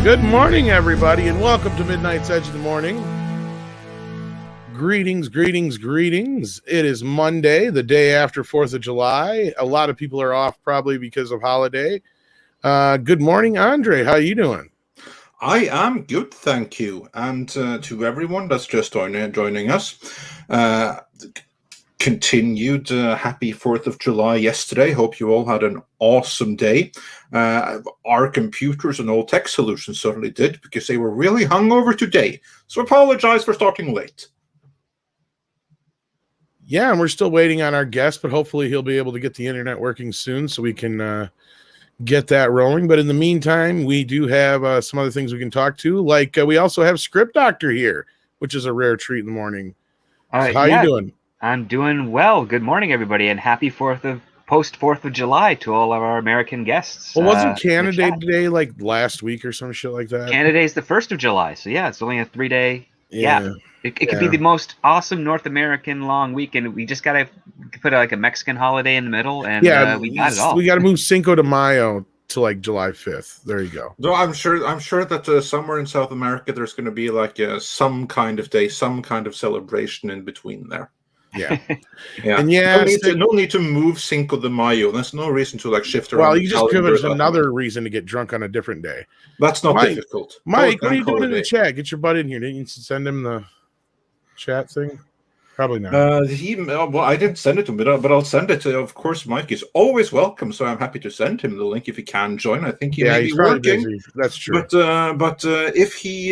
Good morning, everybody, and welcome to Midnight's Edge of the Morning. Greetings, greetings, greetings. It is Monday, the day after 4th of July. A lot of people are off probably because of holiday. Good morning, Andre. How are you doing? I am good, thank you. And to everyone that's just joining us, continued happy 4th of July yesterday. Hope you all had an awesome day. Our computers and all tech solutions certainly did, because they were really hungover today. So apologize for starting late. Yeah, and we're still waiting on our guest, but hopefully he'll be able to get the internet working soon so we can get that rolling. But in the meantime, we do have some other things we can talk to. Like we also have Script Doctor here, which is a rare treat in the morning. So how are you doing? I'm doing well. Good morning, everybody, and happy post 4th of July to all of our American guests. Well, wasn't Canada Day like last week or some shit like that? Canada Day is the 1st of July, so yeah, it's only a 3-day gap. It could be the most awesome North American long weekend. We just gotta put like a Mexican holiday in the middle, and we got it all. We got to move Cinco de Mayo to like July 5th. There you go. No, I'm sure that somewhere in South America there's going to be like some kind of day, some kind of celebration in between there. Yeah. Yeah. And no need to move Cinco de Mayo. There's no reason to like shift around. Well, you just give us another reason to get drunk on a different day. That's not difficult. Mike, what are you doing in the chat? Get your butt in here. Didn't you send him the chat thing? Probably not. Well, I didn't send it to him, but I'll send it to. Of course, Mike is always welcome, so I'm happy to send him the link if he can join. I think he may be working. Busy. That's true. But if he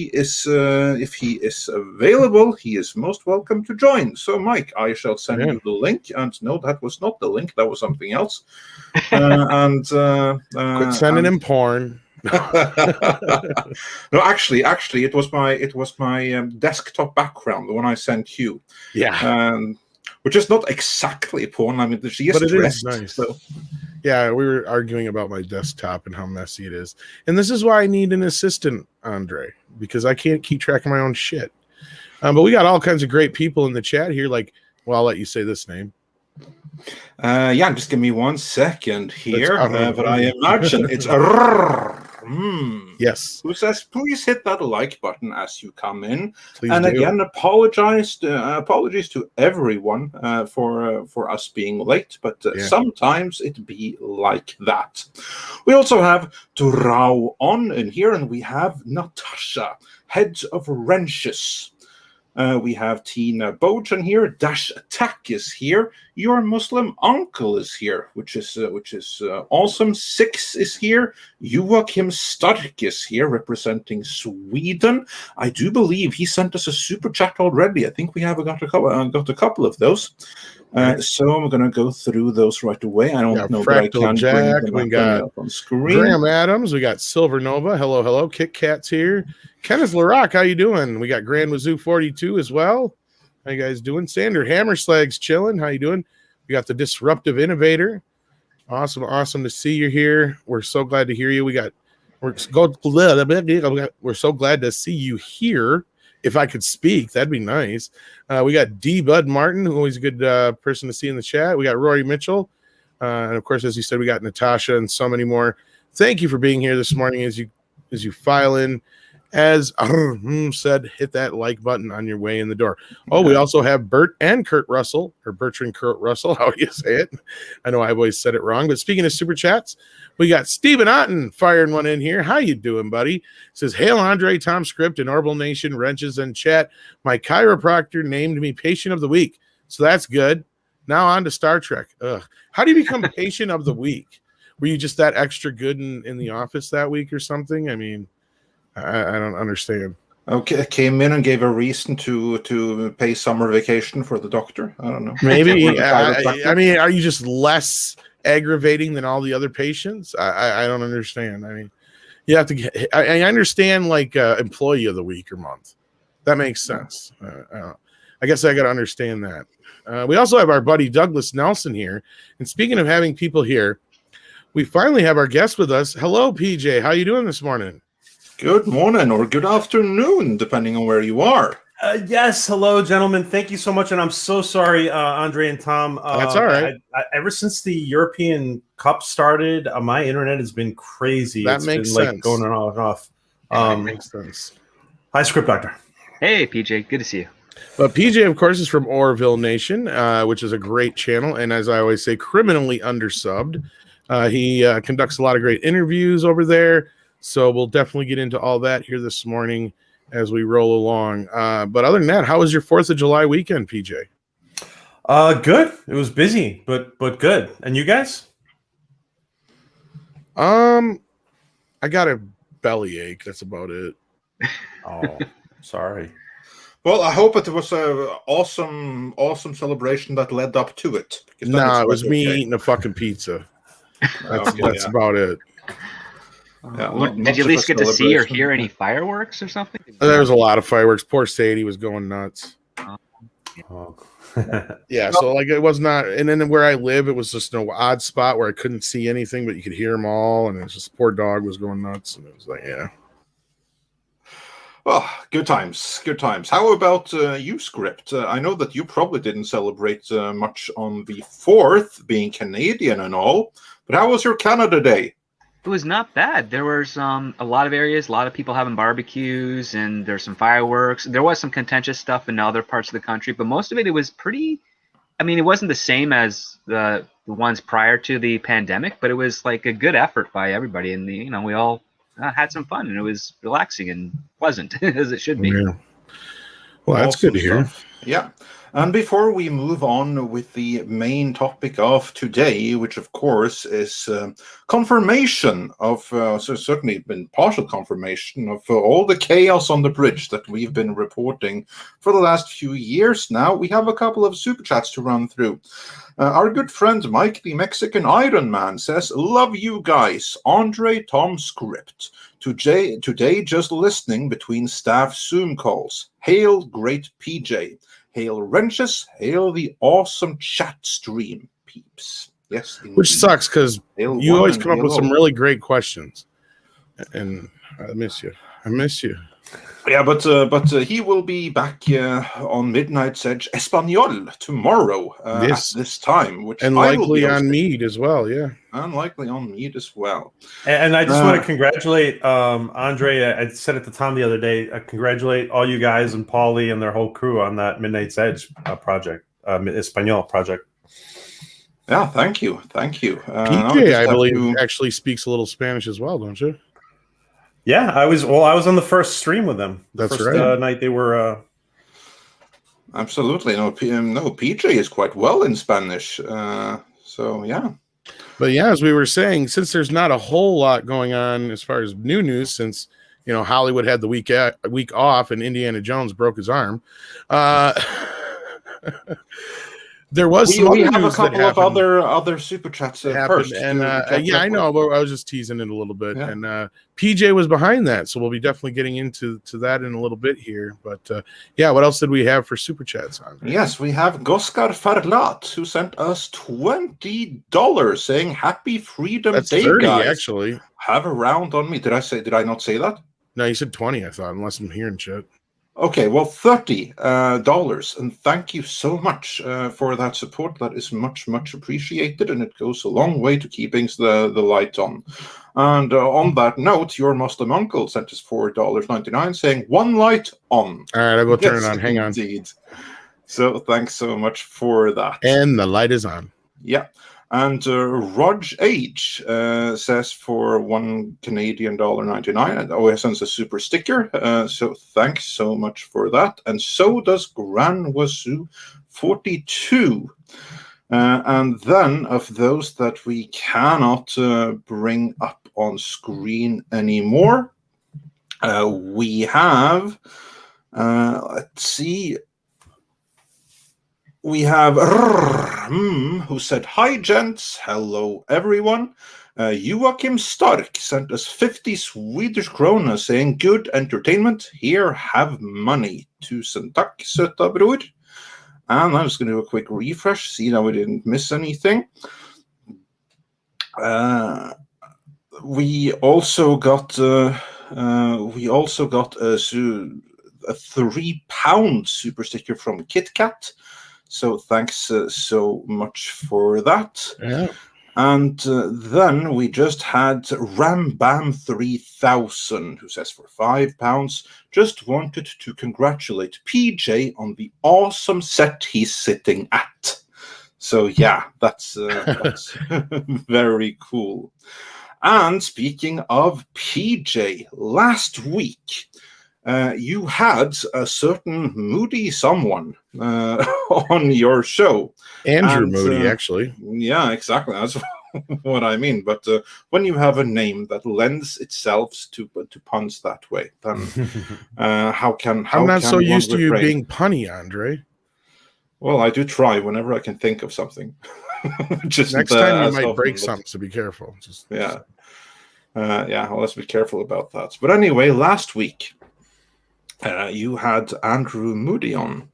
is available, he is most welcome to join. So, Mike, I shall send you the link. And no, that was not the link. That was something else. Quit sending him porn. No, actually, it was my desktop background, the one I sent you. Yeah, which is not exactly porn. I mean, she is dressed. Is nice. So. Yeah, we were arguing about my desktop and how messy it is, and this is why I need an assistant, Andre, because I can't keep track of my own shit. But we got all kinds of great people in the chat here. Like, well, I'll let you say this name. Just give me 1 second here. But I imagine it's yes. Who says, please hit that like button as you come in. Please and do. Again, apologies to everyone for us being late, but sometimes it be like that. We also have Turao on in here, and we have Natasha, head of wrenches. We have Tina Bojan here. Dash Attack is here. Your Muslim uncle is here, which is awesome. Six is here. Joachim Stark is here, representing Sweden. I do believe he sent us a super chat already. I think we have got a couple of those. So I'm going to go through those right away. I don't know that I can Jack, bring them up on screen. Graham Adams, we got Silver Nova. Hello. Kit Kat's here. Kenneth LaRock, how you doing? We got Grand Wazoo 42 as well. How you guys doing? Sander Hammerslag's chilling. How you doing? We got the Disruptive Innovator. Awesome to see you here. We're so glad to hear you. We're so glad to see you here. If I could speak, that'd be nice. We got D. Bud Martin, who always a good person to see in the chat. We got Rory Mitchell. And of course, as you said, we got Natasha and so many more. Thank you for being here this morning as you file in. As said, hit that like button on your way in the door. Oh, we also have Bert and Kurt Russell, or Bertrand Kurt Russell, how do you say it? I know I've always said it wrong, but speaking of super chats, we got Stephen Otten firing one in here. How you doing, buddy? Says, hail Andre, Tom Script, and Orville Nation, Wrenches, and chat. My chiropractor named me Patient of the Week, so that's good. Now on to Star Trek. Ugh. How do you become Patient of the Week? Were you just that extra good in the office that week or something? I mean, I don't understand. Okay, came in and gave a reason to pay summer vacation for the doctor. I don't know. Maybe. I mean, are you just less aggravating than all the other patients? I don't understand. I mean, you have to get. I understand like employee of the week or month. That makes sense. I guess I got to understand that. We also have our buddy Douglas Nelson here. And speaking of having people here, we finally have our guest with us. Hello, PJ. How you doing this morning? Good morning or good afternoon, depending on where you are. Yes, hello, gentlemen. Thank you so much, and I'm so sorry, Andre and Tom. That's all right. Ever since the European Cup started, my internet has been crazy. That it's makes been sense. Like going on and off. That makes sense. Hi, Script Doctor. Hey, PJ. Good to see you. But PJ, of course, is from Orville Nation, which is a great channel, and as I always say, criminally undersubbed. He conducts a lot of great interviews over there, so we'll definitely get into all that here this morning as we roll along. But other than that, how was your 4th of July weekend, PJ? Good. It was busy, but good. And you guys? I got a bellyache. That's about it. Oh, sorry. Well, I hope it was an awesome celebration that led up to it. No, it was me eating a fucking pizza. That's about it. Did you at least get to see or hear any fireworks or something? There was a lot of fireworks. Poor Sadie was going nuts. Oh. Yeah, so like it was not, and then where I live, it was just an odd spot where I couldn't see anything, but you could hear them all, and it was just poor dog was going nuts, and it was like, yeah. Well, good times. How about you, Script? I know that you probably didn't celebrate much on the 4th, being Canadian and all, but how was your Canada Day? It was not bad. There was a lot of areas, a lot of people having barbecues, and there's some fireworks. There was some contentious stuff in other parts of the country, but most of it was pretty. I mean, it wasn't the same as the ones prior to the pandemic, but it was like a good effort by everybody, and we all had some fun, and it was relaxing and pleasant as it should be. Yeah. Well, that's Awesome good to hear. stuff. Yeah. And before we move on with the main topic of today, which of course is confirmation of, so certainly been partial confirmation of all the chaos on the bridge that we've been reporting for the last few years now, we have a couple of super chats to run through. Our good friend Mike, the Mexican Iron Man, says, "Love you guys, Andre, Tom, Script. Today just listening between staff Zoom calls. Hail great PJ. Hail wrenches, hail the awesome chat stream, peeps." Yes, indeed. Which sucks because you always come up with some really great questions, and I miss you. Yeah, but he will be back on Midnight's Edge Espanol tomorrow at this time, which and likely on Mead as well. Yeah, and likely on Mead as well. And I just want to congratulate Andre. I said at the time the other day, congratulate all you guys and Paulie and their whole crew on that Midnight's Edge project, Espanol project. Yeah, thank you. PJ, I believe, actually speaks a little Spanish as well, don't you? Yeah, I was on the first stream with them. That's right. Night they were. Absolutely. No, PJ is quite well in Spanish. So, yeah. But yeah, as we were saying, since there's not a whole lot going on as far as new news, since Hollywood had the week off and Indiana Jones broke his arm, there was we have a couple of other super chats first, and I know, but I was just teasing it a little bit. Yeah. And PJ was behind that, so we'll be definitely getting into that in a little bit here. But what else did we have for super chats on? Yes, we have Goskar Farlat, who sent us $20 saying "Happy Freedom That's Day, 30, guys. Actually, have a round on me." Did I not say that? No, you said 20. I thought, unless I'm hearing shit. Okay, well, $30, and thank you so much for that support. That is much appreciated, and it goes a long way to keeping the light on. And on that note, your Muslim uncle sent us $4.99, saying "One light on." All right, I'll go turn it on. Hang on. Indeed. So thanks so much for that. And the light is on. Yeah. And Rog H says for $1 Canadian $1.99, and always sends a super sticker. So thanks so much for that. And so does Gran Wazoo 42. And then of those that we cannot bring up on screen anymore, we have, let's see. We have who said, "Hi, gents. Hello, everyone." Joachim Stark sent us 50 Swedish krona saying, "Good entertainment. Here, have money. Tusen tack, söta bror." And I'm just going to do a quick refresh, see that we didn't miss anything. We also got a a £3 super sticker from KitKat. So thanks so much for that. Yeah. And then we just had Rambam 3000, who says for £5, just wanted to congratulate PJ on the awesome set he's sitting at. So yeah, that's very cool. And speaking of PJ, last week you had a certain moody someone on your show. Andrew Moody, actually. Yeah, exactly. That's what I mean. But when you have a name that lends itself to puns that way, then how can I'm not so one used to you refrain? being punny, Andre. Well, I do try whenever I can think of something. Just next time you as might often, break but- something, so be careful. Yeah. Well, let's be careful about that. But anyway, last week you had Andrew Moody on,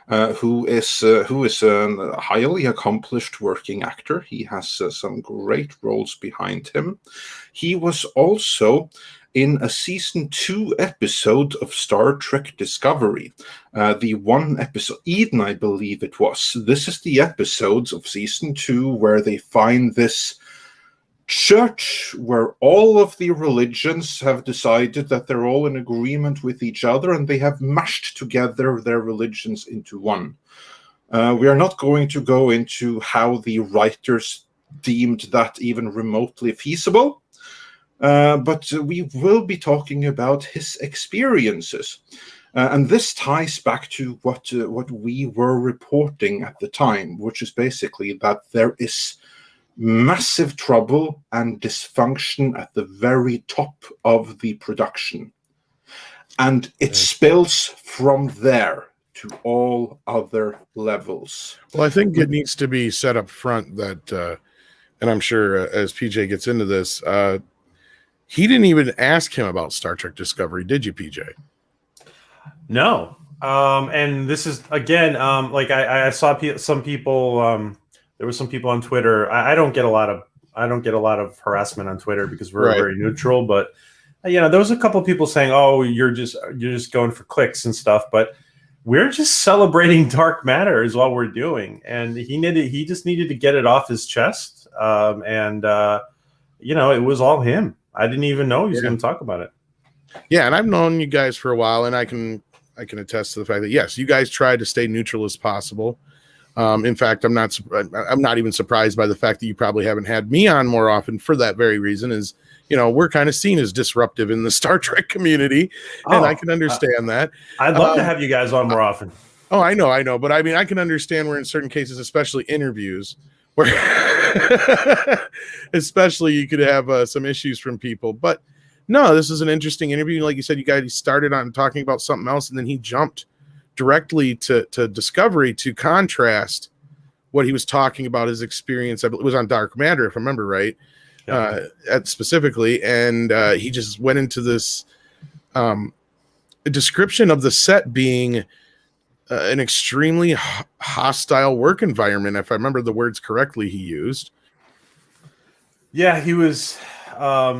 who is a highly accomplished working actor. He has some great roles behind him. He was also in a season 2 episode of Star Trek Discovery, the one episode, Eden, I believe it was. This is the episodes of season 2 where they find this church where all of the religions have decided that they're all in agreement with each other, and they have mashed together their religions into one. We are not going to go into how the writers deemed that even remotely feasible, but we will be talking about his experiences. And this ties back to what we were reporting at the time, which is basically that there is massive trouble and dysfunction at the very top of the production. And it spills from there to all other levels. Well, I think it needs to be set up front that, and I'm sure as PJ gets into this, he didn't even ask him about Star Trek Discovery, did you, PJ? No. And this is, again, like I saw some people... there were some people on Twitter. I don't get a lot of harassment on Twitter because we're very neutral. But there was a couple of people saying, "Oh, you're just going for clicks and stuff." But we're just celebrating dark matter is all we're doing, and he just needed to get it off his chest. It was all him. I didn't even know he was going to talk about it. Yeah, and I've known you guys for a while, and I can attest to the fact that yes, you guys tried to stay neutral as possible. In fact, I'm not even surprised by the fact that you probably haven't had me on more often for that very reason. Is we're kind of seen as disruptive in the Star Trek community, and I can understand that. I'd love to have you guys on more often. Oh, I know, but I mean, I can understand where in certain cases, especially interviews, where especially you could have some issues from people. But no, this is an interesting interview. Like you said, you guys started on talking about something else, and then he jumped directly to Discovery to contrast what he was talking about, his experience. It was on Dark Matter, if I remember right, specifically. And he just went into this description of the set being an extremely hostile work environment, if I remember the words correctly he used. Yeah, he was all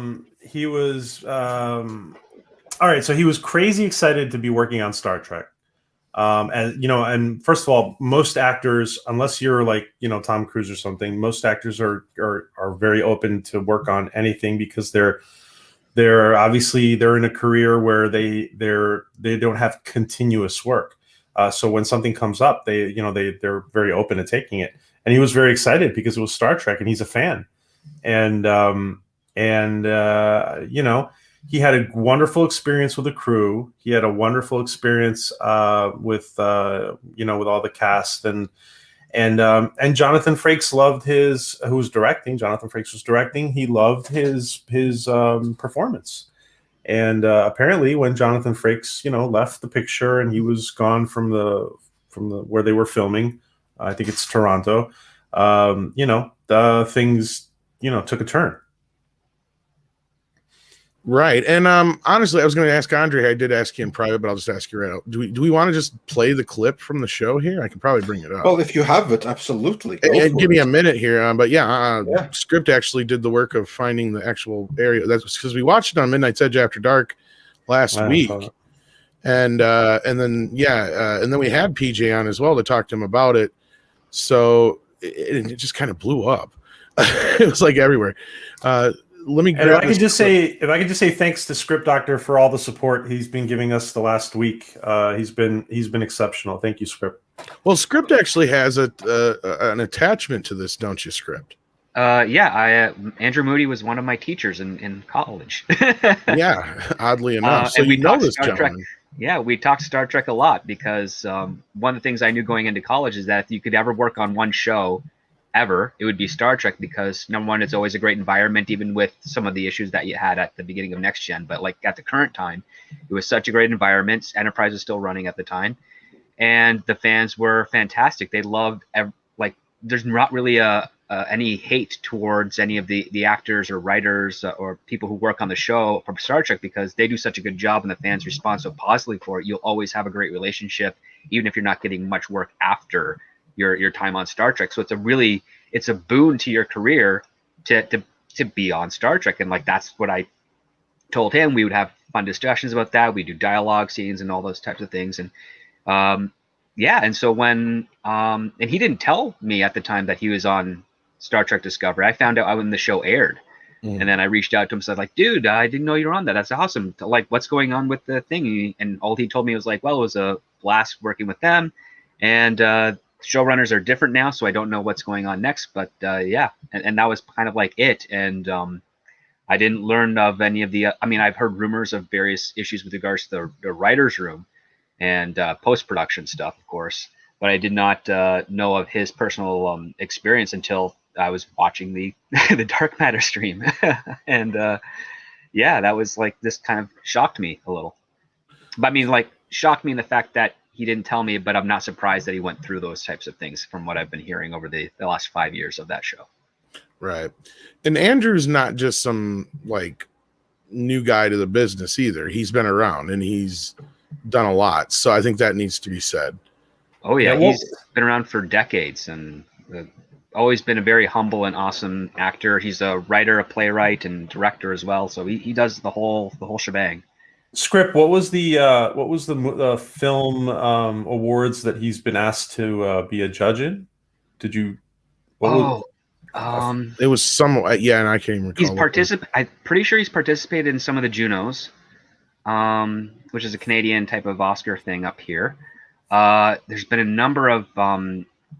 right. So he was crazy excited to be working on Star Trek. And first of all, most actors, unless you're like, Tom Cruise or something, most actors are very open to work on anything because they're obviously they're in a career where they don't have continuous work. So when something comes up, they're very open to taking it. And he was very excited because it was Star Trek and he's a fan. And he had a wonderful experience with the crew. He had a wonderful experience with all the cast, and Jonathan Frakes loved who was directing. Jonathan Frakes was directing. He loved his performance, and apparently when Jonathan Frakes left the picture and he was gone from the where they were filming, I think it's Toronto. The things took a turn. Right. And honestly, I was going to ask Andre. I did ask you in private, but I'll just ask you right now. Do we want to just play the clip from the show here? I can probably bring it up. Well, if you have it, absolutely. And give me a minute here. But Script actually did the work of finding the actual area. That's because we watched it on Midnight's Edge After Dark last week. and then we had PJ on as well to talk to him about it. So it just kind of blew up. It was like everywhere. Let me. If I could just say thanks to Script Doctor for all the support he's been giving us the last week. He's been exceptional. Thank you, Script. Well, Script actually has an attachment to this, don't you, Script? Andrew Moody was one of my teachers in college. Yeah, oddly enough. So we know this Star gentleman. Trek. Yeah, we talked Star Trek a lot because one of the things I knew going into college is that if you could ever work on one show ever, it would be Star Trek, because number one, it's always a great environment, even with some of the issues that you had at the beginning of Next Gen. But like at the current time, it was such a great environment. Enterprise was still running at the time, and the fans were fantastic. They loved there's not really any hate towards any of the actors or writers or people who work on the show from Star Trek, because they do such a good job and the fans respond so positively for it. You'll always have a great relationship, even if you're not getting much work after your time on Star Trek. So it's a boon to your career to be on Star Trek. And like, that's what I told him. We would have fun discussions about that. We do dialogue scenes and all those types of things. And and so when and he didn't tell me at the time that he was on Star Trek Discovery. I found out when the show aired. And then I reached out to him and said, like, dude, I didn't know you were on that. That's awesome. Like, what's going on with the thing? And all he told me was like, well, it was a blast working with them. And showrunners are different now, so I don't know what's going on next. But and that was kind of like it. And I didn't learn of any of the I've heard rumors of various issues with regards to the writer's room and post-production stuff, of course. But I did not know of his personal experience until I was watching the the Dark Matter stream. And that was like, this kind of shocked me a little. But shocked me in the fact that he didn't tell me, but I'm not surprised that he went through those types of things from what I've been hearing over the last 5 years of that show. Right. And Andrew's not just some like new guy to the business either. He's been around and he's done a lot. So I think that needs to be said. Oh yeah, he's been around for decades and always been a very humble and awesome actor. He's a writer, a playwright, and director as well. So he does the whole shebang. Script. What was the film awards that he's been asked to be a judge in? Did you? It was some. And I can't even recall. I'm pretty sure he's participated in some of the Junos, which is a Canadian type of Oscar thing up here. There's been a number of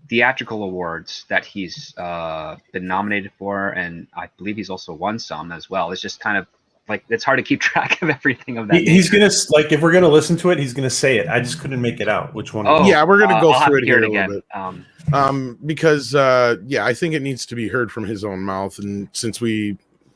theatrical awards that he's been nominated for, and I believe he's also won some as well. It's just kind of like, it's hard to keep track of everything of that. He's gonna, like, if we're gonna listen to it, he's gonna say it. I just couldn't make it out which one. We're gonna go through it here again. A little bit. Because I think it needs to be heard from his own mouth, and since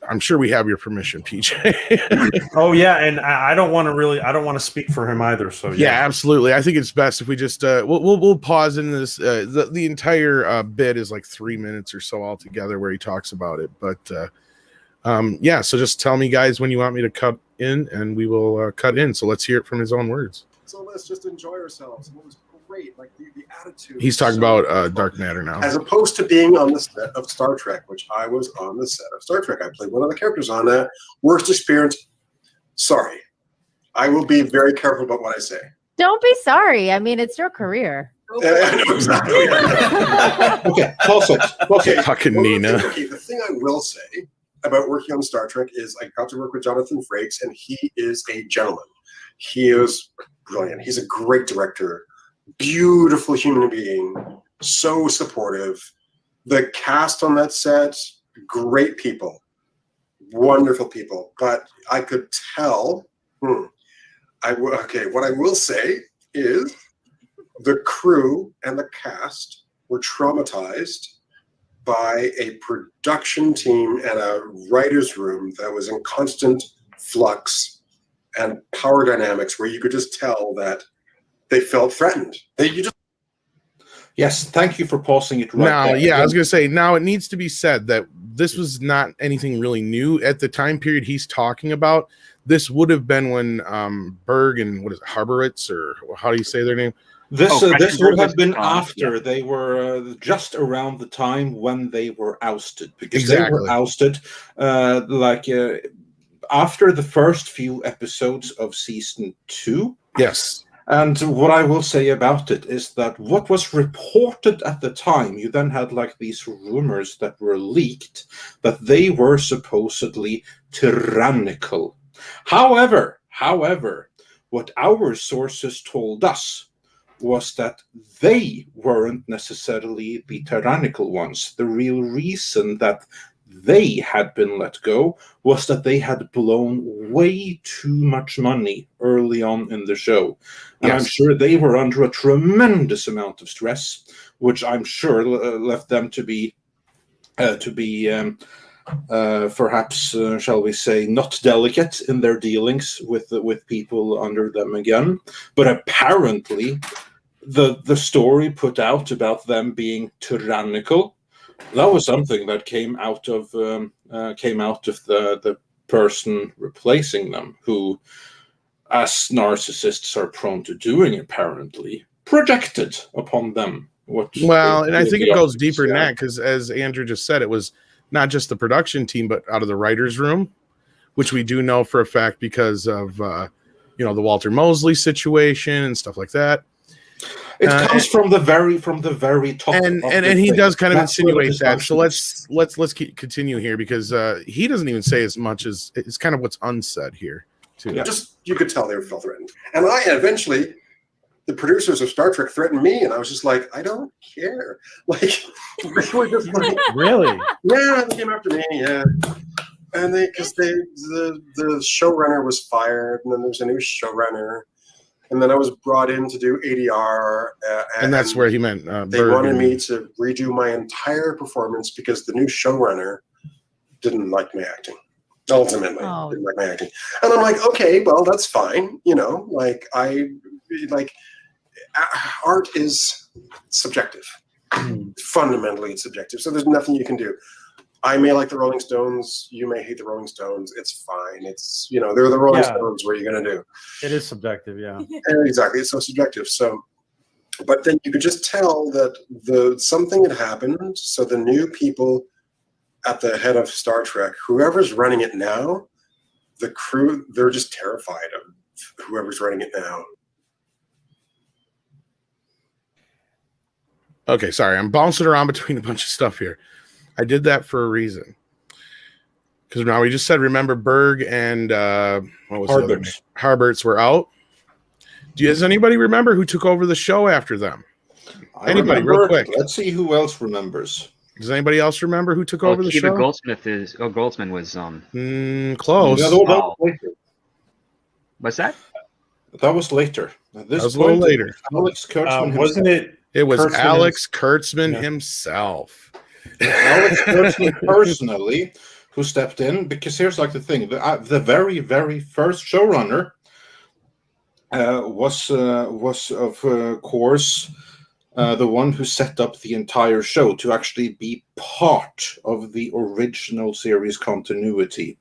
I'm sure we have your permission, PJ. Oh yeah, and I don't want to speak for him either. So yeah, absolutely. I think it's best if we just we'll pause in this. The entire bit is like 3 minutes or so altogether where he talks about it. But so just tell me, guys, when you want me to cut in, and we will cut in. So let's hear it from his own words. So let's just enjoy ourselves. It was great, like the attitude. He's talking about Dark Matter now, as opposed to being on the set of Star Trek, which I was on the set of Star Trek. I played one of the characters on that. Worst experience. Sorry, I will be very careful about what I say. Don't be sorry. I mean, it's your career. I know exactly. Okay, okay. Fucking Nina. Okay, the thing I will say about working on Star Trek is I got to work with Jonathan Frakes, and he is a gentleman. He is brilliant. He's a great director. Beautiful human being, so supportive. The cast on that set, great people, wonderful people. But I could tell. What I will say is the crew and the cast were traumatized by a production team and a writer's room that was in constant flux and power dynamics, where you could just tell that they felt threatened. Yes, thank you for pausing it right now. there. Yeah, I was going to say, now it needs to be said that this was not anything really new at the time period he's talking about. This would have been when Berg and Harboritz, or how do you say their name? This would have been after they were just around the time when they were ousted, because they were ousted after the first few episodes of season 2. Yes. And what I will say about it is that what was reported at the time, you then had like these rumors that were leaked that they were supposedly tyrannical. However, what our sources told us was that they weren't necessarily the tyrannical ones. The real reason that they had been let go was that they had blown way too much money early on in the show. And Yes. I'm sure they were under a tremendous amount of stress, which I'm sure left them to be perhaps, shall we say, not delicate in their dealings with people under them again. But apparently, the story put out about them being tyrannical, that was something that came out of the person replacing them, who, as narcissists are prone to doing, apparently projected upon them. Well, and I think it goes deeper than that, because as Andrew just said, it was not just the production team, but out of the writer's room, which we do know for a fact because of the Walter Mosley situation and stuff like that. It comes from the very top, and he does kind of insinuate that. So let's continue here, because he doesn't even say as much as it's kind of what's unsaid here too. Yeah. Just you could tell they felt threatened, and the producers of Star Trek threatened me, and I was just like, I don't care. Like, they were just like, Really? Yeah, they came after me. Yeah, and the showrunner was fired, and then there's a new showrunner. And then I was brought in to do ADR. And that's where he meant they wanted me to redo my entire performance because the new showrunner didn't like my acting. Ultimately, didn't like my acting. And I'm like, okay, well, that's fine. Art is subjective. Fundamentally, it's subjective. So there's nothing you can do. I may like the Rolling Stones. You may hate the Rolling Stones. It's fine. It's, they're the Rolling Stones. What are you going to do? It is subjective, yeah. Exactly. It's so subjective. So, but then you could just tell that something had happened. So the new people at the head of Star Trek, whoever's running it now, the crew, they're just terrified of whoever's running it now. Okay, sorry. I'm bouncing around between a bunch of stuff here. I did that for a reason. Because now we just said, remember, Berg and what was Harberts. Harberts were out. Does anybody remember who took over the show after them? Anybody, real quick. Let's see who else remembers. Does anybody else remember who took over the show? Goldsmith was close. Yeah, that was later. What's that? That was later. That was a little later. Alex Kurtzman wasn't it? It was Kurtzman Alex Kurtzman himself. Alex Kurtzman personally, who stepped in, because here's like the thing: the very, very first showrunner was of course the one who set up the entire show to actually be part of the original series continuity.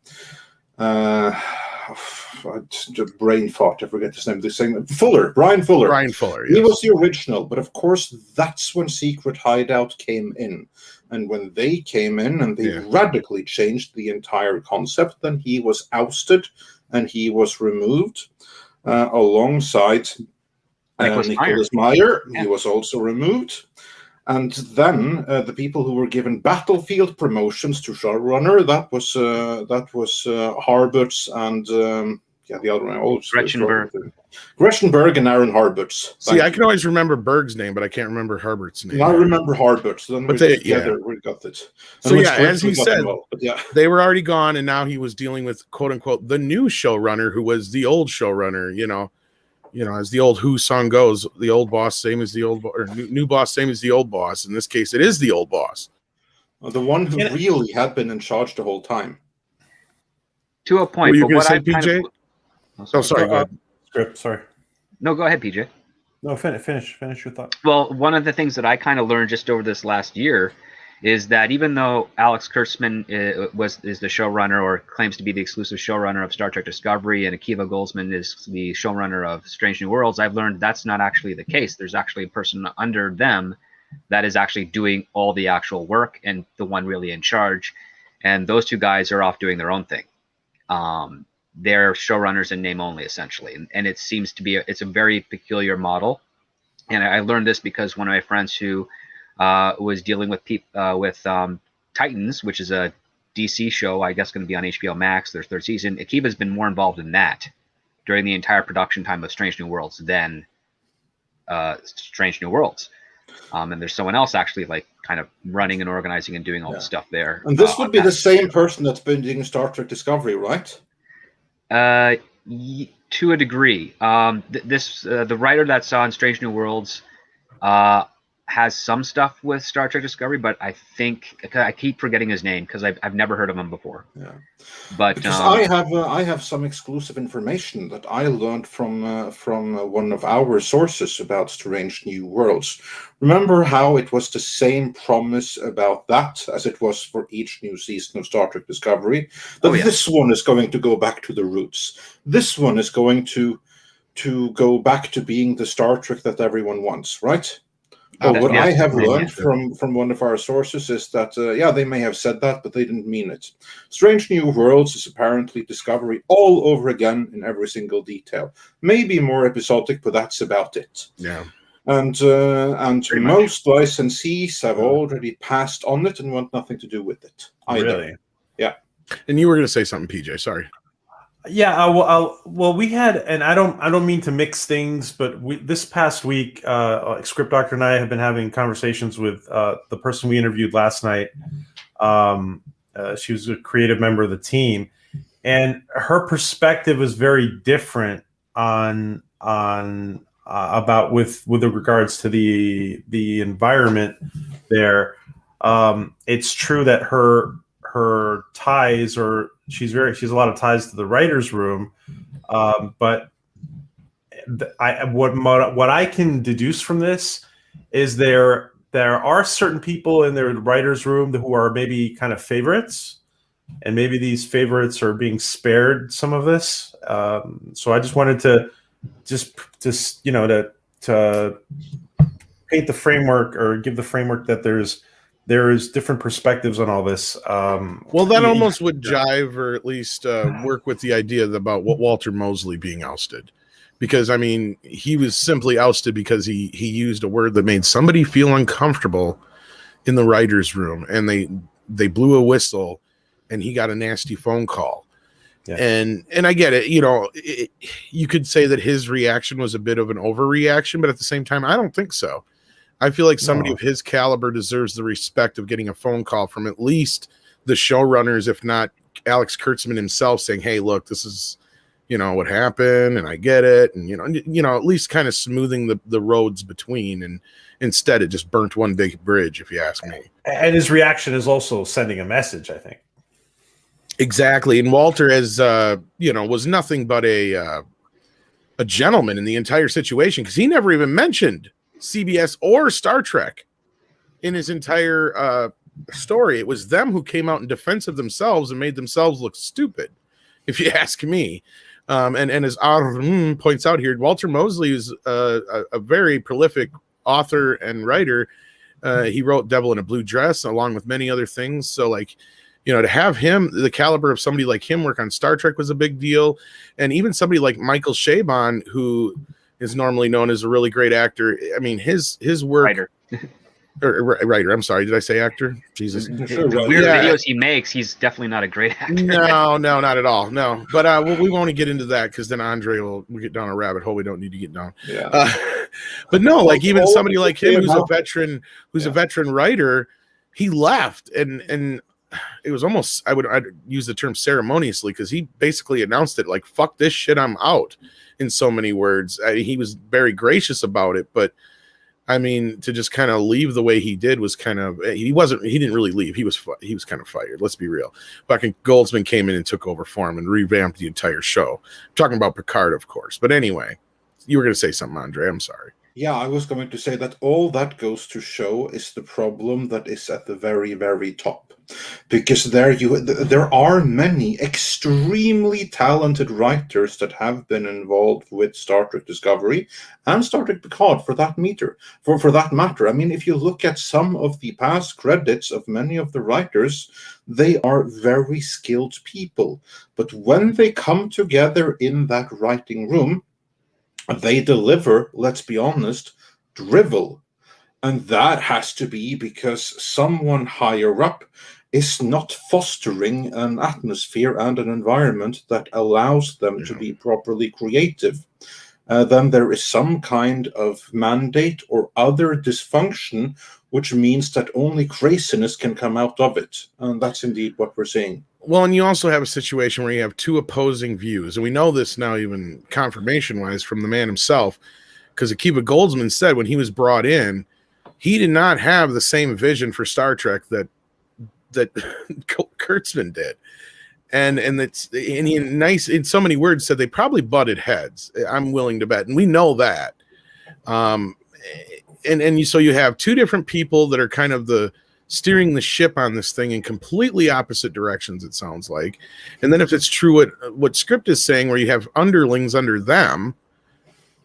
Brain fart, I forget his name. Brian Fuller. Brian Fuller, yes. He was the original, but of course that's when Secret Hideout came in. And when they came in and they radically changed the entire concept, then he was ousted and he was removed alongside Nicholas Meyer. Yeah. He was also removed. And then the people who were given battlefield promotions to showrunner, that was Harberts and the other one. Gretchenberg and Aaron Harberts. See, I can always remember Berg's name, but I can't remember Harbert's name. I remember Harberts. Then we got it. So as he said, they were already gone, and now he was dealing with "quote unquote" the new showrunner, who was the old showrunner. As the old Who song goes, the old boss same as the old or new boss same as the old boss. In this case, it is the old boss. The one who really had been in charge the whole time. To a point. Were you going to say, PJ? Sorry. Go ahead. Script. Sorry. No, go ahead, PJ. No, finish your thought. Well, one of the things that I kind of learned just over this last year is that even though Alex Kurtzman is the showrunner or claims to be the exclusive showrunner of Star Trek Discovery, and Akiva Goldsman is the showrunner of Strange New Worlds, I've learned that's not actually the case. There's actually a person under them that is actually doing all the actual work and the one really in charge. And those two guys are off doing their own thing. They're showrunners in name only, essentially, and it seems to be it's a very peculiar model. And I learned this because one of my friends who was dealing with Titans, which is a DC show, I guess going to be on HBO Max, their third season. Akiva's been more involved in that during the entire production time of Strange New Worlds than Strange New Worlds. And there's someone else actually like kind of running and organizing and doing all the stuff there. And this would be the same person that's been doing Star Trek Discovery, right? To a degree. The writer that's on Strange New Worlds has some stuff with Star Trek Discovery, but I think I keep forgetting his name because I've never heard of him before. Yeah, but because I have some exclusive information that I learned from one of our sources about Strange New Worlds. Remember how it was the same promise about that as it was for each new season of Star Trek Discovery? That this one is going to go back to the roots. This one is going to go back to being the Star Trek that everyone wants, right? But what I have learned from one of our sources is that, they may have said that, but they didn't mean it. Strange New Worlds is apparently Discovery all over again in every single detail. Maybe more episodic, but that's about it. Yeah. And most licensees have already passed on it and want nothing to do with it either. Really? Yeah. And you were going to say something, PJ. Sorry. Yeah, well, we had, and I don't mean to mix things, but this past week, Script Doctor and I have been having conversations with the person we interviewed last night. She was a creative member of the team, and her perspective is very different on about with regards to the environment there. It's true that her ties or she has a lot of ties to the writer's room, but what I can deduce from this is there are certain people in their writer's room who are maybe kind of favorites, and maybe these favorites are being spared some of this. So I just wanted to just to paint the framework or give the framework that there's different perspectives on all this. Well, that almost would jive, or at least work with the idea about what Walter Mosley being ousted, because I mean he was simply ousted because he used a word that made somebody feel uncomfortable in the writer's room, and they blew a whistle, and he got a nasty phone call. Yeah. And I get it, you could say that his reaction was a bit of an overreaction, but at the same time, I don't think so. I feel like somebody of his caliber deserves the respect of getting a phone call from at least the showrunners, if not Alex Kurtzman himself, saying, "Hey, look, this is, what happened, and I get it," and at least kind of smoothing the roads between. And instead, it just burnt one big bridge, if you ask me. And his reaction is also sending a message, I think. Exactly, and Walter, as was nothing but a gentleman in the entire situation, because he never even mentioned CBS or Star Trek in his entire story. It was them who came out in defense of themselves and made themselves look stupid, if you ask me. And as Arun points out here, Walter Mosley is a very prolific author and writer. He wrote Devil in a Blue Dress along with many other things. So to have him, the caliber of somebody like him, work on Star Trek was a big deal. And even somebody like Michael Chabon, who is normally known as a really great actor. I mean, his work. Writer. I'm sorry. Did I say actor? Jesus. The weird videos he makes, he's definitely not a great actor. No, not at all. No. But we won't get into that because then Andre will get down a rabbit hole we don't need to get down. Yeah. But no, even somebody like him who's a veteran writer, he left and it was almost, I'd use the term ceremoniously, because he basically announced it like, "Fuck this shit, I'm out," in so many words. He was very gracious about it, but I mean, to just kind of leave the way he did was kind of, he didn't really leave. He was kind of fired. Let's be real. Fucking Goldsman came in and took over for him and revamped the entire show. I'm talking about Picard, of course. But anyway, you were going to say something, Andre. I'm sorry. Yeah, I was going to say that all that goes to show is the problem that is at the very, very top. Because there are many extremely talented writers that have been involved with Star Trek Discovery and Star Trek Picard for that matter. I mean, if you look at some of the past credits of many of the writers, they are very skilled people. But when they come together in that writing room, they deliver, let's be honest, drivel. And that has to be because someone higher up is not fostering an atmosphere and an environment that allows them to be properly creative. Then there is some kind of mandate or other dysfunction, which means that only craziness can come out of it. And that's indeed what we're seeing. Well, and you also have a situation where you have two opposing views. And we know this now, even confirmation-wise, from the man himself, because Akiva Goldsman said when he was brought in, he did not have the same vision for Star Trek that Kurtzman did. And he in so many words said they probably butted heads. I'm willing to bet. And we know that. So you have two different people that are kind of steering the ship on this thing in completely opposite directions, it sounds like. And then if it's true what Script is saying, where you have underlings under them,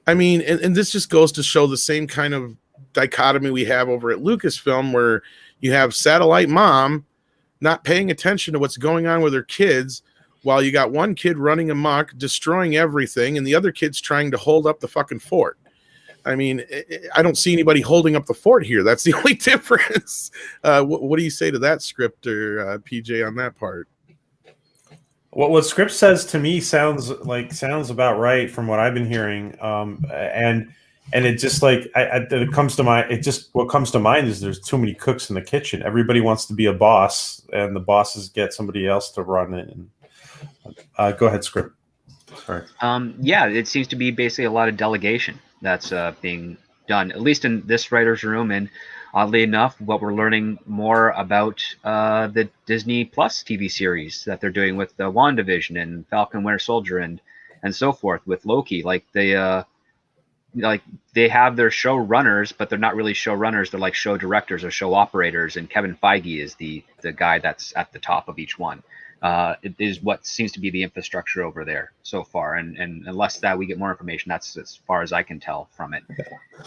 I mean, and this just goes to show the same kind of dichotomy we have over at Lucasfilm, where you have satellite mom not paying attention to what's going on with her kids, while you got one kid running amok, destroying everything, and the other kid's trying to hold up the fucking fort. I mean, I don't see anybody holding up the fort here. That's the only difference. What do you say to that, Script, or PJ, on that part? Well, what Script says to me sounds about right from what I've been hearing, and it just like it comes to mind. What comes to mind is there's too many cooks in the kitchen. Everybody wants to be a boss, and the bosses get somebody else to run it. And go ahead, Script. Sorry. Yeah, it seems to be basically a lot of delegation that's being done, at least in this writer's room. And oddly enough, what we're learning more about the Disney Plus TV series that they're doing with the WandaVision and Falcon Winter Soldier and so forth with Loki. Like they have their show runners, but they're not really show runners. They're like show directors or show operators. And Kevin Feige is the guy that's at the top of each one. It is what seems to be the infrastructure over there so far, and unless that we get more information, that's as far as I can tell from it.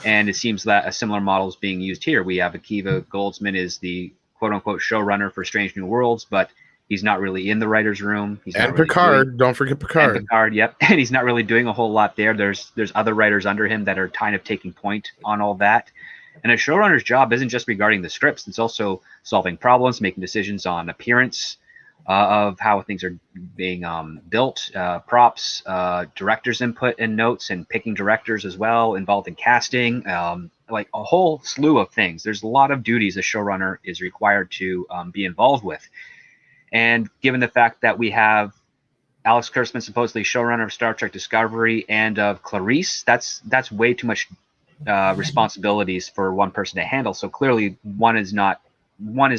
And it seems that a similar model is being used here. We have Akiva Goldsman is the quote-unquote showrunner for Strange New Worlds, but he's not really in the writer's room. He's and not really Picard, don't forget Picard. And Picard, yep. And he's not really doing a whole lot there. There's other writers under him that are kind of taking point on all that. And a showrunner's job isn't just regarding the scripts. It's also solving problems, making decisions on appearance, of how things are being built, props, directors' input and notes, and picking directors as well, involved in casting, like a whole slew of things. There's a lot of duties a showrunner is required to be involved with. And given the fact that we have Alex Kurtzman supposedly showrunner of Star Trek Discovery and of Clarice, that's way too much responsibilities for one person to handle. So clearly one is not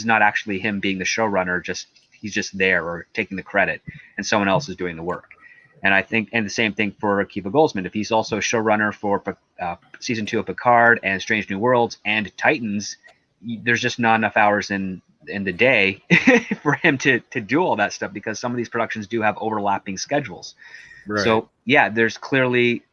actually him being the showrunner, he's just there or taking the credit, and someone else is doing the work. And I think, and the same thing for Akiva Goldsman, if he's also showrunner for season 2 of Picard and Strange New Worlds and Titans, there's just not enough hours in the day for him to do all that stuff, because some of these productions do have overlapping schedules. Right. So yeah, there's clearly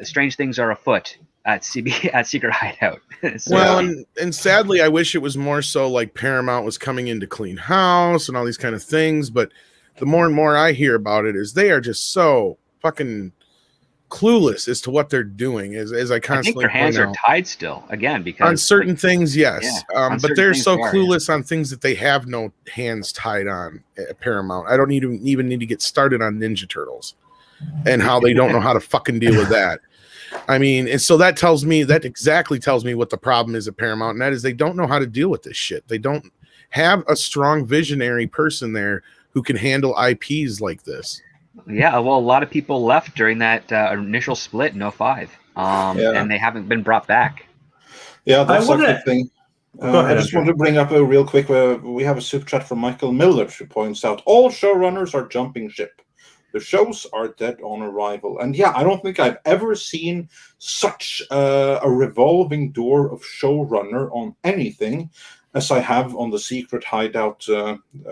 strange things are afoot at Secret Hideout. So, well, and sadly, I wish it was more so like Paramount was coming in to clean house and all these kind of things. But the more and more I hear about it, is they are just so fucking clueless as to what they're doing. As I constantly, I think their hands are tied still again, because on certain things, yes, yeah, but they're so clueless on things that they have no hands tied on at Paramount. I don't even need to get started on Ninja Turtles and how they don't know how to fucking deal with that. I mean, and so that exactly tells me what the problem is at Paramount, and that is they don't know how to deal with this shit. They don't have a strong visionary person there who can handle IPs like this. Yeah, well, a lot of people left during that initial split in 2005, and they haven't been brought back. Yeah, that's the thing. I just want to bring up a real quick, we have a super chat from Michael Miller who points out all showrunners are jumping ship. The shows are dead on arrival. And yeah, I don't think I've ever seen such a revolving door of showrunner on anything as I have on the Secret Hideout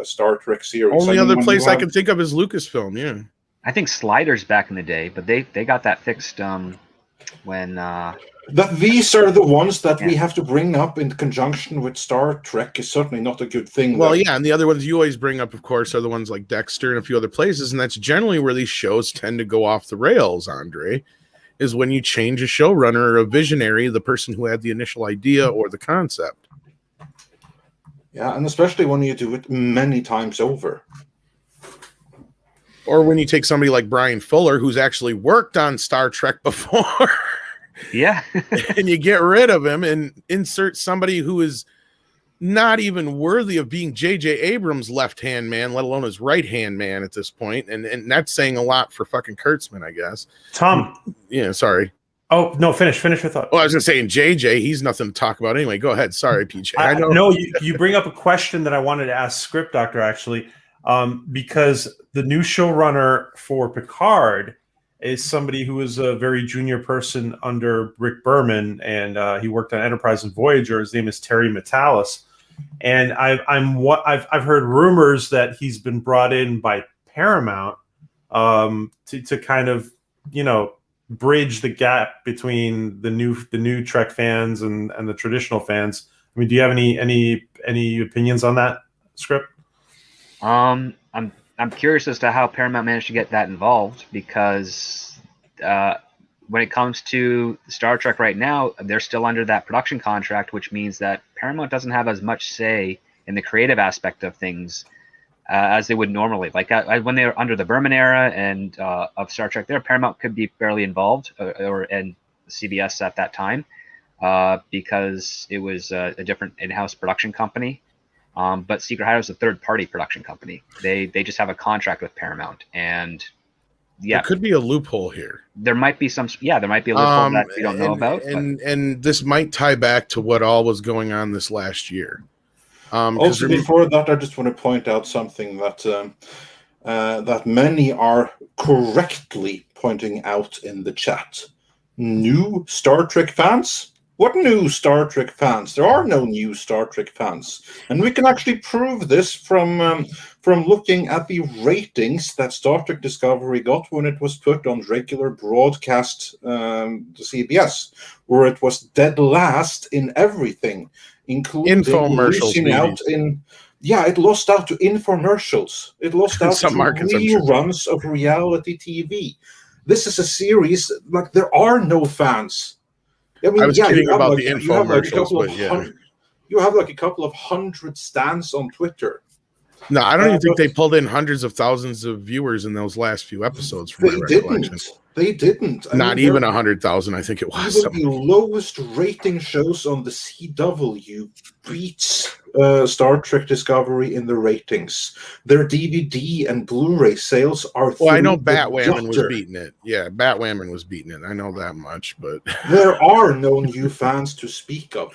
Star Trek series. Only other place I can think of is Lucasfilm, yeah. I think Sliders back in the day, but they got that fixed when these are the ones that we have to bring up in conjunction with Star Trek is certainly not a good thing. Well, yeah, and the other ones you always bring up, of course, are the ones like Dexter and a few other places, and that's generally where these shows tend to go off the rails, Andre, is when you change a showrunner or a visionary, the person who had the initial idea or the concept. Yeah, and especially when you do it many times over. Or when you take somebody like Brian Fuller, who's actually worked on Star Trek before. Yeah. And you get rid of him and insert somebody who is not even worthy of being J.J. Abrams' left-hand man, let alone his right-hand man at this point. And that's saying a lot for fucking Kurtzman, I guess. Tom. Yeah, sorry. Oh, no, finish your thought. Well, I was just saying J.J., he's nothing to talk about anyway. Go ahead. Sorry, PJ. I know. No, you bring up a question that I wanted to ask Script Doctor, actually, because the new showrunner for Picard is somebody who was a very junior person under Rick Berman, and he worked on Enterprise and Voyager. His name is Terry Metalis, and I've heard rumors that he's been brought in by Paramount to kind of bridge the gap between the new Trek fans and the traditional fans. I mean, do you have any opinions on that, Script? I'm curious as to how Paramount managed to get that involved, because when it comes to Star Trek right now, they're still under that production contract, which means that Paramount doesn't have as much say in the creative aspect of things as they would normally. Like when they were under the Berman era and of Star Trek, there Paramount could be fairly involved, and CBS at that time, because it was a different in-house production company. But Secret Hideout is a third-party production company. They just have a contract with Paramount, and there could be a loophole here. There might be a loophole that we don't know about. And this might tie back to what all was going on this last year. Also, before that, I just want to point out something that that many are correctly pointing out in the chat. New Star Trek fans? What new Star Trek fans? There are no new Star Trek fans, and we can actually prove this from looking at the ratings that Star Trek Discovery got when it was put on regular broadcast CBS, where it was dead last in everything, including losing out in. Yeah, it lost out to infomercials. It lost out to reruns of reality TV. This is a series like there are no fans. I mean, I was kidding about the infomercials, but yeah. You have like a couple of hundred stands on Twitter. No, I don't even think they pulled in hundreds of thousands of viewers in those last few episodes. From my recollection. They didn't. Not even 100,000, I think it was. Even the lowest rating shows on the CW beats Star Trek Discovery in the ratings. Their DVD and Blu-ray sales are. Well, I know Batwoman was beating it. Yeah, Batwoman was beating it. I know that much, but there are no new fans to speak of.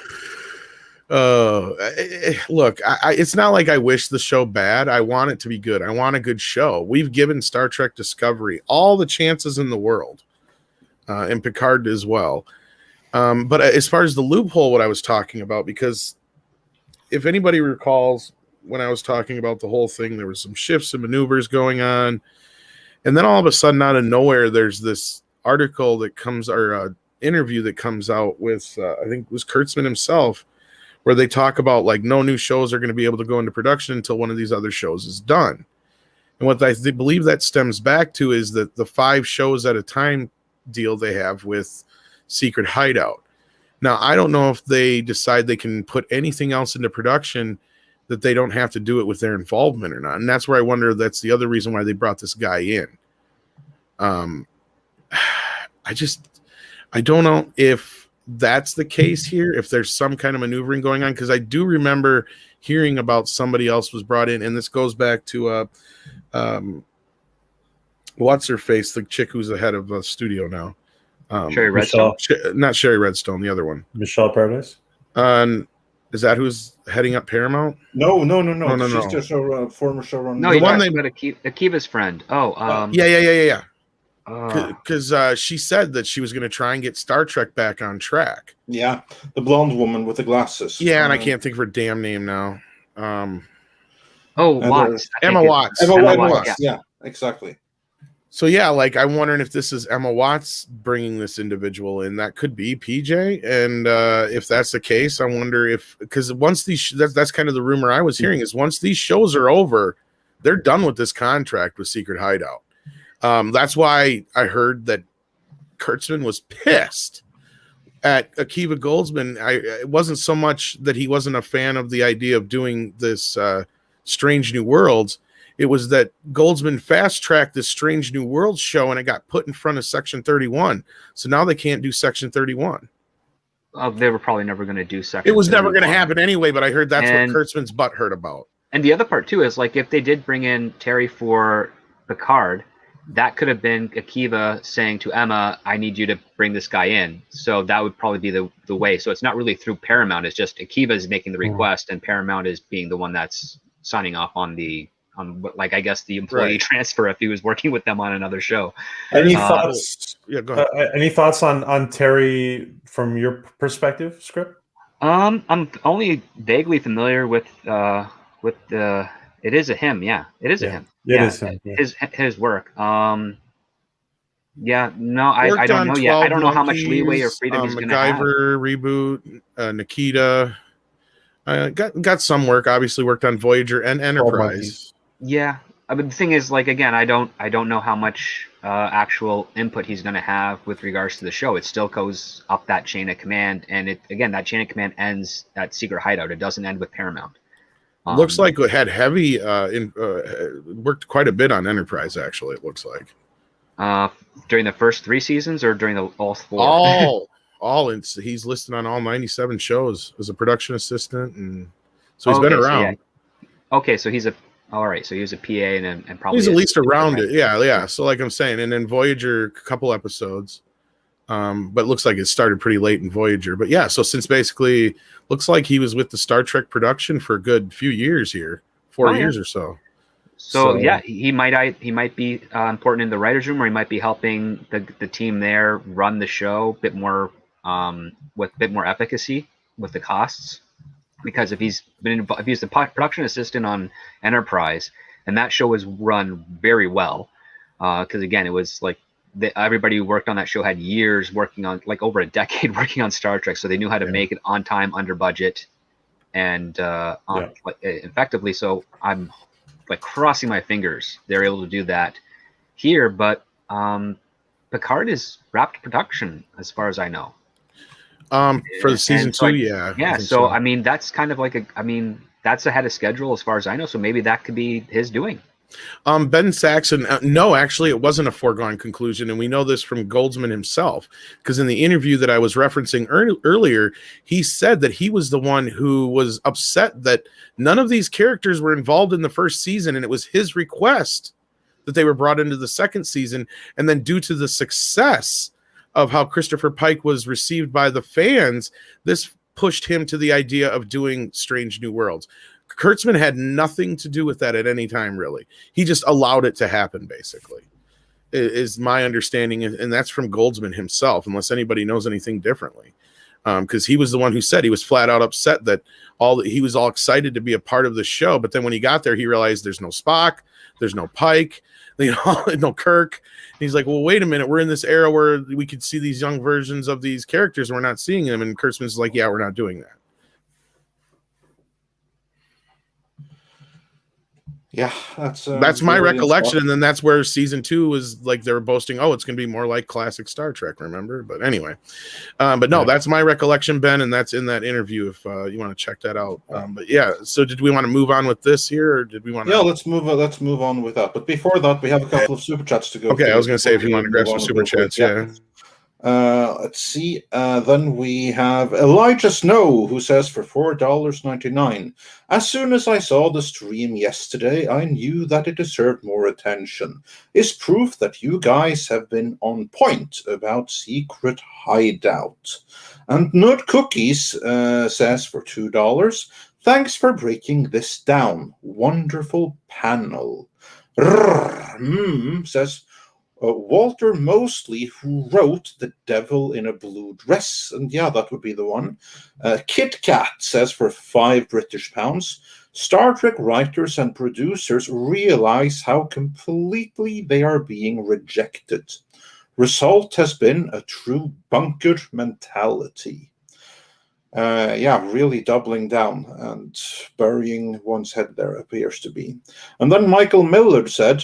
Look, it's not like I wish the show bad. I want it to be good. I want a good show. We've given Star Trek Discovery all the chances in the world, and Picard as well. But as far as the loophole, what I was talking about, because if anybody recalls when I was talking about the whole thing, there was some shifts and maneuvers going on, and then all of a sudden, out of nowhere, there's this article that comes, or interview that comes out with, I think it was Kurtzman himself, where they talk about like no new shows are going to be able to go into production until one of these other shows is done. And what I believe that stems back to is that the 5 shows at a time deal they have with Secret Hideout. Now, I don't know if they decide they can put anything else into production that they don't have to do it with their involvement or not. And that's where I wonder if that's the other reason why they brought this guy in. I don't know if that's the case here, if there's some kind of maneuvering going on, because I do remember hearing about somebody else was brought in, and this goes back to what's her face, the chick who's the head of the studio now. Sherry Redstone? Not Sherry Redstone, the other one. Michelle Paradise? Is that who's heading up Paramount? No. No. She's just a former showrunner. No, The you're one talking about Akiva's friend. Yeah. Uh, Because she said that she was going to try and get Star Trek back on track. Yeah, the blonde woman with the glasses. Yeah, and I can't think of her damn name now. Watts. Emma Watts. Emma Watts, Watts. Yeah, exactly. So yeah, like I'm wondering if this is Emma Watts bringing this individual in. That could be PJ, and if that's the case, I wonder if because once these that's kind of the rumor I was hearing is once these shows are over, they're done with this contract with Secret Hideout. That's why I heard that Kurtzman was pissed at Akiva Goldsman. It wasn't so much that he wasn't a fan of the idea of doing this Strange New Worlds. It was that Goldsman fast-tracked this Strange New Worlds show, and it got put in front of Section 31. So now they can't do Section 31. They were probably never going to do Section 31. It was never going to happen anyway, but I heard that's what Kurtzman's butt hurt about. And the other part, too, is like if they did bring in Terry for Picard, that could have been Akiva saying to Emma, I need you to bring this guy in. So that would probably be the way. So it's not really through Paramount. It's just Akiva is making the request, and Paramount is being the one that's signing off on I guess the employee transfer if he was working with them on another show. Any thoughts? Yeah, go ahead. Any thoughts on Terry from your perspective, Script? I'm only vaguely familiar with it is a him. Yeah, it is a him. It is him. Yeah. His work. I don't know yet. I don't know how much leeway or freedom he's going to have. MacGyver reboot, Nikita. Got some work. Obviously, worked on Voyager and Enterprise. Yeah, but the thing is, like again, I don't know how much actual input he's going to have with regards to the show. It still goes up that chain of command, and that chain of command ends at Secret Hideout. It doesn't end with Paramount. Looks like it had heavy worked quite a bit on Enterprise. Actually, it looks like during the first 3 seasons or during all 4. He's listed on all 97 shows as a production assistant, and so he's been around. So he's a So he was a PA and probably he's at least around it. Yeah. So like I'm saying, and then Voyager, a couple episodes, but it looks like it started pretty late in Voyager. But yeah, so since basically looks like he was with the Star Trek production for a good few years here, 4 years or so. So yeah, he might be important in the writers' room, or he might be helping the team there run the show a bit more with a bit more efficacy with the costs. Because if he's the production assistant on Enterprise, and that show was run very well, because again, it was like everybody who worked on that show had years working on, like over a decade working on Star Trek, so they knew how to make it on time, under budget, and effectively. So I'm like crossing my fingers they're able to do that here, but Picard is wrapped production as far as I know. For the season 2, yeah. So I mean, that's kind of like that's ahead of schedule as far as I know. So maybe that could be his doing. Ben Saxon, no, actually, it wasn't a foregone conclusion, and we know this from Goldsman himself, because in the interview that I was referencing earlier, he said that he was the one who was upset that none of these characters were involved in the first season, and it was his request that they were brought into the second season, and then due to the success of how Christopher Pike was received by the fans, this pushed him to the idea of doing Strange New Worlds. Kurtzman had nothing to do with that at any time, really. He just allowed it to happen, basically, is my understanding, and that's from Goldsman himself, unless anybody knows anything differently. Because he was the one who said he was flat out upset that he was all excited to be a part of the show, but then when he got there, he realized there's no Spock, there's no Pike, no Kirk. And he's like, well, wait a minute, we're in this era where we could see these young versions of these characters, and we're not seeing them. And Kurtzman's like, yeah, we're not doing that. Yeah, that's my recollection, and then that's where season 2 was like they were boasting, oh, it's going to be more like classic Star Trek, remember? But anyway, but no, that's my recollection, Ben, and that's in that interview if you want to check that out. But yeah, so did we want to move on with this here, or did we want to? Yeah, let's move on with that. But before that, we have a couple of super chats to go. Okay, I was going to say if you want to grab some super chats, yeah. Let's see. Then we have Elijah Snow, who says for $4.99. As soon as I saw the stream yesterday, I knew that it deserved more attention. Is proof that you guys have been on point about Secret Hideout. And Nerd Cookies says for $2. Thanks for breaking this down. Wonderful panel. Says Walter Mosley, who wrote The Devil in a Blue Dress. And yeah, that would be the one. Kit Kat says for £5 Star Trek writers and producers realize how completely they are being rejected. Result has been a true bunker mentality. Really doubling down and burying one's head there appears to be. And then Michael Millard said,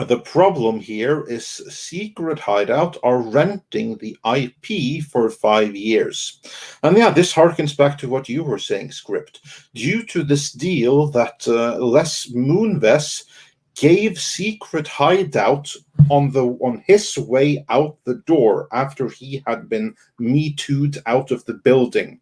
the problem here is Secret Hideout are renting the IP for 5 years. And yeah, this harkens back to what you were saying, Script. Due to this deal that Les Moonves gave Secret Hideout on his way out the door after he had been Me Too'd out of the building.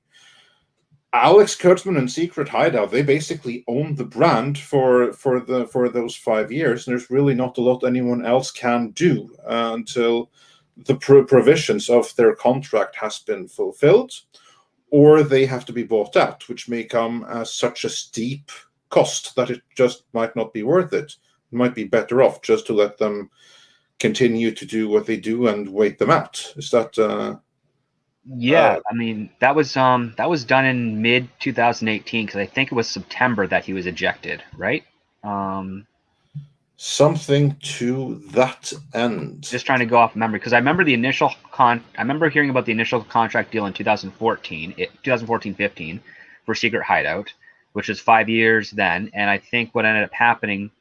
Alex Kurtzman and Secret Hideout, they basically own the brand for those 5 years, and there's really not a lot anyone else can do until the provisions of their contract has been fulfilled, or they have to be bought out, which may come as such a steep cost that it just might not be worth it. It might be better off just to let them continue to do what they do and wait them out. Is that? I mean, that was done in mid 2018 because I think it was September that he was ejected, right? Something to that end. Just trying to go off memory because I remember I remember hearing about the initial contract deal in 2014-15 for Secret Hideout, which was 5 years then, and I think what ended up happening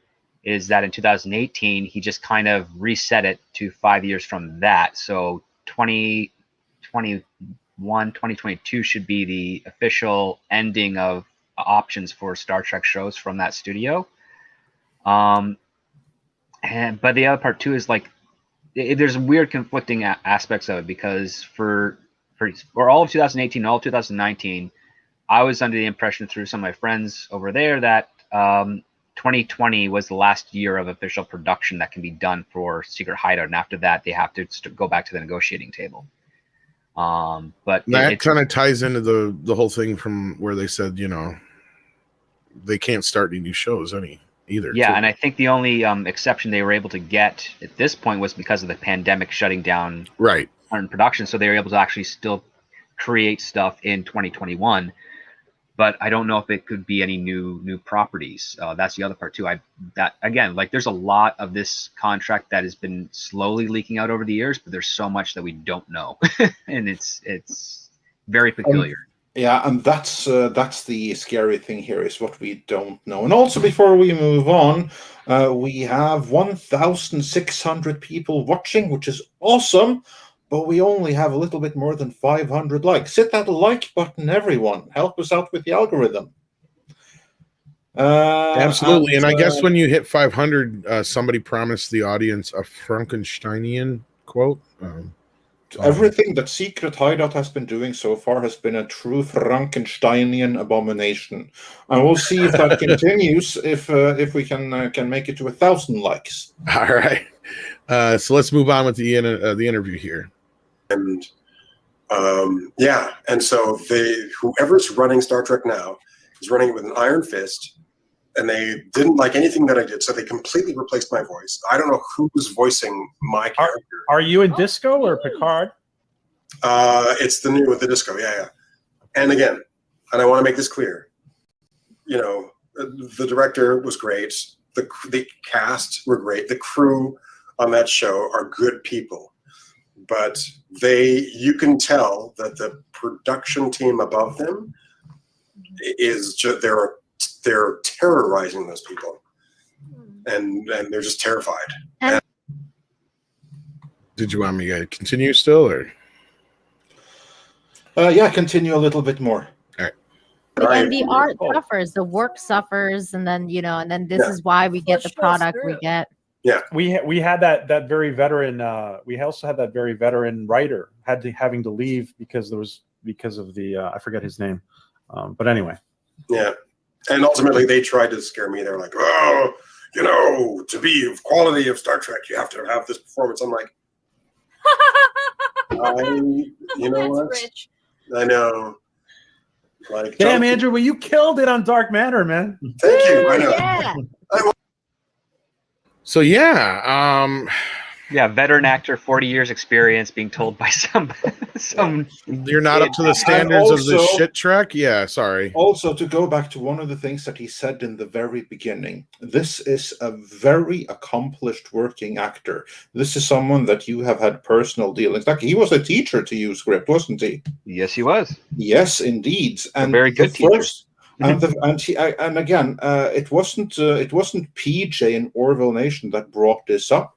is that in 2018 he just kind of reset it to 5 years from that. So 2022 should be the official ending of options for Star Trek shows from that studio. But the other part too is like there's weird conflicting aspects of it because for all of 2018, all of 2019, I was under the impression through some of my friends over there that 2020 was the last year of official production that can be done for Secret Hideout, and after that they have to go back to the negotiating table. But that kind of ties into the whole thing from where they said, they can't start any new shows either. Yeah, too. and I think the only exception they were able to get at this point was because of the pandemic shutting down certain production, so they were able to actually still create stuff in 2021. But I don't know if it could be any new properties. That's the other part too. There's a lot of this contract that has been slowly leaking out over the years, but there's so much that we don't know, and it's very peculiar. And that's the scary thing here is what we don't know. And also, before we move on, we have 1,600 people watching, which is awesome. But we only have a little bit more than 500 likes. Hit that like button, everyone. Help us out with the algorithm. Absolutely. And I guess when you hit 500, somebody promised the audience a Frankensteinian quote. Everything that Secret Hideout has been doing so far has been a true Frankensteinian abomination. And we'll see if that continues, if we can make it to 1,000 likes. All right. So let's move on with the interview here. And and so whoever's running Star Trek now is running it with an iron fist, and they didn't like anything that I did, so they completely replaced my voice. I don't know who's voicing my character. Are you in Disco or Picard? It's the new with the Disco, yeah. And again, and I want to make this clear, the director was great, the cast were great, the crew on that show are good people. But you can tell that the production team above them is just, they're terrorizing those people, and they're just terrified. Did you want me to continue still, or? Continue a little bit more. All right. And the art suffers, the work suffers, and then and then this is why we get the product we get. We had that very veteran. We also had that very veteran writer having to leave because of the I forget his name, but anyway. Yeah, and ultimately they tried to scare me. They're like, oh, to be of quality of Star Trek, you have to have this performance. I'm like, what? Rich. I know. Like, damn, Andrew, well, you killed it on Dark Matter, man. Thank you. I know. Yeah. So yeah, veteran actor, 40 years experience, being told by some you're not up to the standards of this shit Trek. Yeah, sorry. Also, to go back to one of the things that he said in the very beginning, this is a very accomplished working actor. This is someone that you have had personal dealings. Like, he was a teacher to you, Script, wasn't he? Yes, he was. Yes, indeed. And a very good teacher. And again, it wasn't PJ and Orville Nation that brought this up.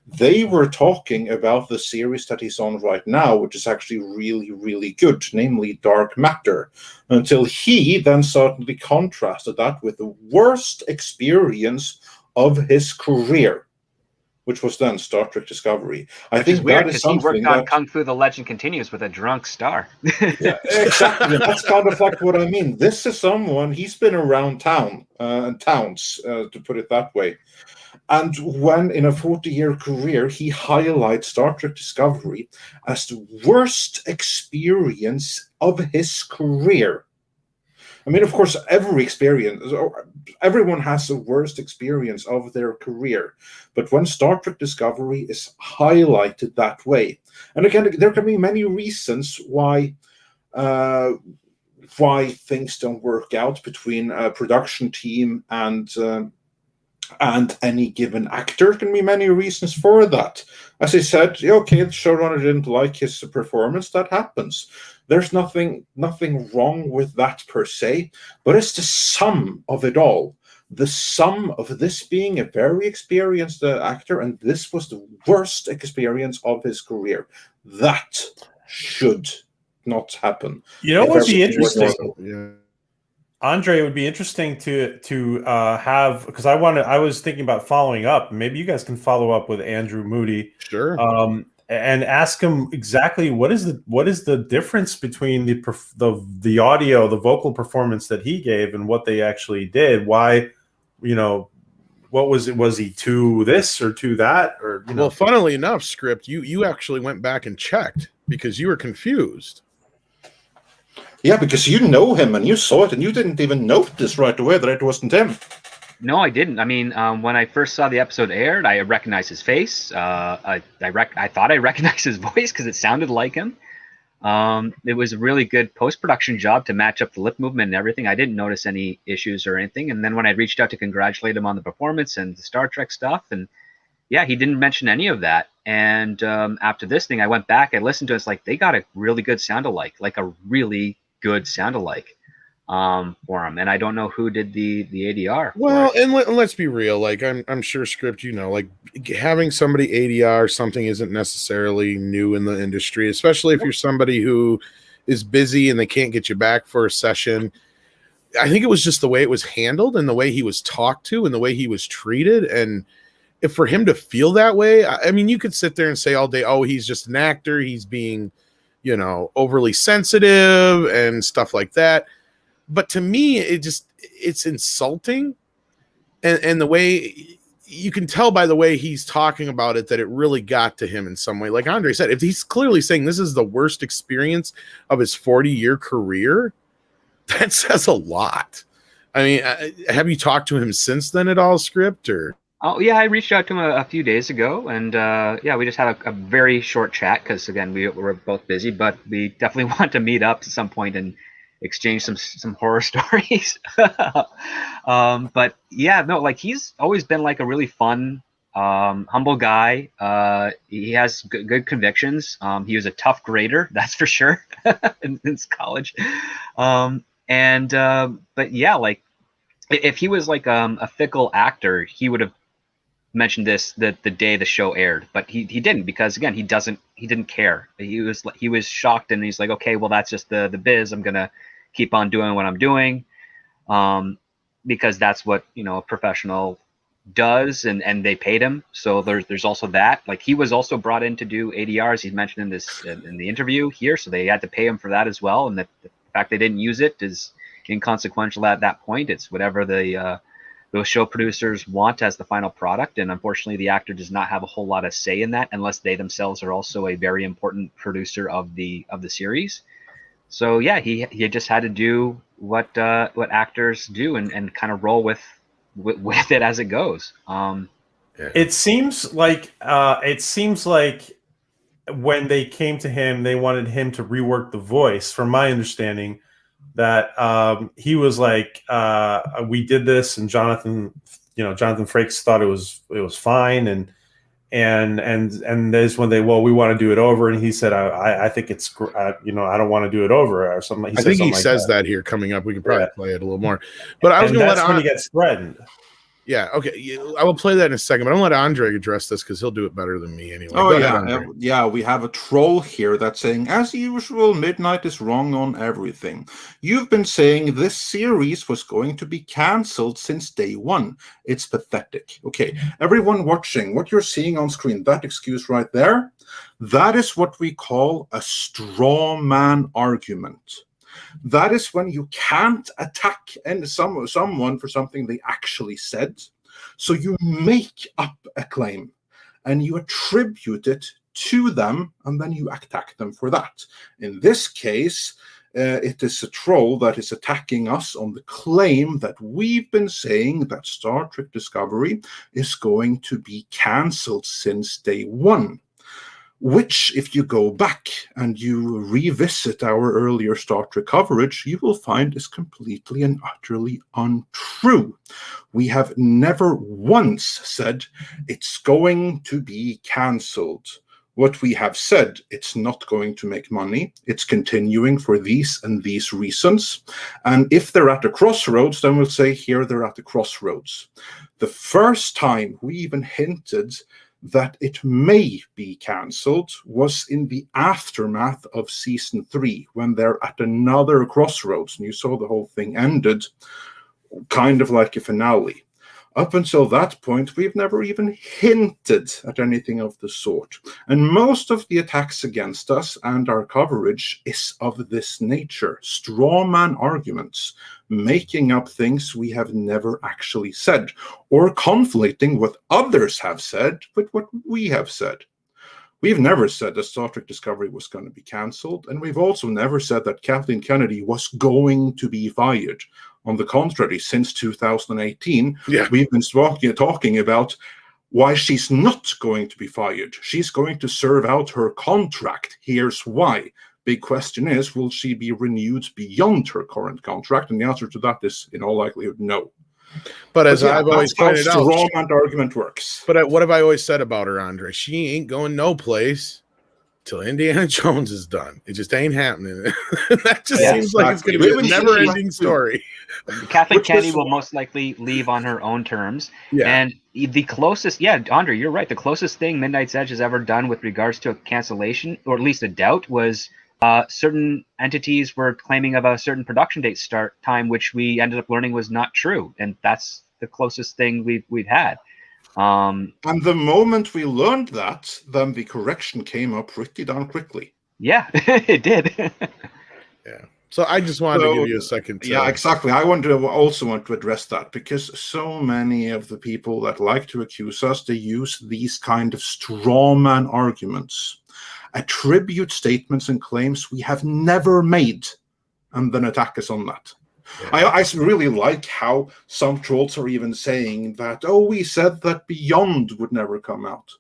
They were talking about the series that he's on right now, which is actually really, really good, namely Dark Matter, until he then suddenly contrasted that with the worst experience of his career, which was then Star Trek Discovery. I think weird, that is because he worked something on Kung Fu: The Legend Continues with a drunk star. Yeah, exactly. That's kind of like what I mean. This is someone, he's been around towns, to put it that way. And when in a 40-year career, he highlights Star Trek Discovery as the worst experience of his career. I mean, of course, everyone has the worst experience of their career. But when Star Trek Discovery is highlighted that way, and again, there can be many reasons why things don't work out between a production team and any given actor. Can be many reasons for that. As I said, okay, the showrunner didn't like his performance. That happens. There's nothing wrong with that per se, but it's the sum of it all. The sum of this being a very experienced actor, and this was the worst experience of his career. That should not happen. You know what would be interesting? Yeah. Andre, it would be interesting to have, because I was thinking about following up. Maybe you guys can follow up with Andrew Moody, Sure, and ask him exactly what is the difference between the audio, the vocal performance that he gave, and what they actually did. Why, what was it? Was he to this or to that? Or well, funnily enough, Script, you actually went back and checked because you were confused. Yeah, because you know him and you saw it and you didn't even notice right away that it wasn't him. No, I didn't. I mean, when I first saw the episode aired, I recognized his face. I thought I recognized his voice because it sounded like him. It was a really good post-production job to match up the lip movement and everything. I didn't notice any issues or anything. And then when I reached out to congratulate him on the performance and the Star Trek stuff, and yeah, he didn't mention any of that. And after this thing, I went back, I listened to it. It's like they got a really good sound-alike, like a really good sound-alike for him. And I don't know who did the ADR. Well, and let's be real. Like I'm sure, Script, like having somebody ADR something isn't necessarily new in the industry, especially if you're somebody who is busy and they can't get you back for a session. I think it was just the way it was handled and the way he was talked to and the way he was treated. And if for him to feel that way, I mean, you could sit there and say all day, oh, he's just an actor. He's being, overly sensitive and stuff like that. But to me, it's insulting. And the way you can tell by the way he's talking about it, that it really got to him in some way. Like Andre said, if he's clearly saying this is the worst experience of his 40-year career, that says a lot. I mean, have you talked to him since then at all, Script, or? Oh, yeah, I reached out to him a few days ago, and we just had a very short chat because, again, we were both busy, but we definitely want to meet up at some point and exchange some horror stories. But yeah, no, like he's always been like a really fun, humble guy. He has good convictions. He was a tough grader, that's for sure, in college. But yeah, like if he was like a fickle actor, he would have mentioned this the day the show aired, but he didn't, because again, he didn't care. He was shocked, and he's like, okay, well, that's just the biz. I'm gonna keep on doing what I'm doing, because that's what a professional does, and they paid him. So there's also that. Like, he was also brought in to do ADRs. He's mentioned in this in the interview here, so they had to pay him for that as well. And the fact they didn't use it is inconsequential at that point. It's whatever those show producers want as the final product, and unfortunately, the actor does not have a whole lot of say in that, unless they themselves are also a very important producer of the series. So yeah, he just had to do what actors do and kind of roll with it as it goes. It seems like when they came to him, they wanted him to rework the voice. From my understanding, that he was like, we did this, and Jonathan Frakes thought it was fine, and there's when we want to do it over, and he said, I think it's I don't want to do it over or something. I think he says that here coming up. We can probably play it a little more, but I was going to let when he gets threatened. Yeah, okay. I will play that in a second, but I'm going to let Andre address this because he'll do it better than me anyway. Oh, yeah. We have a troll here that's saying, as usual, Midnight is wrong on everything. You've been saying this series was going to be cancelled since day one. It's pathetic. Okay, everyone watching, what you're seeing on screen, that excuse right there, that is what we call a straw man argument. That is when you can't attack someone for something they actually said. So you make up a claim and you attribute it to them, and then you attack them for that. In this case, it is a troll that is attacking us on the claim that we've been saying that Star Trek Discovery is going to be cancelled since day one. Which, if you go back and you revisit our earlier Star Trek coverage, you will find is completely and utterly untrue. We have never once said it's going to be cancelled. What we have said, it's not going to make money. It's continuing for these and these reasons. And if they're at a crossroads, then we'll say here they're at the crossroads. The first time we even hinted that it may be cancelled was in the aftermath of season 3, when they're at another crossroads, and you saw the whole thing ended kind of like a finale. Up until that point, we've never even hinted at anything of the sort. And most of the attacks against us and our coverage is of this nature. Straw man arguments, making up things we have never actually said, or conflicting what others have said with what we have said. We've never said that Star Trek Discovery was going to be cancelled, and we've also never said that Kathleen Kennedy was going to be fired. On the contrary, since 2018, we've been talking about why she's not going to be fired. She's going to serve out her contract. Here's why. Big question is, will she be renewed beyond her current contract? And the answer to that is, in all likelihood, no. But as I've always pointed out, the Roman argument works. But what have I always said about her, Andre? She ain't going no place till Indiana Jones is done. It just ain't happening. That just seems like it's going to be a never-ending story. Kathleen Kennedy will most likely leave on her own terms. Yeah. And the closest, Andre, you're right. The closest thing Midnight's Edge has ever done with regards to a cancellation, or at least a doubt, was certain entities were claiming of a certain production date start time, which we ended up learning was not true. And that's the closest thing we've had. And the moment we learned that, then the correction came up pretty darn quickly. Yeah, it did. Yeah. So I just wanted to give you a second. Yeah, exactly. I also want to address that, because so many of the people that like to accuse us, they use these kind of straw man arguments, attribute statements and claims we have never made, and then attack us on that. Yeah. I really like how some trolls are even saying that, we said that Beyond would never come out.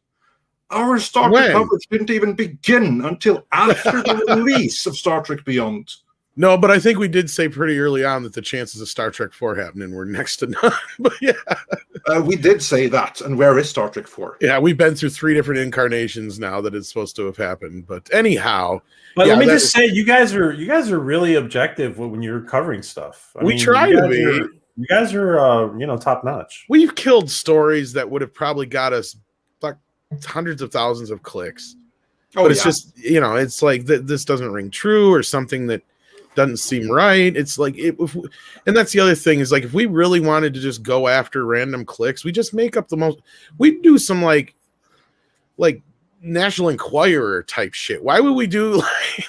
Our Star Trek coverage didn't even begin until after the release of Star Trek Beyond. No, but I think we did say pretty early on that the chances of Star Trek 4 happening were next to none. But we did say that. And where is Star Trek 4? Yeah, we've been through 3 different incarnations now that it's supposed to have happened. But anyhow, but let me just say, you guys are really objective when you're covering stuff. We try to be. You guys are top notch. We've killed stories that would have probably got us like hundreds of thousands of clicks. But it's just, it's like this doesn't ring true, or something that doesn't seem right. It's like and that's the other thing is like if we really wanted to just go after random clicks, we just make up the most. We do some like National Enquirer type shit. Why would we do like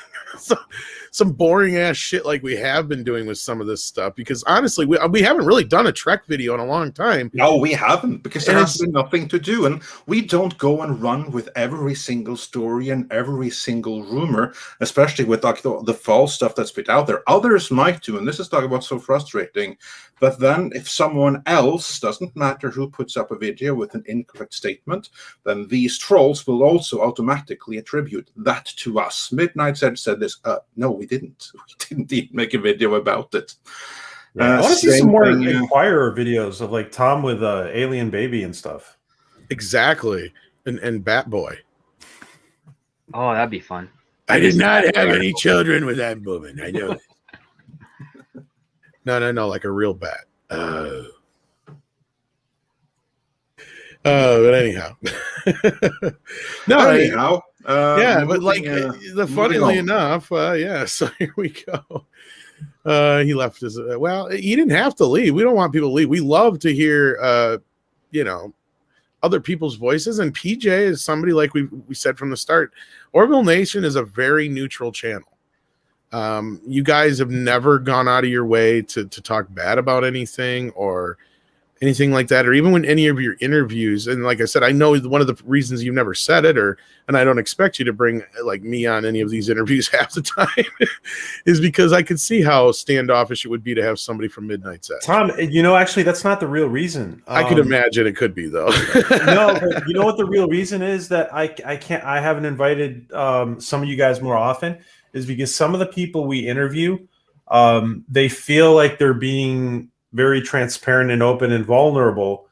some boring ass shit like we have been doing with some of this stuff? Because honestly, we haven't really done a Trek video in a long time. No, we haven't, because there has been nothing to do, and we don't go and run with every single story and every single rumor, especially with like the false stuff that's been out there. Others might do, and this is talking about so frustrating. But then if someone else, doesn't matter who puts up a video with an incorrect statement, then these trolls will also automatically attribute that to us. Midnight said this. No, we didn't. We didn't even make a video about it. Yeah, I want to see some more Inquirer videos of like Tom with alien baby and stuff. Exactly, and Bat Boy. Oh, that'd be fun. I did not have any children with that woman. I know. No, like a real bat. But anyhow. Anyhow. But like, funnily enough, so here we go. He left his, he didn't have to leave. We don't want people to leave. We love to hear, other people's voices. And PJ is somebody, like we said from the start, Orville Nation is a very neutral channel. You guys have never gone out of your way to talk bad about anything or anything like that, or even when any of your interviews. And like I said, I know one of the reasons you've never said it, and I don't expect you to bring like me on any of these interviews half the time, is because I could see how standoffish it would be to have somebody from Midnight's Edge. Tom, actually, that's not the real reason. I could imagine it could be though. No, but you know what the real reason is that I haven't invited some of you guys more often is because some of the people we interview, they feel like they're being very transparent and open and vulnerable,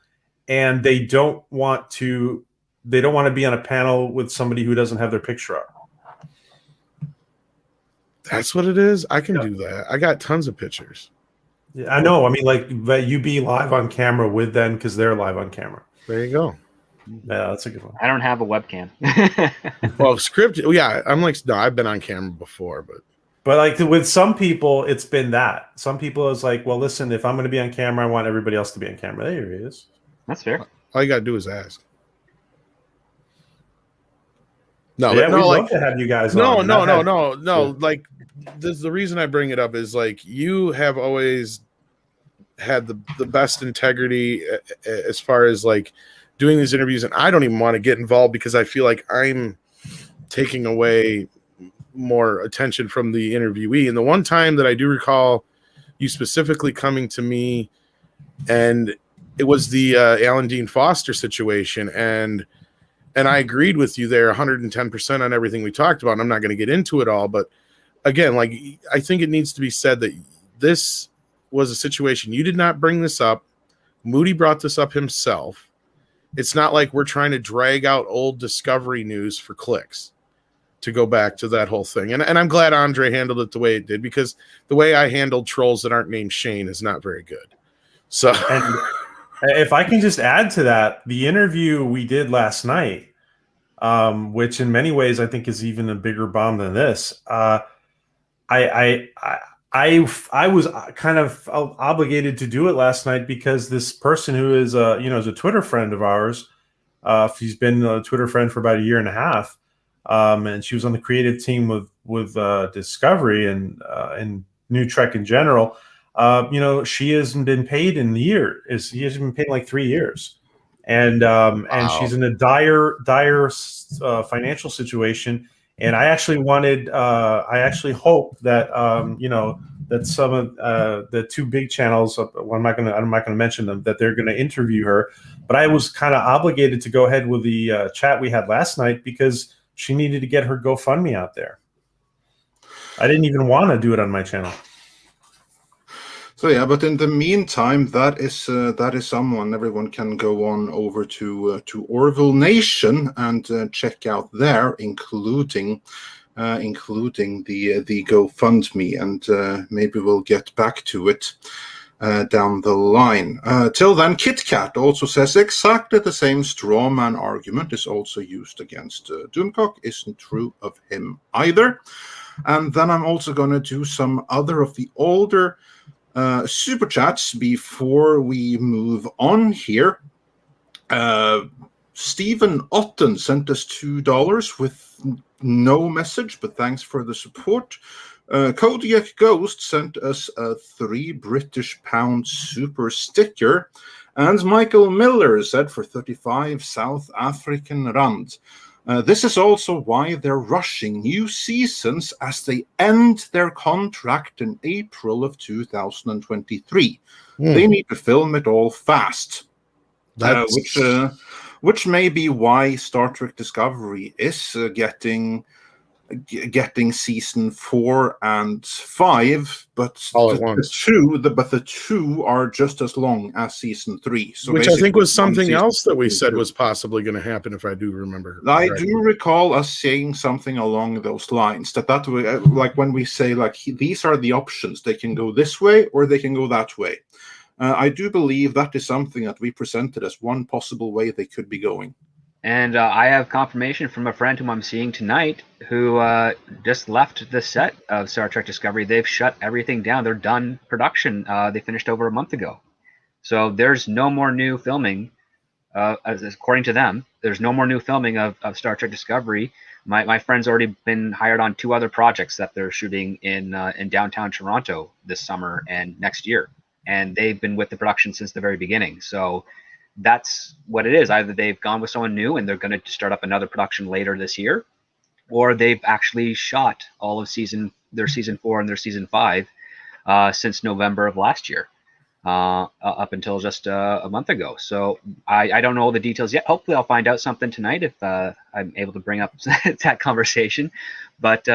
and they don't want to be on a panel with somebody who doesn't have their picture up. That's what it is. I can do that. I got tons of pictures. Yeah, I know. I mean, like, that you be live on camera with them because they're live on camera. There you go. Yeah, that's a good one. I don't have a webcam. Well, scripted. Yeah, I'm like, no, I've been on camera before, but like with some people, it's been that. Some people is like, well, listen, if I'm going to be on camera, I want everybody else to be on camera. There he is. That's fair. All you got to do is ask. No, yeah, no, we'd like love to have you guys. No. Yeah. Like, the reason I bring it up is like you have always had the best integrity as far as like doing these interviews, and I don't even want to get involved because I feel like I'm taking away more attention from the interviewee. And the one time that I do recall you specifically coming to me, and it was the Alan Dean Foster situation, and I agreed with you there 110% on everything we talked about. And I'm not going to get into it all, but again, like, I think it needs to be said that this was a situation. You did not bring this up. Moody brought this up himself. It's not like we're trying to drag out old Discovery news for clicks to go back to that whole thing. And I'm glad Andre handled it the way it did, because the way I handled trolls that aren't named Shane is not very good. So, and if I can just add to that, the interview we did last night, which in many ways I think is even a bigger bomb than this. I was kind of obligated to do it last night because this person who is is a Twitter friend of ours. She's been a Twitter friend for about a year and a half. And she was on the creative team with Discovery and New Trek in general. She hasn't been paid in the year. She hasn't been paid in like 3 years, and she's in a dire financial situation. And I actually hope that that some of the two big channels, I'm not going to mention them, that they're going to interview her. But I was kind of obligated to go ahead with the chat we had last night because she needed to get her GoFundMe out there. I didn't even want to do it on my channel. So yeah, but in the meantime, that is someone everyone can go on over to Orville Nation and check out there, including the GoFundMe, and maybe we'll get back to it. down the line. Till then, KitKat also says exactly the same straw man argument is also used against Doomcock. Isn't true of him either. And then I'm also going to do some other of the older super chats before we move on here. Stephen Otten sent us $2 with no message, but thanks for the support. Kodiak Ghost sent us a £3 British super sticker. And Michael Miller said for 35 South African Rand. This is also why they're rushing new seasons as they end their contract in April of 2023. They need to film it all fast. Which may be why Star Trek Discovery is getting season 4 and 5, but all at once. The two are just as long as season 3. So which I think was something else that we said was possibly going to happen, if I do remember. I do recall us saying something along those lines. That way, like when we say like these are the options, they can go this way or they can go that way. I do believe that is something that we presented as one possible way they could be going. And I have confirmation from a friend whom I'm seeing tonight who just left the set of Star Trek Discovery. They've shut everything down. They're done production. They finished over a month ago. So there's no more new filming. According to them, there's no more new filming of Star Trek Discovery. My friend's already been hired on 2 other projects that they're shooting in downtown Toronto this summer and next year. And they've been with the production since the very beginning. So that's what it is. Either they've gone with someone new and they're going to start up another production later this year, or they've actually shot all of their season 4 and their season 5 since November of last year, up until just a month ago. So I don't know all the details yet. Hopefully I'll find out something tonight if I'm able to bring up that conversation. But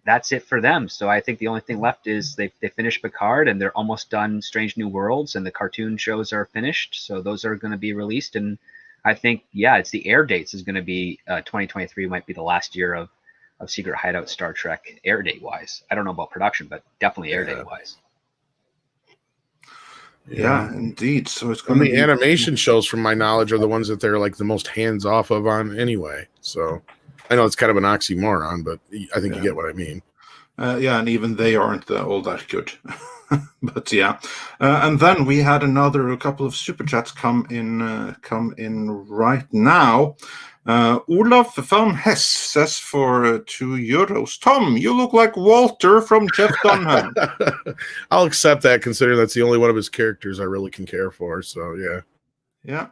that's it for them. So I think the only thing left is they finished Picard and they're almost done Strange New Worlds, and the cartoon shows are finished. So those are going to be released. And I think, it's the air dates is going to be 2023 might be the last year of Secret Hideout Star Trek air date wise. I don't know about production, but definitely air date wise. Yeah, indeed. So it's going to be animation shows, from my knowledge, are the ones that they're like the most hands off of on anyway. So I know it's kind of an oxymoron, but I think you get what I mean. And even they aren't all that good. But and then we had a couple of super chats come in right now. Olaf van Hess says for €2, Tom, you look like Walter from Jeff Dunham. I'll accept that, considering that's the only one of his characters I really can care for. So yeah.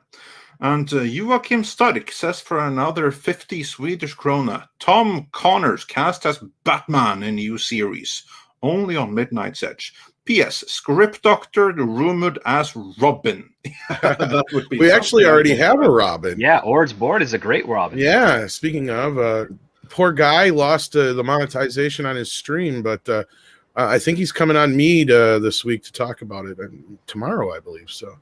And Joachim Stark says for another 50 Swedish krona, Tom Connors cast as Batman in new series, only on Midnight's Edge. P.S. Script Doctor rumored as Robin. That would be. We actually already have a Robin. Yeah, Ord's Board is a great Robin. Yeah, speaking of, poor guy lost the monetization on his stream, but I think he's coming on Mead this week to talk about it, and tomorrow, I believe. So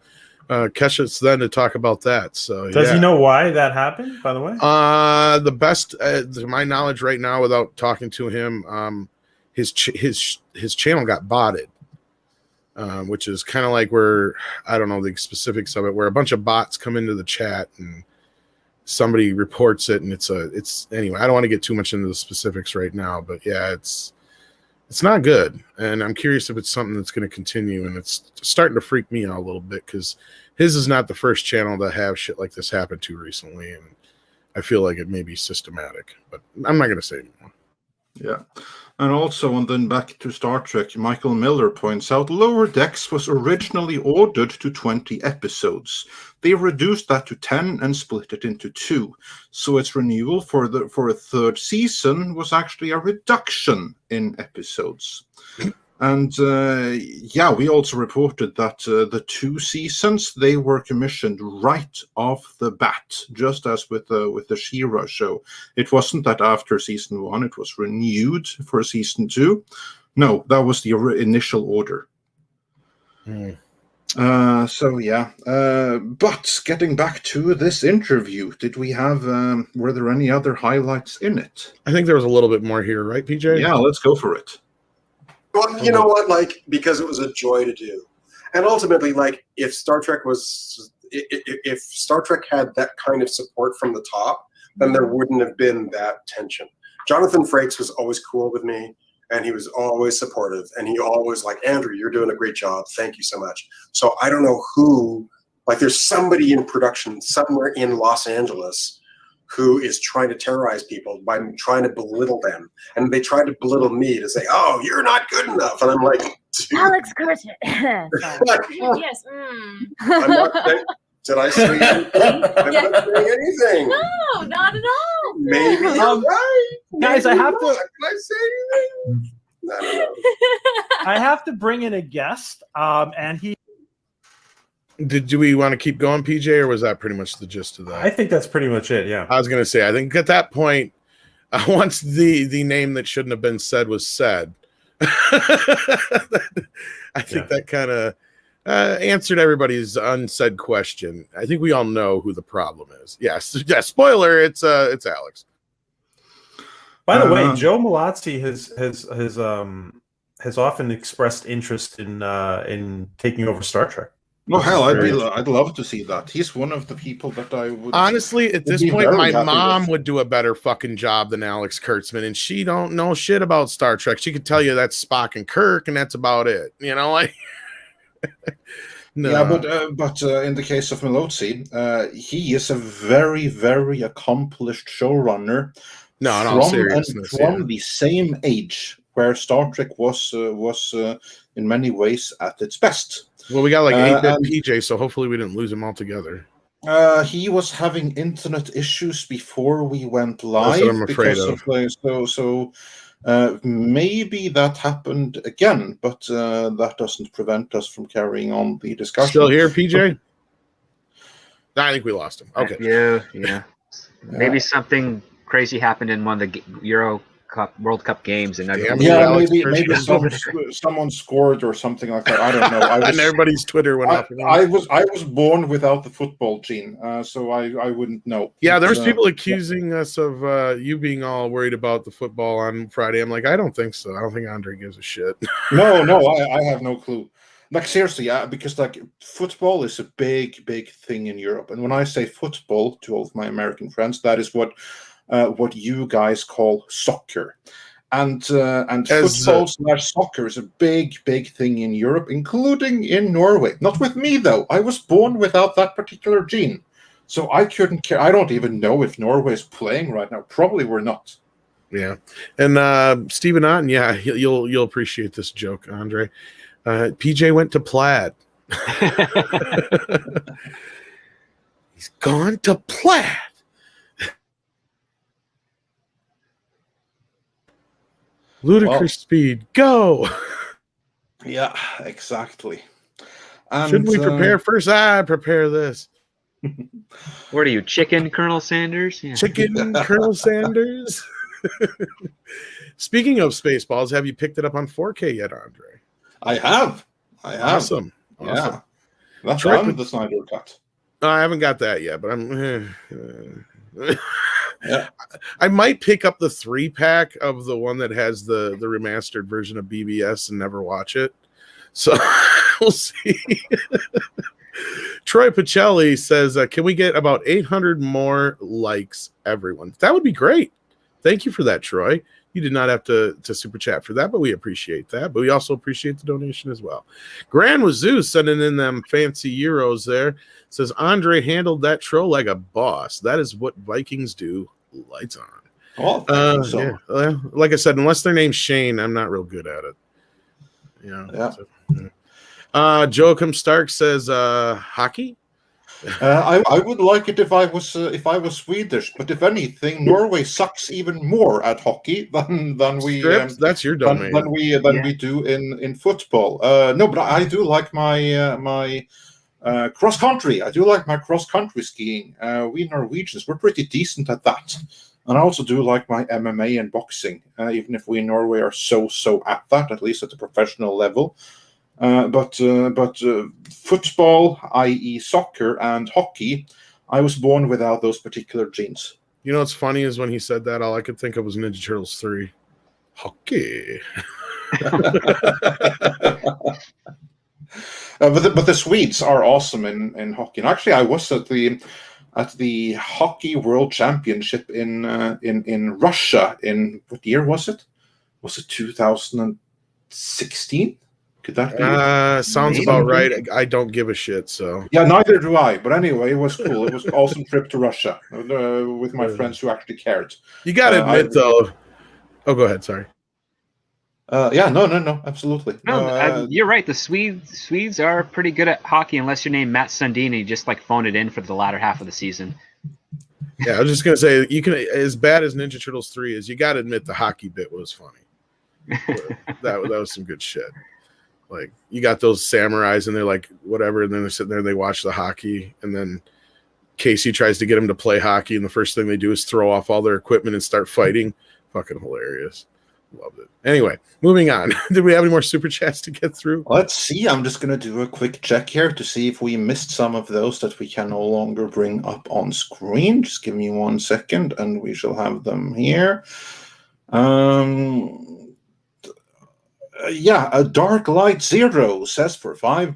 catch us then to talk about that. So does he know why that happened, by the way? The best, to my knowledge right now, without talking to him, his channel got botted. Which is kind of like where, I don't know the specifics of it, where a bunch of bots come into the chat and somebody reports it, and it's anyway. I don't want to get too much into the specifics right now, but yeah, it's not good, and I'm curious if it's something that's going to continue, and it's starting to freak me out a little bit because his is not the first channel to have shit like this happen to recently, and I feel like it may be systematic, but I'm not going to say anymore. Yeah. And also, and then back to Star Trek, Michael Miller points out Lower Decks was originally ordered to 20 episodes. They reduced that to 10 and split it into 2. So its renewal for a third season was actually a reduction in episodes. And we also reported that the 2 seasons, they were commissioned right off the bat, just as with the She-Ra show. It wasn't that after season 1 it was renewed for season 2. No, that was the initial order. But getting back to this interview, did we have were there any other highlights in it? I think there was a little bit more here, right, PJ? Yeah, let's go for it. Well, you know what? Like, because it was a joy to do, and ultimately, like, if Star Trek had that kind of support from the top, then there wouldn't have been that tension. Jonathan Frakes was always cool with me, and he was always supportive, and he always like, Andrew, you're doing a great job. Thank you so much. So I don't know who, like, there's somebody in production somewhere in Los Angeles who is trying to terrorize people by trying to belittle them. And they tried to belittle me to say, oh, you're not good enough. And I'm like, dude. Alex Curtin. Yes. I'm not saying, did I say anything? I'm not saying anything. No, not at all. Maybe you're right. Guys, Maybe I have you're to- not. Did I say anything? I don't know. I have to bring in a guest, and he. Do we want to keep going, PJ, or was that pretty much the gist of that? I think that's pretty much it. Yeah. I was going to say, I think at that point, once the name that shouldn't have been said was said, I think that kind of answered everybody's unsaid question. I think we all know who the problem is. Yes, yeah. Spoiler, it's Alex. By the way, Joe Malazzi has often expressed interest in taking over Star Trek. No, hell, I'd love to see that. He's one of the people that I would honestly at this be point. very My happy mom with. would do a better fucking job than Alex Kurtzman, and she don't know shit about Star Trek. She could tell you that's Spock and Kirk, and that's about it. You know, like no. Yeah, but in the case of Malozzi, he is a very, very accomplished showrunner. No, in all seriousness, from the same age where Star Trek was in many ways at its best. Well, we got like 8-bit PJ, so hopefully we didn't lose him altogether. He was having internet issues before we went live. That's what I'm afraid of. Maybe that happened again, but that doesn't prevent us from carrying on the discussion. Still here, PJ? I think we lost him. Okay. Yeah. Maybe something crazy happened in one of the World Cup games, and maybe someone scored or something like that. I don't know. And everybody's Twitter went off. I was born without the football gene, so I wouldn't know. Yeah, there was people accusing us of you being all worried about the football on Friday. I'm like, I don't think so. I don't think Andre gives a shit. No, I have no clue. Like seriously, because like football is a big thing in Europe, and when I say football to all of my American friends, that is what you guys call soccer, and football/soccer is a big thing in Europe, including in Norway. Not with me though. I was born without that particular gene, so I couldn't care. I don't even know if Norway is playing right now. Probably we're not. Yeah, and Stephen Otten, yeah, you'll appreciate this joke, Andre. PJ went to Plaid. He's gone to Plaid. Ludicrous speed, go! Yeah, exactly. And, should we prepare first? I prepare this. What are you, chicken, Colonel Sanders? Yeah. Chicken, Colonel Sanders. Speaking of Spaceballs, have you picked it up on 4K yet, Andre? I have. Awesome. Yeah, that's on the Snyder Cut. I haven't got that yet, but I'm. Yeah. I might pick up the 3-pack of the one that has the remastered version of BBS and never watch it. So we'll see. Troy Pacelli says, can we get about 800 more likes, everyone? That would be great. Thank you for that, Troy. You did not have to super chat for that, but we appreciate that. But we also appreciate the donation as well. Grand Wazoo sending in them fancy euros there. Says, Andre handled that troll like a boss. That is what Vikings do. Lights on. Oh, yeah. Well, like I said, unless their name's Shane, I'm not real good at it. Yeah. Joachim Stark says, hockey? I would like it if I was Swedish, but if anything, Norway sucks even more at hockey than we. That's your domain. Than we do in football. No, but I do like my cross country. I do like my cross country skiing. We Norwegians, we're pretty decent at that, and I also do like my MMA and boxing. Even if we in Norway are so at that, at least at the professional level. But football, i.e. soccer, and hockey, I was born without those particular genes. You know what's funny is when he said that, all I could think of was Ninja Turtles 3. Hockey. But the Swedes are awesome in hockey. And actually, I was at the Hockey World Championship in Russia. In what year was it? Was it 2016? Could that be? Sounds about right. I don't give a shit. So yeah, neither do I. But anyway, it was cool. It was an awesome trip to Russia with my friends who actually cared. You got to admit, though. Oh, go ahead. Sorry. Yeah, no, absolutely. No, you're right. The Swedes are pretty good at hockey, unless you're named Matt Sundin and you just like phoned it in for the latter half of the season. Yeah, I was just gonna say, you can, as bad as Ninja Turtles 3 is, you got to admit the hockey bit was funny. that was some good shit. Like, you got those samurais and they're like whatever, and then they're sitting there and they watch the hockey, and then Casey tries to get them to play hockey, and the first thing they do is throw off all their equipment and start fighting. Fucking hilarious. Loved it. Anyway, moving on. Did we have any more super chats to get through? Let's see. I'm just going to do a quick check here to see if we missed some of those that we can no longer bring up on screen. Just give me 1 second and we shall have them here. A Dark Light Zero says for £5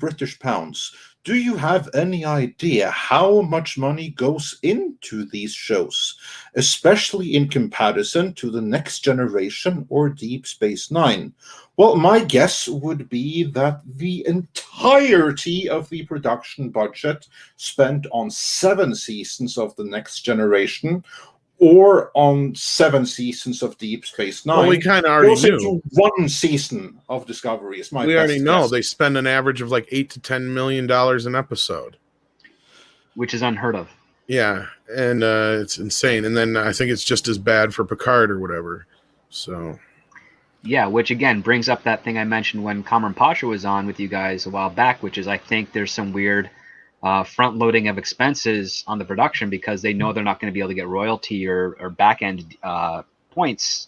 Do you have any idea how much money goes into these shows, especially in comparison to The Next Generation or Deep Space Nine? Well, my guess would be that the entirety of the production budget spent on 7 seasons of The Next Generation or on 7 seasons of Deep Space Nine. Well, we kind of already knew. 1 season of Discovery is my We already know guess. they spend an average of like $8 to $10 million an episode, which is unheard of. Yeah, and it's insane. And then I think it's just as bad for Picard or whatever. So, yeah, which again brings up that thing I mentioned when Kamran Pasha was on with you guys a while back, which is I think there's some weird front loading of expenses on the production because they know they're not going to be able to get royalty or back end points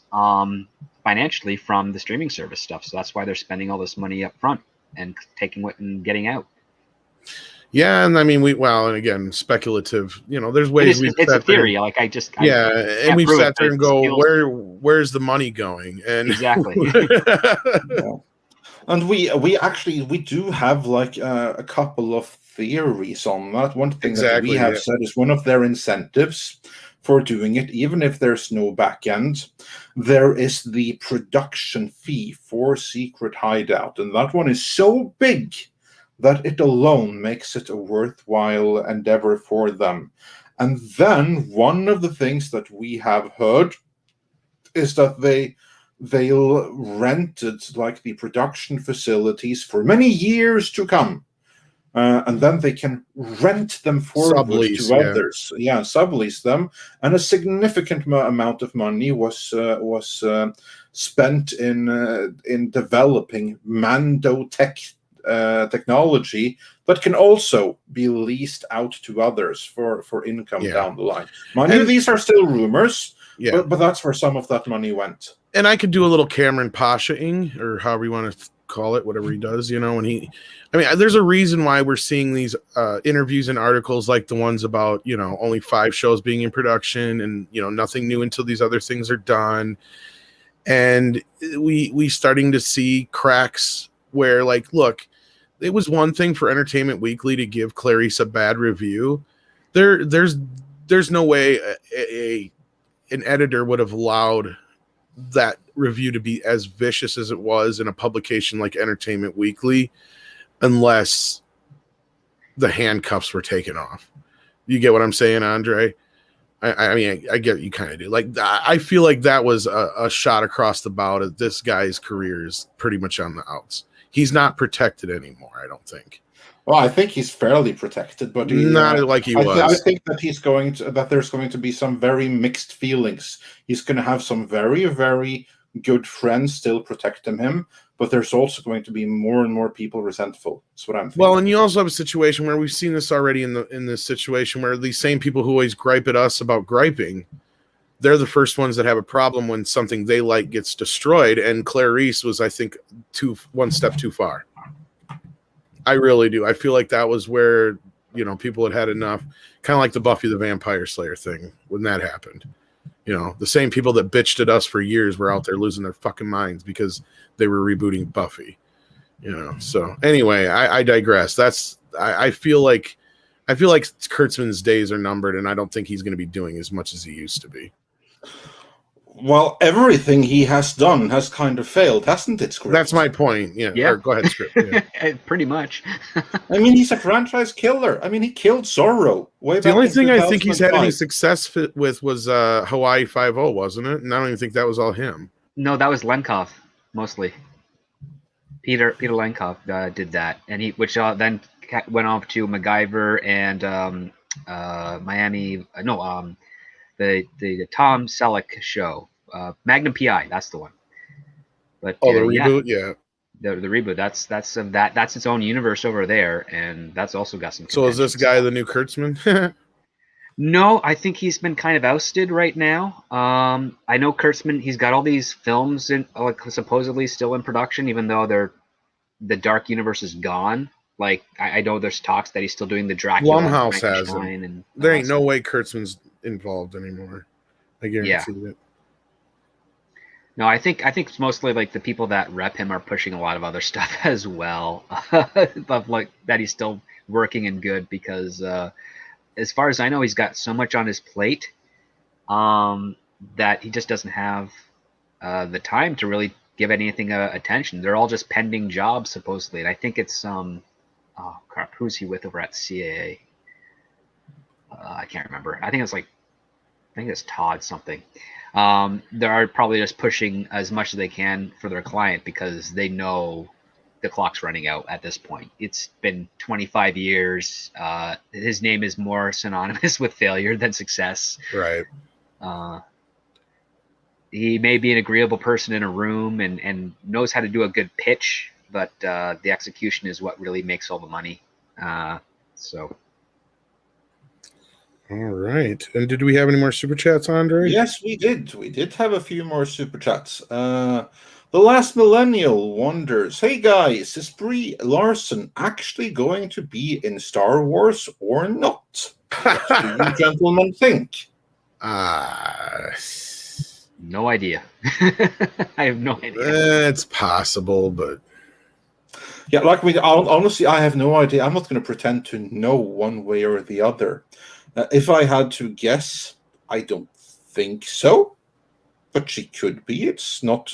financially from the streaming service stuff. So that's why they're spending all this money up front and taking what and getting out. Yeah, and I mean, and again, speculative. You know, there's ways it's a theory. Like we've sat there and go, where's the money going? And exactly. Yeah. And we do have like a couple of theories on that. One thing that we have said is one of their incentives for doing it, even if there's no back end, there is the production fee for Secret Hideout, and that one is so big that it alone makes it a worthwhile endeavor for them. And then one of the things that we have heard is that they rented like the production facilities for many years to come, and then they can rent them forward to others. Sublease them, and a significant amount of money was spent in developing Mando technology that can also be leased out to others for income down the line. Mind you, these are still rumors, but that's where some of that money went. And I could do a little Cameron Pasha-ing, or however you want to call it, whatever he does, you know, there's a reason why we're seeing these interviews and articles like the ones about, you know, only 5 shows being in production and, you know, nothing new until these other things are done. And we starting to see cracks where, like, look, it was one thing for Entertainment Weekly to give Clarice a bad review. There's no way an editor would have allowed that review to be as vicious as it was in a publication like Entertainment Weekly, unless the handcuffs were taken off. You get what I'm saying, Andre? I mean, I get you kind of do. Like, I feel like that was a shot across the bow. This guy's career is pretty much on the outs. He's not protected anymore, I don't think. Well, I think he's fairly protected, but not like he was. I think that there's going to be some very mixed feelings. He's going to have some very, very good friends still protecting him, but there's also going to be more and more people resentful. That's what I'm thinking. Well, and you also have a situation where we've seen this already in this situation where these same people who always gripe at us about griping, they're the first ones that have a problem when something they like gets destroyed. And Clarice was, I think, one step too far. I really do. I feel like that was where, you know, people had enough, kind of like the Buffy the Vampire Slayer thing when that happened. You know, the same people that bitched at us for years were out there losing their fucking minds because they were rebooting Buffy. You know, so anyway, I digress. I feel like Kurtzman's days are numbered, and I don't think he's going to be doing as much as he used to be. Well, everything he has done has kind of failed, hasn't it, Script? That's my point. Yeah. Or go ahead, Script. Yeah. Pretty much. I mean, he's a franchise killer. I mean, he killed Zorro way back. The only thing I think he's had any 2005. success with was Hawaii 5-0, wasn't it? And I don't even think that was all him. No, that was Lenkov mostly. Peter Lenkov did that, and which then went off to MacGyver and Miami. The Tom Selleck show, Magnum PI. That's the one. But the reboot, yeah. The reboot. That's its own universe over there, and that's also got some. So is this guy the new Kurtzman? No, I think he's been kind of ousted right now. I know Kurtzman. He's got all these films supposedly still in production, even though the Dark Universe is gone. Like I know there's talks that he's still doing the Dracula. Blumhouse has him. And there ain't no way Kurtzman's involved anymore. I guarantee it. No, I think it's mostly like the people that rep him are pushing a lot of other stuff as well, of like that he's still working and good because as far as I know, he's got so much on his plate that he just doesn't have the time to really give anything attention. They're all just pending jobs supposedly, and I think it's oh crap, who's he with over at CAA? I can't remember. I think it's Todd something. They're probably just pushing as much as they can for their client because they know the clock's running out at this point. It's been 25 years. His name is more synonymous with failure than success. Right. He may be an agreeable person in a room and knows how to do a good pitch, but the execution is what really makes all the money. So. All right. And did we have any more super chats, Andre? Yes, we did. We did have a few more super chats. The Last Millennial wonders, hey guys, is Brie Larson actually going to be in Star Wars or not? What do you gentlemen think? No idea. I have no idea. It's possible, but yeah, honestly, I have no idea. I'm not going to pretend to know one way or the other. If I had to guess, I don't think so, but she could be. It's not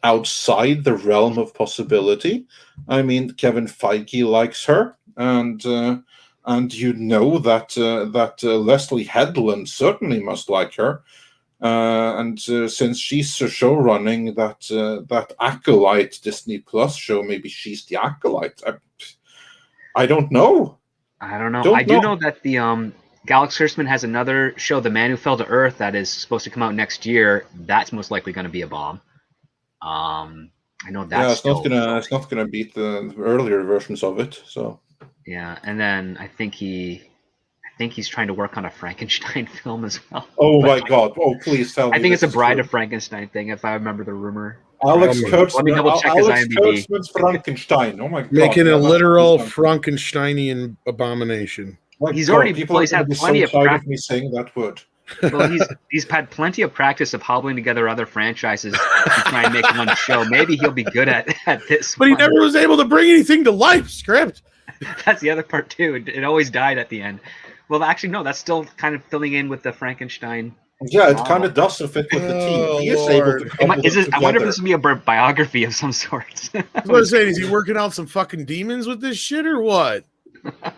outside the realm of possibility. I mean, Kevin Feige likes her, and you know that Leslie Headland certainly must like her. And since she's show running that Acolyte Disney Plus show, maybe she's the Acolyte. I don't know. I don't know. I do know that the Alex Kurtzman has another show, The Man Who Fell to Earth, that is supposed to come out next year. That's most likely going to be a bomb. I know that's it's not gonna beat the earlier versions of it. So yeah, and then I think he's trying to work on a Frankenstein film as well. Oh my God! Oh, please tell me. I think it's a Bride of Frankenstein thing, if I remember the rumor. Alex Kurtzman. Let me double check his IMDb. Kurtzman's Frankenstein. Oh my God! Making a literal Frankensteinian abomination. He's had plenty of practice. Me saying that word. Well, he's had plenty of practice of hobbling together other franchises to try and make one show. Maybe he'll be good at this. But he never was able to bring anything to life. Script. That's the other part too. It always died at the end. Well, actually, no. That's still kind of filling in with the Frankenstein. Yeah, it kind of doesn't fit with the team. He is able to. I wonder if this would be a biography of some sort. I was going to say, is he working out some fucking demons with this shit or what?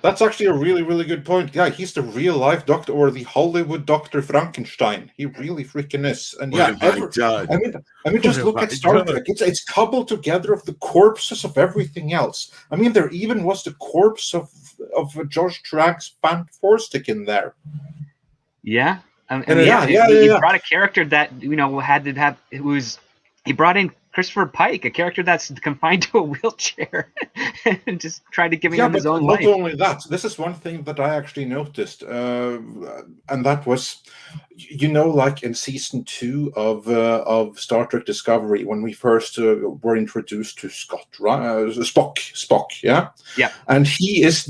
That's actually a really, really good point. Yeah, he's the real life doctor or the Hollywood Dr. Frankenstein. He really freaking is. And yeah, I mean, just look at Star Trek. It's cobbled together of the corpses of everything else. I mean, there even was the corpse of Josh Trank's Fan Forstick in there. Yeah. He brought a character that had to have. He brought in Christopher Pike, a character that's confined to a wheelchair, and just tried to give him his own life. Not only that, this is one thing that I actually noticed, and that was, like in season 2 of Star Trek Discovery, when we first were introduced to Spock, yeah, and he's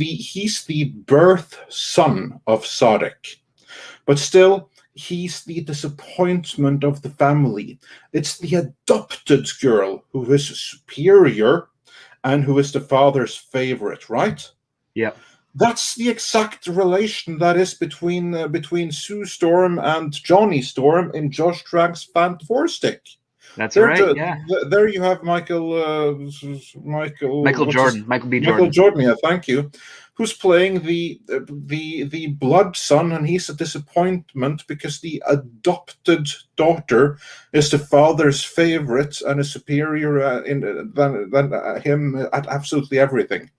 the birth son of Sarek, but still. he's the disappointment of the family. It's the adopted girl who is superior and who is the father's favorite, right? Yeah. That's the exact relation that is between Sue Storm and Johnny Storm in Josh Trank's Fan Four Stick. That's right. Yeah. There you have Michael Jordan. Michael B. Jordan. Michael Jordan. Yeah, thank you. Who's playing the blood son, and he's a disappointment because the adopted daughter is the father's favorite and is superior than him at absolutely everything.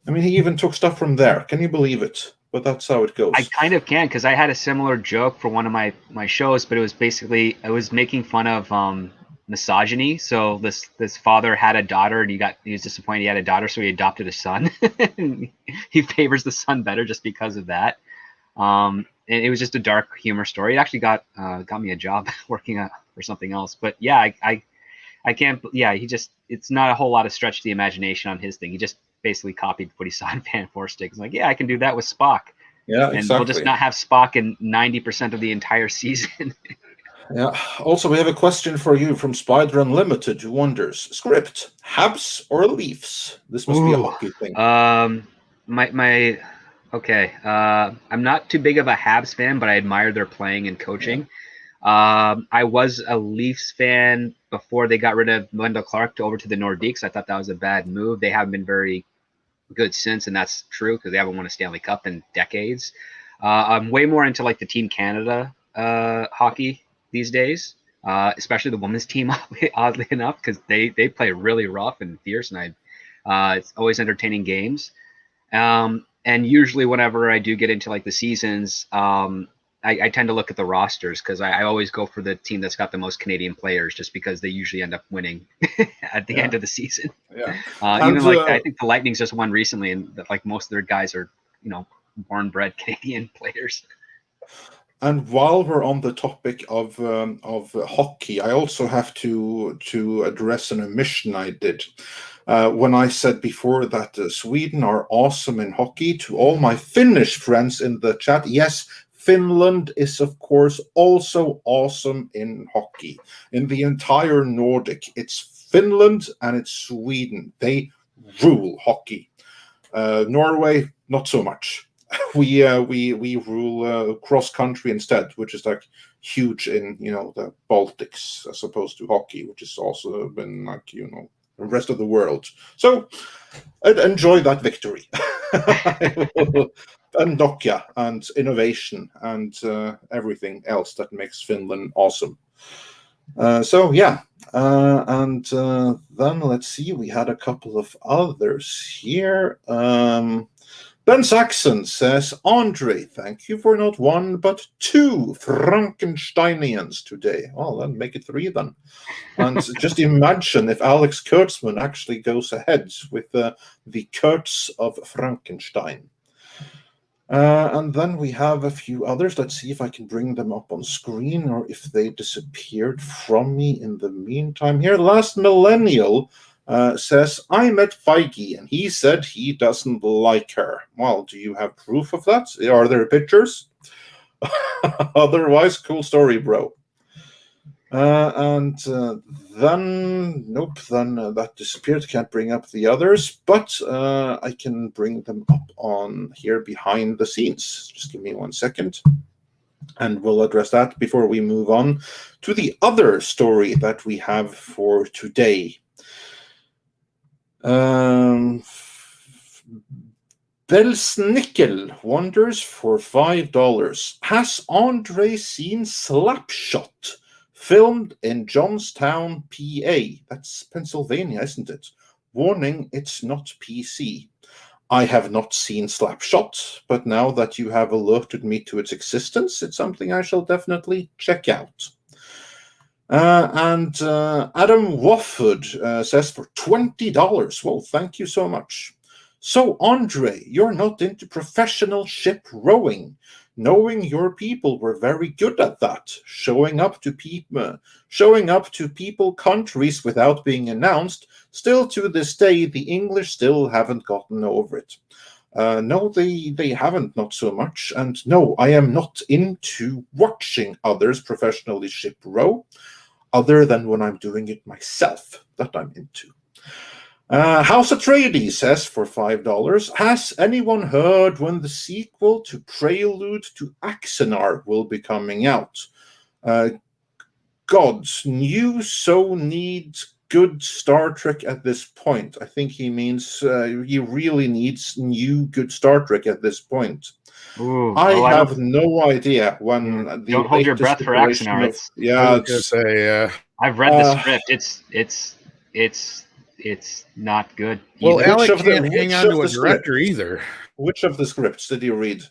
I mean, he even took stuff from there. Can you believe it? But that's how it goes. I kind of can, because I had a similar joke for one of my shows, but it was basically I was making fun of misogyny. So this father had a daughter, and he was disappointed he had a daughter, so he adopted a son. He favors the son better just because of that. And it was just a dark humor story. It actually got me a job working for something else. But yeah, I can't. Yeah, it's not a whole lot of stretch to the imagination on his thing. He just basically copied what he saw in Fan Four Stick. It's like, yeah, I can do that with Spock. Yeah, and exactly. We'll just not have Spock in 90% of the entire season. Yeah. Also, we have a question for you from Spider Unlimited, who wonders: script, Habs or Leafs? This must be a hockey thing. Okay. I'm not too big of a Habs fan, but I admire their playing and coaching. Yeah. I was a Leafs fan before they got rid of Wendell Clark over to the Nordiques. I thought that was a bad move. They haven't been very good since, and that's true because they haven't won a Stanley Cup in decades. I'm way more into like the Team Canada hockey these days, especially the women's team, oddly enough, because they play really rough and fierce, and it's always entertaining games. And usually whenever I do get into like the seasons, I tend to look at the rosters because I always go for the team that's got the most Canadian players, just because they usually end up winning at the end of the season. Yeah. Even like I think the Lightning just won recently, and like most of their guys are born bred Canadian players. And while we're on the topic of hockey, I also have to address an omission I did. When I said before that Sweden are awesome in hockey, to all my Finnish friends in the chat, yes, Finland is, of course, also awesome in hockey. In the entire Nordic, it's Finland and it's Sweden. They rule hockey. Norway, not so much. We rule cross country instead, which is like huge in the Baltics as opposed to hockey, which has also been like the rest of the world. So I'd enjoy that victory. And Nokia and innovation and everything else that makes Finland awesome. So yeah, and then let's see, we had a couple of others here. Ben Saxon says, Andre, thank you for not one, but two Frankensteinians today. Well, then make it three then. And just imagine if Alex Kurtzman actually goes ahead with the Kurtz of Frankenstein. And then we have a few others. Let's see if I can bring them up on screen or if they disappeared from me in the meantime. Here, Last Millennial says, I met Feige and he said he doesn't like her. Well, do you have proof of that? Are there pictures? Otherwise, cool story, bro. And then, nope, then that disappeared. Can't bring up the others, but I can bring them up on here behind the scenes. Just give me 1 second. And we'll address that before we move on to the other story that we have for today. Belsnickel wonders for $5. Has Andre seen Slapshot? Filmed in Johnstown, PA. That's Pennsylvania, isn't it? Warning, it's not PC. I have not seen Slapshot, but now that you have alerted me to its existence, it's something I shall definitely check out. And Adam Wofford says for $20. Well, thank you so much. So, Andre, you're not into professional ship rowing. Knowing your people were very good at that, showing up to people countries without being announced. Still to this day, the English still haven't gotten over it. No, they haven't, not so much. And no, I am not into watching others professionally ship row, other than when I'm doing it myself, that I'm into. House Atreides says for $5, has anyone heard when the sequel to Prelude to Axanar will be coming out? Gods, new so needs good Star Trek at this point. I think he means he really needs new good Star Trek at this point. Ooh, I oh, have no idea when the don't hold your breath for iteration Axanar. of yeah. I've read the script. It's not good. Well, either. Alec Which of the- can't hang which on of to a the director either. Which of the scripts did you read?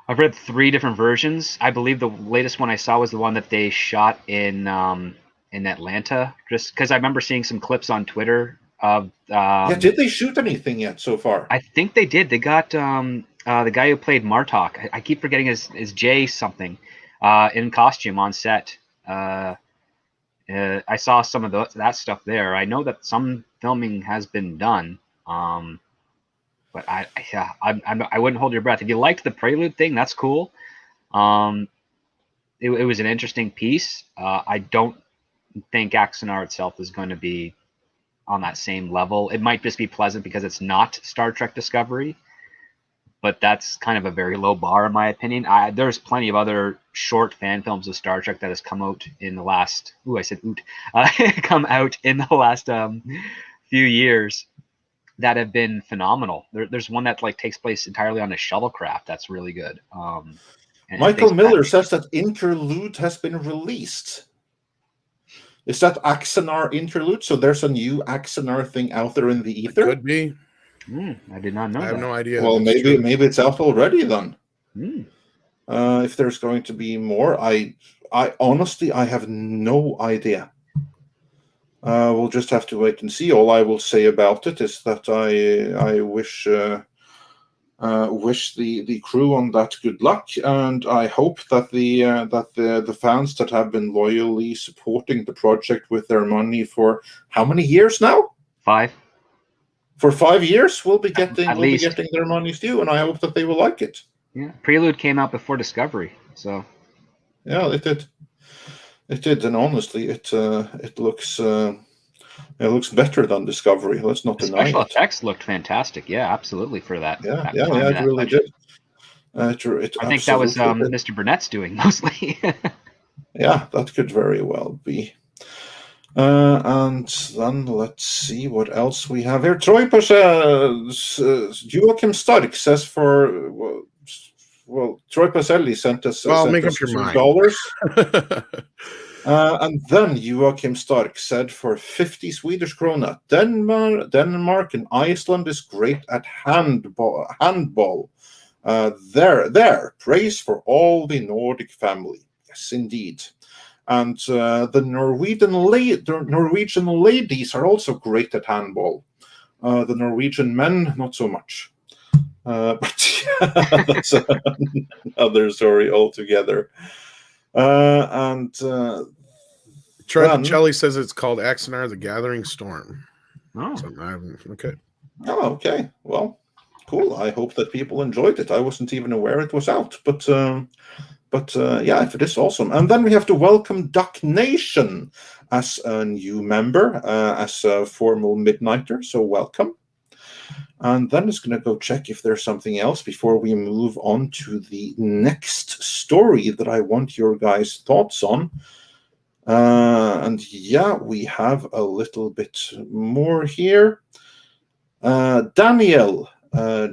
I've read 3 different versions. I believe the latest one I saw was the one that they shot in Atlanta. Just because I remember seeing some clips on Twitter of. Did they shoot anything yet so far? I think they did. They got the guy who played Martok. I keep forgetting his Jay something in costume on set. I saw some of that stuff there. I know that some filming has been done. But I wouldn't hold your breath. If you liked the Prelude thing, that's cool. It was an interesting piece. I don't think Axanar itself is going to be on that same level. It might just be pleasant because it's not Star Trek Discovery, but that's kind of a very low bar in my opinion. There's plenty of other short fan films of Star Trek that has come out in the last. Come out in the last few years that have been phenomenal. There's one that takes place entirely on a shuttlecraft that's really good. Michael Miller says that Interlude has been released. Is that Axanar Interlude? So there's a new Axanar thing out there in the ether? Could be. I did not know that. I have no idea. Well, maybe it's out already then. If there's going to be more, I honestly have no idea. We'll just have to wait and see. All I will say about it is that I wish the crew on that good luck, and I hope that the fans that have been loyally supporting the project with their money for how many years now? 5. For 5 years, we'll be getting their money's due, and I hope that they will like it. Yeah, Prelude came out before Discovery, so yeah, it did. It did, and honestly, it looks better than Discovery. Let's not deny it. Special effects looked fantastic. Yeah, absolutely for that. Yeah, it really did. I think that was Mr. Burnett's doing mostly. Yeah, that could very well be. And then let's see what else we have here. Troipa says, Joachim Stark says for. Well, Troy Pacelli sent us make up your $2. And then Joachim Stark said for 50 Swedish krona, Denmark and Iceland is great at handball. There, praise for all the Nordic family. Yes, indeed. And the Norwegian ladies are also great at handball. The Norwegian men, not so much. But that's another story altogether. Troy Pacelli says it's called Axanar: The Gathering Storm. Oh, okay. Oh, okay. Well, cool. I hope that people enjoyed it. I wasn't even aware it was out, but yeah, if it is awesome. And then we have to welcome Duck Nation as a new member, as a formal Midnighter. So welcome. And then it's going to go check if there's something else before we move on to the next story that I want your guys' thoughts on. And yeah, we have a little bit more here. Daniel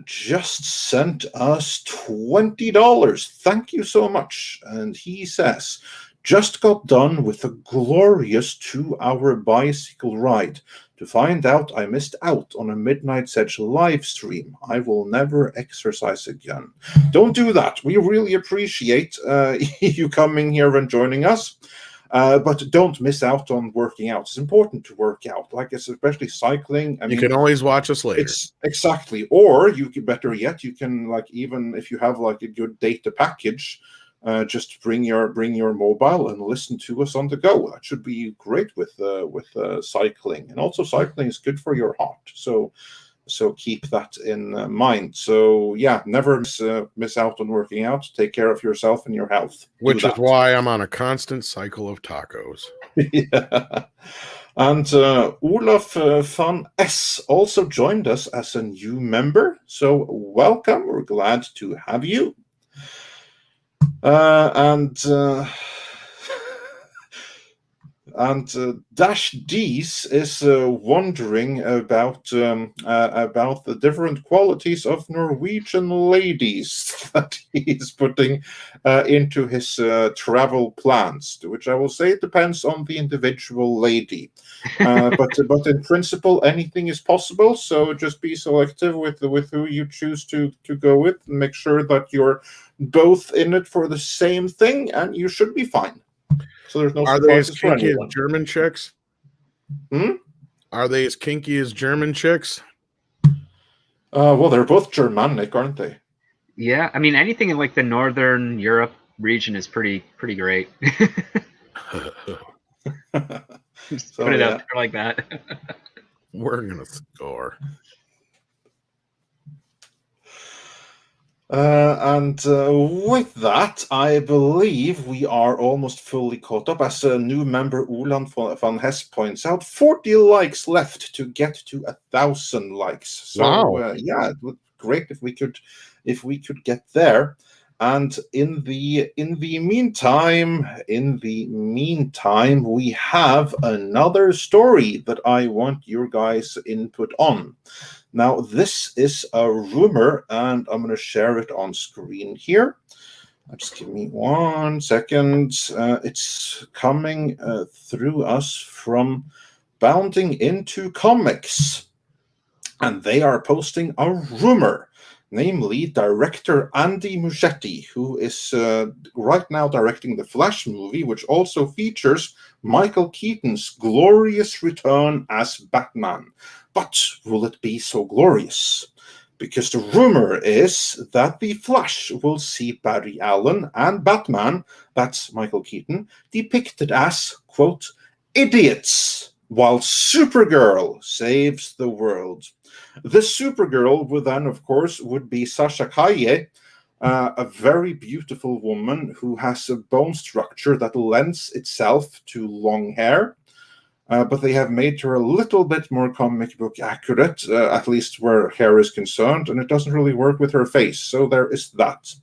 just sent us $20. Thank you so much. And he says, just got done with a glorious 2-hour bicycle ride. To find out I missed out on a Midnight's Edge live stream. I will never exercise again. Don't do that. We really appreciate you coming here and joining us. But don't miss out on working out. It's important to work out, especially cycling. You can always watch us later. Exactly. Or you can, better yet, you can even if you have a good data package, just bring your mobile and listen to us on the go. That should be great with cycling, and also cycling is good for your heart. So So keep that in mind. So yeah, never miss out on working out. Take care of yourself and your health. Which is why I'm on a constant cycle of tacos. Yeah. And Olaf van S also joined us as a new member. So welcome. We're glad to have you. And Dash D's is wondering about the different qualities of Norwegian ladies that he's putting into his travel plans. To which I will say it depends on the individual lady, but in principle anything is possible. So just be selective with who you choose to go with, and make sure that you're both in it for the same thing, and you should be fine. So there's no Are they as surprises for kinky as anyone. German chicks? Hmm? Are they as kinky as German chicks? Well, they're both Germanic, aren't they? Yeah, I mean anything in like the Northern Europe region is pretty great. Just So, put it yeah. out there like that. We're gonna score. And with that, I believe we are almost fully caught up. As a new member, Ulan van Hess points out, 40 likes left to get to 1,000 likes. So Wow. yeah, it would be great if we could get there. And in the meantime, we have another story that I want your guys' input on. Now, this is a rumor, and I'm going to share it on screen here. Just give me 1 second. It's coming through us from Bounding Into Comics, and they are posting a rumor. Namely, director Andy Muschietti, who is right now directing the Flash movie, which also features Michael Keaton's glorious return as Batman. But will it be so glorious? Because the rumor is that the Flash will see Barry Allen and Batman, that's Michael Keaton, depicted as, quote, idiots, while Supergirl saves the world. The Supergirl would then, of course, would be Sasha Calle, a very beautiful woman who has a bone structure that lends itself to long hair. But they have made her a little bit more comic book accurate, at least where hair is concerned, and it doesn't really work with her face, so there is that.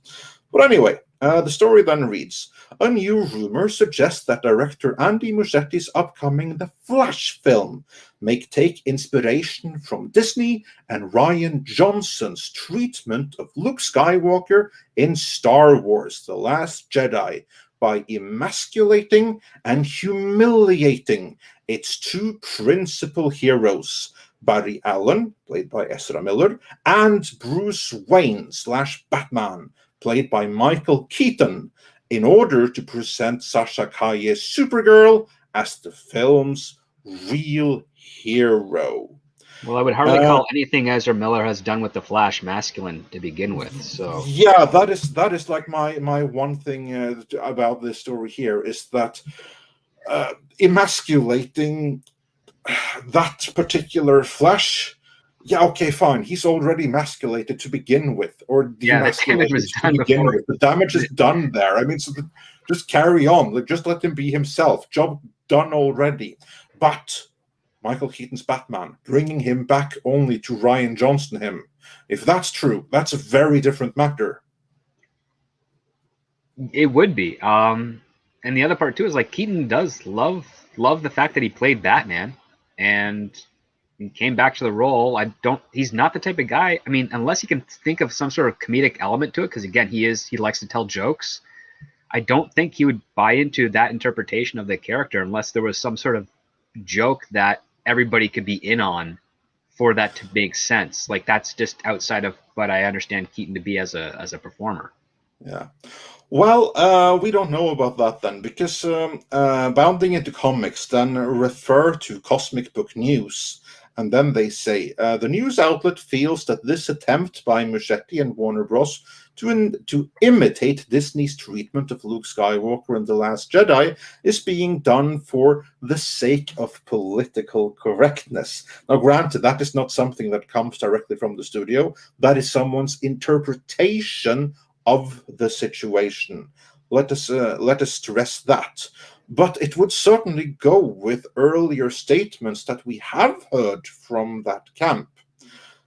But anyway, the story then reads, a new rumor suggests that director Andy Muschietti's upcoming The Flash film may take inspiration from Disney and Rian Johnson's treatment of Luke Skywalker in Star Wars: The Last Jedi by emasculating and humiliating its two principal heroes, Barry Allen, played by Ezra Miller, and Bruce Wayne / Batman, played by Michael Keaton, in order to present Sasha Calle's Supergirl as the film's real hero. Well, I would hardly call anything Ezra Miller has done with the Flash masculine to begin with. So yeah, that is like my one thing about this story here is that emasculating that particular Flash. Yeah, okay, fine. He's already emasculated to begin with, or demasculated to begin with. The damage is done there. I mean, so just carry on. Like, just let him be himself. Job done already. But Michael Keaton's Batman, bringing him back only to Rian Johnson him. If that's true, that's a very different matter. It would be. And the other part too is like Keaton does love the fact that he played Batman, and he came back to the role. He's not the type of guy. I mean, unless he can think of some sort of comedic element to it, because again, he likes to tell jokes. I don't think he would buy into that interpretation of the character unless there was some sort of joke that everybody could be in on for that to make sense. Like, that's just outside of what I understand Keaton to be as a performer. Yeah. Well, we don't know about that then, because Bounding Into Comics then refer to Cosmic Book News And then they say, the news outlet feels that this attempt by Muschietti and Warner Bros. To imitate Disney's treatment of Luke Skywalker in The Last Jedi is being done for the sake of political correctness. Now, granted, that is not something that comes directly from the studio. That is someone's interpretation of the situation. Let us stress that. But it would certainly go with earlier statements that we have heard from that camp.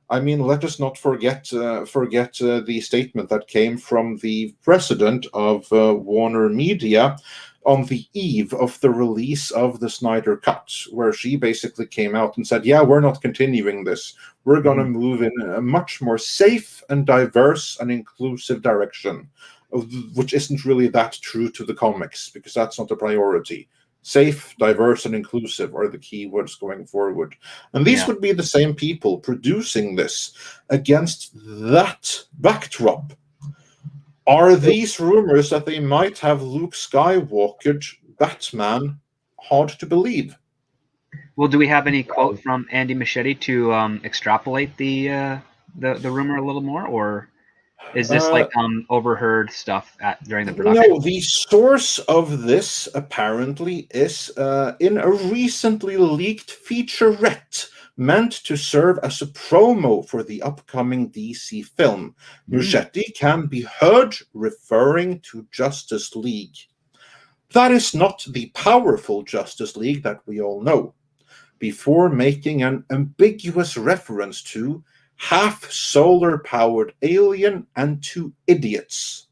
I mean, let us not forget the statement that came from the president of Warner Media on the eve of the release of the Snyder Cut, where she basically came out and said, yeah, we're not continuing this. We're going to move in a much more safe and diverse and inclusive direction, which isn't really that true to the comics, because that's not a priority. Safe, diverse, and inclusive are the key words going forward. And these would be the same people producing this against that backdrop. Are these rumors that they might have Luke Skywalker, Batman, hard to believe? Well, do we have any quote from Andy Muschietti to extrapolate the rumor a little more, or is this like overheard stuff during the production? No, the source of this apparently is in a recently leaked featurette meant to serve as a promo for the upcoming DC film. Muschietti can be heard referring to Justice League. That is not the powerful Justice League that we all know, before making an ambiguous reference to half solar-powered alien and 2 idiots,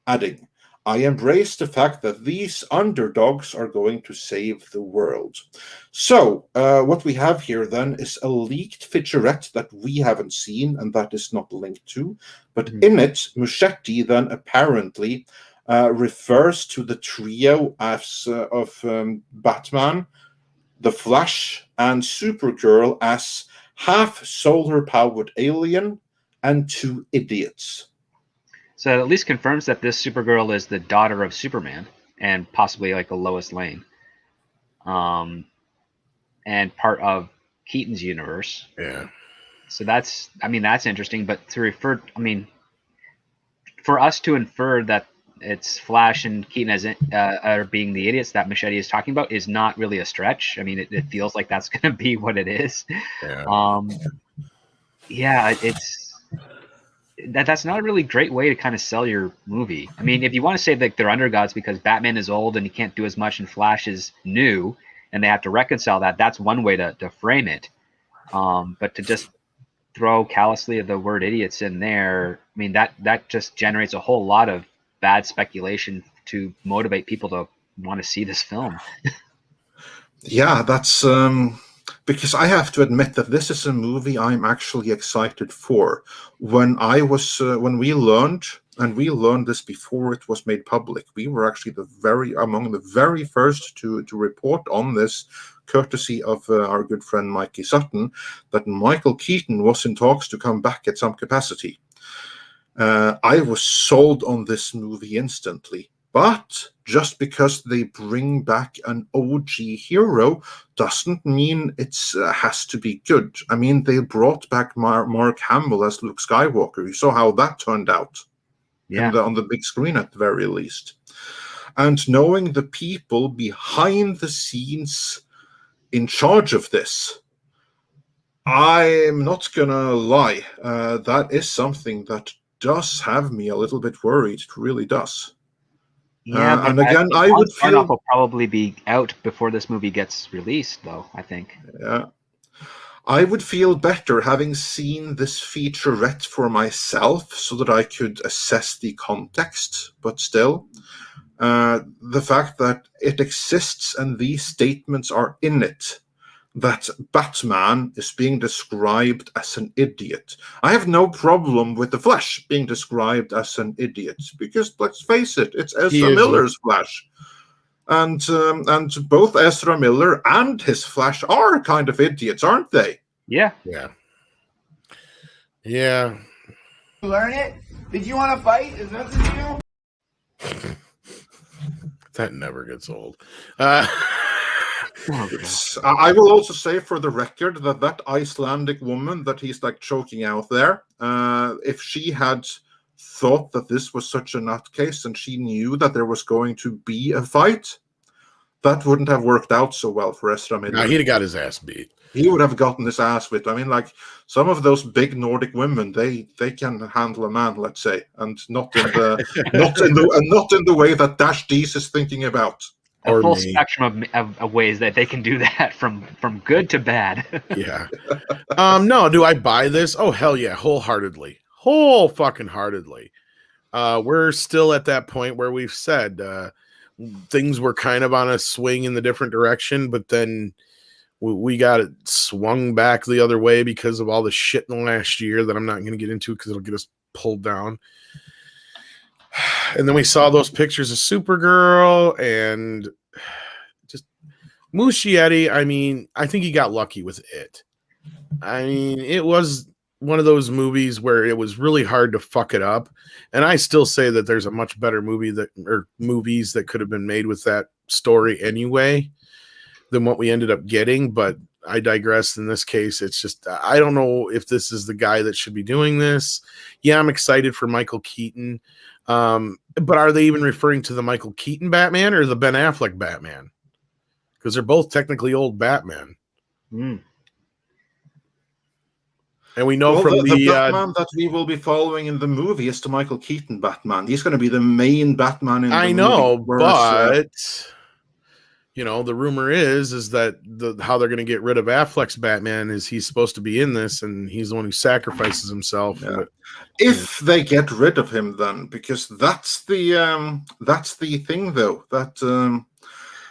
adding, I embrace the fact that these underdogs are going to save the world. So, what we have here then is a leaked featurette that we haven't seen and that is not linked to, but in it, Muschietti then apparently refers to the trio of Batman, the Flash, and Supergirl as half solar-powered alien and 2 idiots. So it at least confirms that this Supergirl is the daughter of Superman and possibly like a Lois Lane, and part of Keaton's universe. Yeah. So that's interesting. But to refer, for us to infer that it's Flash and Keaton as are being the idiots that Muschietti is talking about is not really a stretch. I mean, it feels like that's going to be what it is. Yeah. That's not a really great way to kind of sell your movie. I mean, if you want to say that they're undergods because Batman is old and he can't do as much and Flash is new and they have to reconcile that, that's one way to frame it. But to just throw callously the word idiots in there, I mean, that just generates a whole lot of bad speculation to motivate people to want to see this film. Yeah, that's because I have to admit that this is a movie I'm actually excited for. When we learned this before it was made public, we were actually among the very first to report on this, courtesy of our good friend Mikey Sutton, that Michael Keaton was in talks to come back at some capacity. I was sold on this movie instantly. But just because they bring back an OG hero doesn't mean it has to be good. I mean, they brought back Mark Hamill as Luke Skywalker. You saw how that turned out on the big screen at the very least. And knowing the people behind the scenes in charge of this, I'm not going to lie. That is something that does have me a little bit worried. It really does. Yeah, and again, I would feel will probably be out before this movie gets released, though. I think. Yeah, I would feel better having seen this featurette for myself, so that I could assess the context. But still, the fact that it exists and these statements are in it, that Batman is being described as an idiot. I have no problem with the Flash being described as an idiot, because let's face it, it's Ezra Miller's Flash. And both Ezra Miller and his Flash are kind of idiots, aren't they? Yeah. Yeah. Yeah. Learn it? Did you want to fight? Is that the deal? That never gets old. I will also say for the record that Icelandic woman that he's like choking out there, if she had thought that this was such a nutcase and she knew that there was going to be a fight, that wouldn't have worked out so well for Ezra Miller. No, he'd have got his ass beat. He would have gotten his ass whipped. I mean, like some of those big Nordic women, they can handle a man, let's say, and not in the not in the way that Dash Dees is thinking about. A full spectrum of ways that they can do that, from good to bad. Yeah. No, do I buy this? Oh, hell yeah, wholeheartedly. Whole fucking heartedly. We're still at that point where we've said things were kind of on a swing in the different direction, but then we got it swung back the other way because of all the shit in the last year that I'm not going to get into because it'll get us pulled down. And then we saw those pictures of Supergirl and just Muschietti. I mean, I think he got lucky with it. I mean, it was one of those movies where it was really hard to fuck it up. And I still say that there's a much better movie or movies that could have been made with that story anyway than what we ended up getting. But I digress. In this case, it's just, I don't know if this is the guy that should be doing this. Yeah, I'm excited for Michael Keaton. But are they even referring to the Michael Keaton Batman or the Ben Affleck Batman? Because they're both technically old Batman. Mm. And we know from the Batman that we will be following in the movie is the Michael Keaton Batman. He's going to be the main Batman in the movie. I know, but you know, the rumor is that how they're going to get rid of Affleck's Batman is he's supposed to be in this, and he's the one who sacrifices himself. Yeah. If they get rid of him, then, because that's the thing, though. That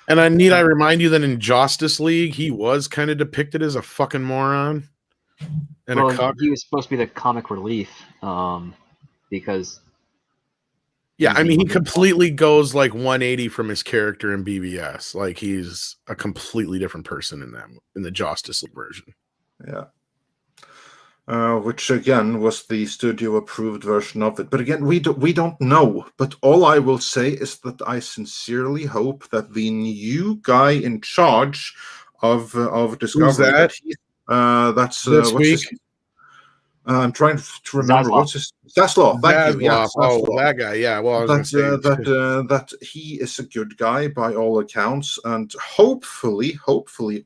and I remind you that in Justice League, he was kind of depicted as a fucking moron. And he was supposed to be the comic relief, because. Yeah, I mean, he completely goes like 180 from his character in BVS. Like he's a completely different person in the Justice League version. Yeah, which again was the studio approved version of it. But again, we don't know. But all I will say is that I sincerely hope that the new guy in charge of Discovery. Who's that? That's this week. I'm trying to remember what's his Zaslav. Thank you. Yeah, oh, that guy. Yeah. Well, that he is a good guy by all accounts, and hopefully,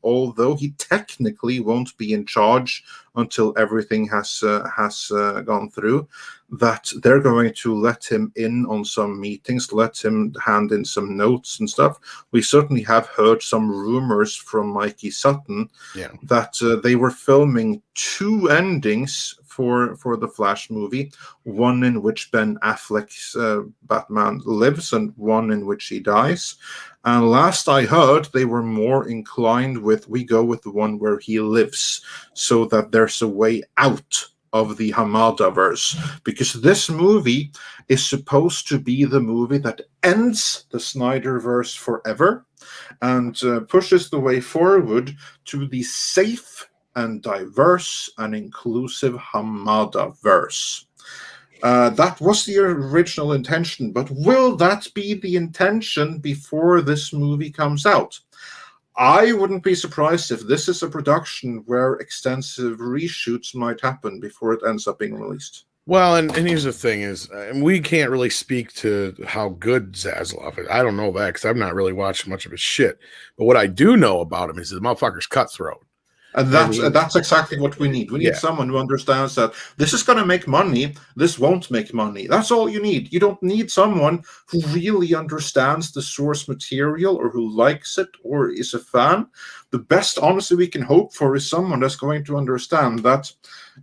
although he technically won't be in charge until everything has gone through, that they're going to let him in on some meetings, let him hand in some notes and stuff. We certainly have heard some rumors from Mikey Sutton that they were filming 2 endings for the Flash movie, one in which Ben Affleck's Batman lives and one in which he dies. And last I heard, they were more inclined we go with the one where he lives, so that there's a way out of the Hamadaverse, because this movie is supposed to be the movie that ends the Snyderverse forever and pushes the way forward to the safe and diverse and inclusive Hamadaverse. That was the original intention, but will that be the intention before this movie comes out? I wouldn't be surprised if this is a production where extensive reshoots might happen before it ends up being released. Well, and here's the thing is, we can't really speak to how good Zaslav is. I don't know that because I've not really watched much of his shit. But what I do know about him is the motherfucker's cutthroat. And that's exactly what we need. We need someone who understands that this is going to make money, this won't make money. That's all you need. You don't need someone who really understands the source material or who likes it or is a fan. The best, honestly, we can hope for is someone that's going to understand that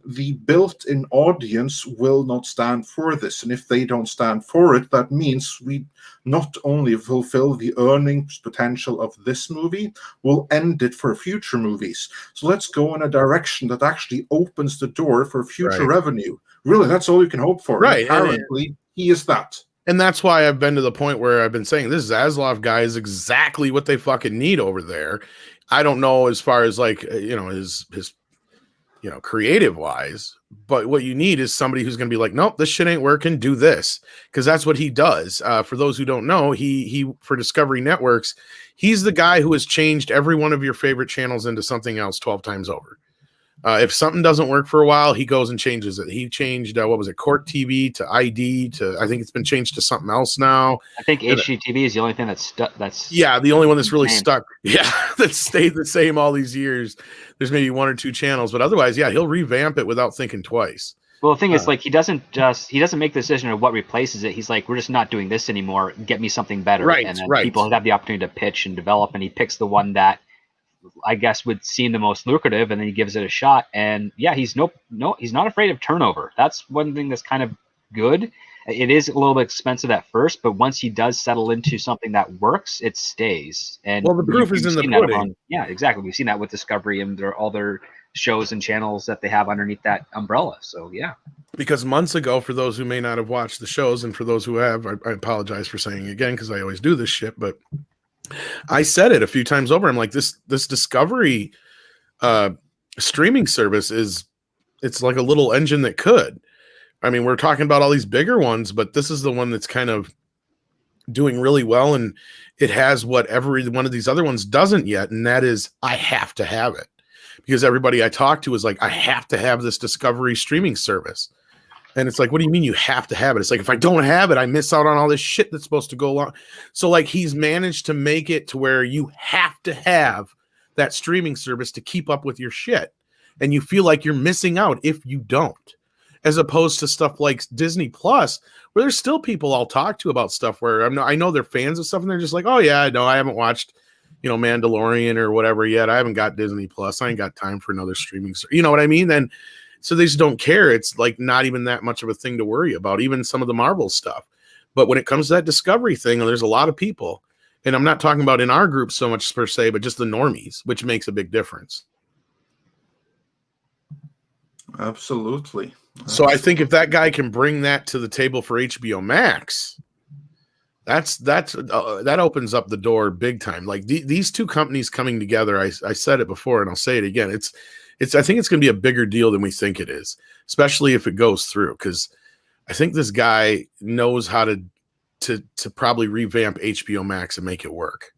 the built-in audience will not stand for this. And if they don't stand for it, that means we not only fulfill the earnings potential of this movie, we'll end it for future movies. So let's go in a direction that actually opens the door for future revenue. Really, that's all you can hope for. Right. And apparently, he is that. And that's why I've been to the point where I've been saying this Zaslav guy is exactly what they fucking need over there. I don't know as far as like, his creative wise, But what you need is somebody who's going to be like, nope, this shit ain't working. Do this, because that's what he does. For those who don't know, he for Discovery Networks, he's the guy who has changed every one of your favorite channels into something else 12 times over. If something doesn't work for a while, he goes and changes it. He changed what was it, Court TV to ID to I think it's been changed to something else now. I think HGTV is the only thing that's stuck. That's the only one that's really stuck. Yeah, that stayed the same all these years. There's maybe one or two channels, but otherwise, he'll revamp it without thinking twice. Well, the thing is, like, he doesn't make the decision of what replaces it. He's like, we're just not doing this anymore. Get me something better. Right, and then right. people have the opportunity to pitch and develop, and he picks the one that I guess would seem the most lucrative, and then he gives it a shot. And he's he's not afraid of turnover. That's one thing that's kind of good. It is a little bit expensive at first, but once he does settle into something that works, it stays. And the proof is in the pudding. Yeah, exactly. We've seen that with Discovery and all their shows and channels that they have underneath that umbrella. So yeah. Because months ago, for those who may not have watched the shows, and for those who have, I apologize for saying it again because I always do this shit, but I said it a few times over. I'm like, this Discovery streaming service it's like a little engine that could. I mean, we're talking about all these bigger ones, but this is the one that's kind of doing really well, and it has what every one of these other ones doesn't yet, and that is I have to have it. Because everybody I talk to is like, I have to have this Discovery streaming service. And it's like, what do you mean you have to have it? It's like, if I don't have it, I miss out on all this shit that's supposed to go along. So like he's managed to make it to where you have to have that streaming service to keep up with your shit. And you feel like you're missing out if you don't. As opposed to stuff like Disney Plus, where there's still people I'll talk to about stuff where I know they're fans of stuff and they're just like, oh yeah, no, I haven't watched, Mandalorian or whatever yet. I haven't got Disney Plus. I ain't got time for another streaming service. You know what I mean? And so they just don't care. It's like not even that much of a thing to worry about, even some of the Marvel stuff. But when it comes to that Discovery thing, there's a lot of people, and I'm not talking about in our group so much per se, but just the normies, which makes a big difference. Absolutely. So I think if that guy can bring that to the table for HBO Max, that opens up the door big time. Like these two companies coming together, I said it before and I'll say it again. I think it's going to be a bigger deal than we think it is, especially if it goes through. Because I think this guy knows how to probably revamp HBO Max and make it work.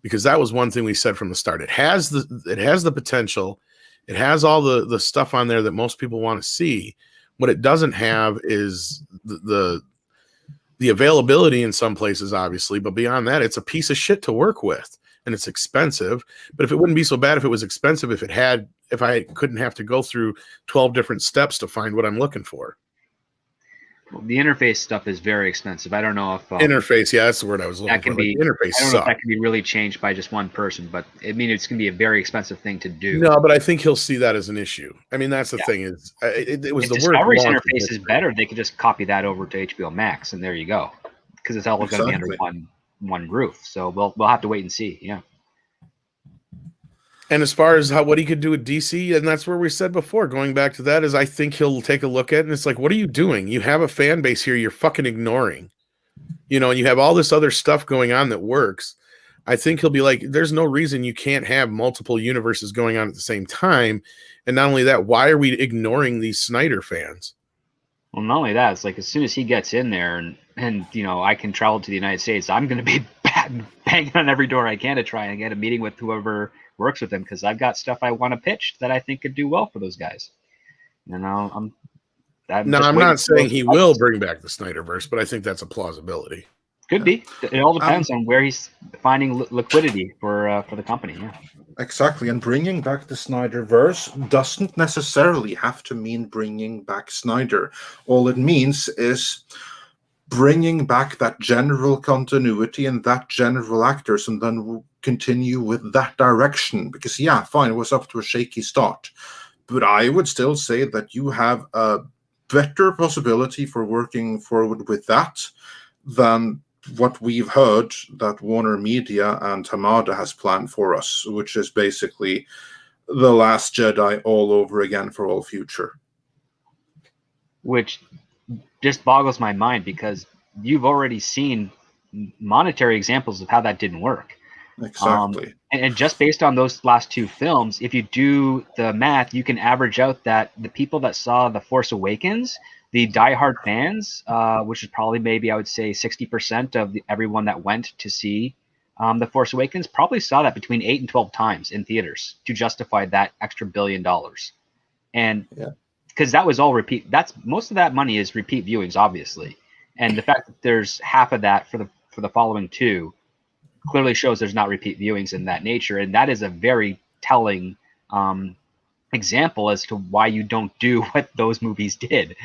Because that was one thing we said from the start. It has the potential. It has all the stuff on there that most people want to see. What it doesn't have is the availability in some places, obviously. But beyond that, it's a piece of shit to work with. And it's expensive, but if it wouldn't be so bad if it was expensive, if I couldn't have to go through 12 different steps to find what I'm looking for. Well, the interface stuff is very expensive. I don't know if interface, that's the word I was looking for. Interface. I don't know if that can be really changed by just one person, but I mean, it's going to be a very expensive thing to do. No, but I think he'll see that as an issue. I mean, that's the thing is, it was if the Discovery's interface is better. They could just copy that over to HBO Max, and there you go, because it's all going to be under one roof. So we'll have to wait and see. Yeah. And as far as what he could do with DC, and that's where we said before, going back to that, is I think he'll take a look at it and it's like, what are you doing? You have a fan base here you're fucking ignoring. And you have all this other stuff going on that works. I think he'll be like, there's no reason you can't have multiple universes going on at the same time. And not only that, why are we ignoring these Snyder fans? Well, not only that, it's like as soon as he gets in there and I can travel to the United States, I'm going to be banging on every door I can to try and get a meeting with whoever works with him, because I've got stuff I want to pitch that I think could do well for those guys. I'm not saying he will bring back the Snyderverse, but I think that's a plausibility. Could be. It all depends on where he's finding liquidity for the company. Yeah. Exactly, and bringing back the Snyderverse doesn't necessarily have to mean bringing back Snyder. All it means is bringing back that general continuity and that general actors, and then continue with that direction. Because yeah, fine, it was up to a shaky start, but I would still say that you have a better possibility for working forward with that than what we've heard that Warner Media and Hamada has planned for us, which is basically The Last Jedi all over again for all future. Which just boggles my mind, because you've already seen monetary examples of how that didn't work. Exactly. And just based on those last two films, if you do the math, you can average out that the people that saw The Force Awakens, the diehard fans, which is probably maybe I would say 60% of everyone that went to see The Force Awakens, probably saw that between 8 and 12 times in theaters to justify that extra $1 billion. And because that was all repeat, most of that money is repeat viewings, obviously. And the fact that there's half of that for the following two clearly shows there's not repeat viewings in that nature, and that is a very telling example as to why you don't do what those movies did.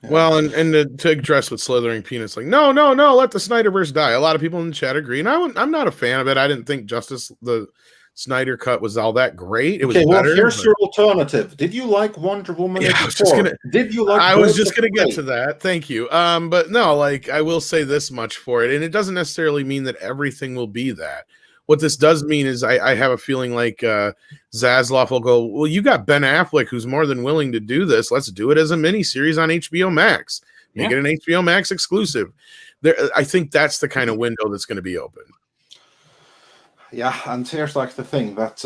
Well, and to address what Slithering Peanuts like, no, let the Snyderverse die. A lot of people in the chat agree, and I'm not a fan of it. I didn't think the Snyder cut was all that great. It was better. Here's your alternative. Did you like Wonder Woman 84? Did you like? I was just gonna get to that. Thank you. But no, like I will say this much for it, and it doesn't necessarily mean that everything will be that. What this does mean is I have a feeling like Zaslav will go, well, you got Ben Affleck who's more than willing to do this. Let's do it as a miniseries on HBO Max. Make it an HBO Max exclusive. I think that's the kind of window that's going to be open. Yeah, and here's like the thing that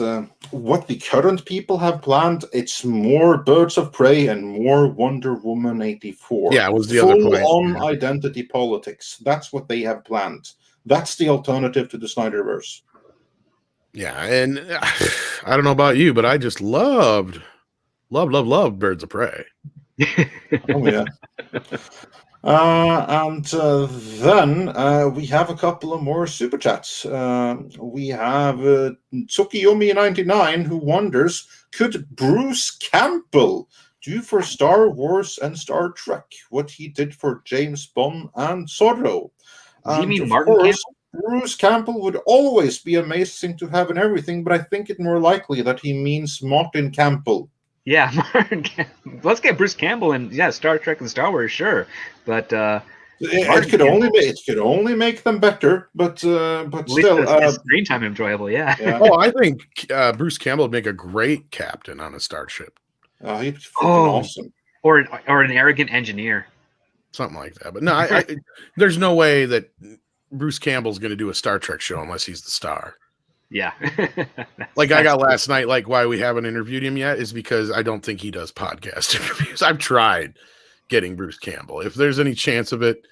what the current people have planned, it's more Birds of Prey and more Wonder Woman 84. Yeah, it was the other point. Full-on identity politics. That's what they have planned. That's the alternative to the Snyderverse. Yeah, and I don't know about you, but I just loved Birds of Prey. Oh, yeah. Then we have a couple of more super chats. We have Tsukiyomi99 who wonders, could Bruce Campbell do for Star Wars and Star Trek what he did for James Bond and Zorro? Do you mean of Martin course, Campbell? Bruce Campbell would always be amazing to have in everything, but I think it more likely that he means Martin Campbell. Yeah, Martin Campbell. Let's get Bruce Campbell in. Yeah, Star Trek and Star Wars, sure, but it could only make them better. But still, screen time enjoyable. Yeah. Oh, I think Bruce Campbell would make a great captain on a starship. He'd be awesome. Or an arrogant engineer. Something like that. But no, I there's no way that Bruce Campbell's going to do a Star Trek show unless he's the star. Yeah. Like I got last night, like why we haven't interviewed him yet is because I don't think he does podcast interviews. I've tried getting Bruce Campbell. If there's any chance of it,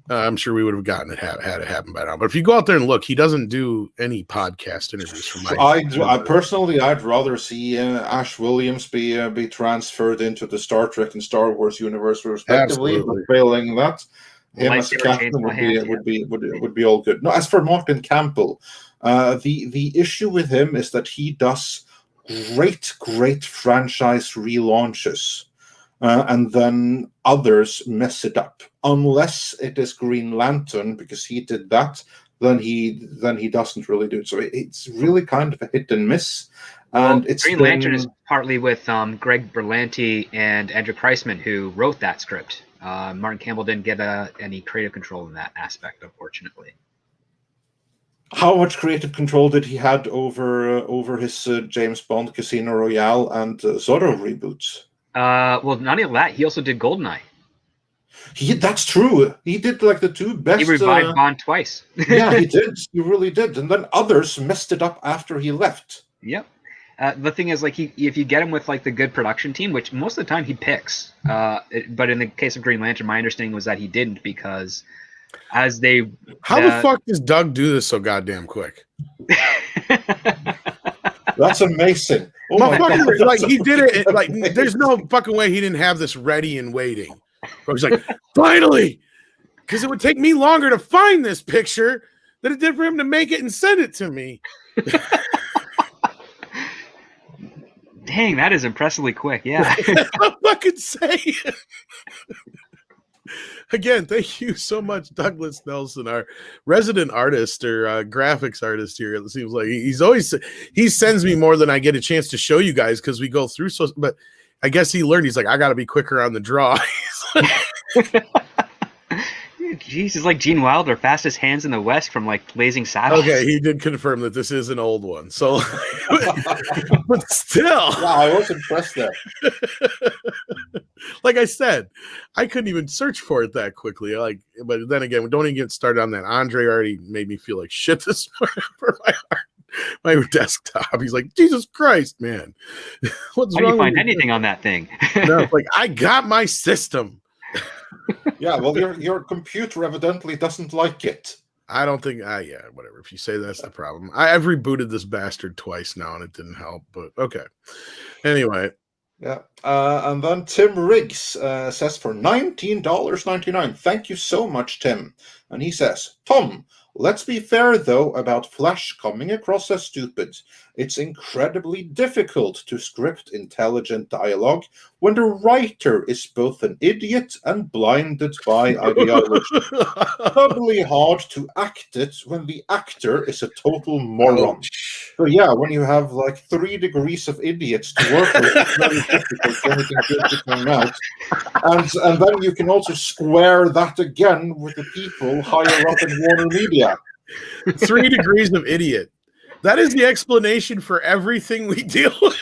I'm sure we would have gotten it had it happen by now. But if you go out there and look, he doesn't do any podcast interviews from I'd rather see Ash Williams be transferred into the Star Trek and Star Wars universe respectively. Absolutely. But failing that, him as a captain would be all good. No, as for Martin Campbell, the issue with him is that he does great franchise relaunches. And then others mess it up. Unless it is Green Lantern, because he did that, then he doesn't really do it. So it's really kind of a hit and miss. And it's Green Lantern is partly with Greg Berlanti and Andrew Kreisman, who wrote that script. Martin Campbell didn't get any creative control in that aspect, unfortunately. How much creative control did he had over his James Bond, Casino Royale, and Zorro reboots? Well, not only that, he also did GoldenEye. That's true. He did like the two best. He revived Bond twice. Yeah, he did. He really did. And then others messed it up after he left. Yep. The thing is, like, if you get him with like the good production team, which most of the time he picks, but in the case of Green Lantern, my understanding was that he didn't because as they. How the fuck does Doug do this so goddamn quick? That's amazing. Oh my God. Like he did it. Like there's no fucking way he didn't have this ready and waiting. But he's like, finally, because it would take me longer to find this picture than it did for him to make it and send it to me. Dang, that is impressively quick. Yeah. I'm fucking saying. Again, thank you so much, Douglas Nelson, our resident artist or graphics artist here. It seems like he sends me more than I get a chance to show you guys because we go through so. But I guess he learned. He's like, I got to be quicker on the draw. Jeez, it's like Gene Wilder, fastest hands in the West from like Blazing Saddles. Okay, he did confirm that this is an old one. So, but still, wow, I was impressed there. Like I said, I couldn't even search for it that quickly. But then again, don't even get started on that. Andre already made me feel like shit this morning for my desktop. He's like, Jesus Christ, man. What's How do wrong you find with anything on that thing? No, it's like, I got my system. Yeah, well, your computer evidently doesn't like it. I don't think, yeah, whatever. If you say that's the problem. I've rebooted this bastard twice now and it didn't help, but okay. Anyway. Yeah. And then Tim Riggs says for $19.99. Thank you so much, Tim. And he says, Tom, let's be fair, though, about Flash coming across as stupid. It's incredibly difficult to script intelligent dialogue when the writer is both an idiot and blinded by ideology. Doubly hard to act it when the actor is a total moron. So yeah, when you have like 3 degrees of idiots to work with, it's very difficult for anything good to come out. And then you can also square that again with the people higher up in Warner Media. 3 degrees of idiot. That is the explanation for everything we deal with.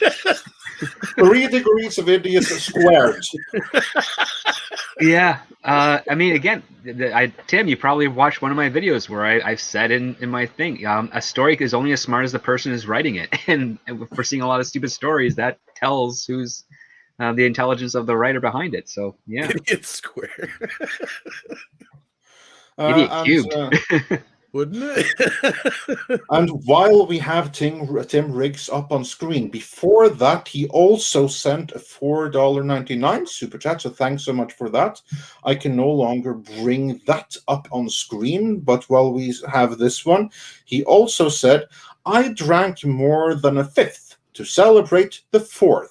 3 degrees of idiots squared. Yeah. I mean, again, Tim, you probably watched one of my videos where I've said in my thing, a story is only as smart as the person who's writing it. And if we're seeing a lot of stupid stories, that tells who's the intelligence of the writer behind it. So, yeah. Idiot square. Idiot cubed. Wouldn't it? And while we have Tim Riggs up on screen, before that, he also sent a $4.99 super chat. So thanks so much for that. I can no longer bring that up on screen, but while we have this one, he also said, I drank more than a fifth to celebrate the 4th.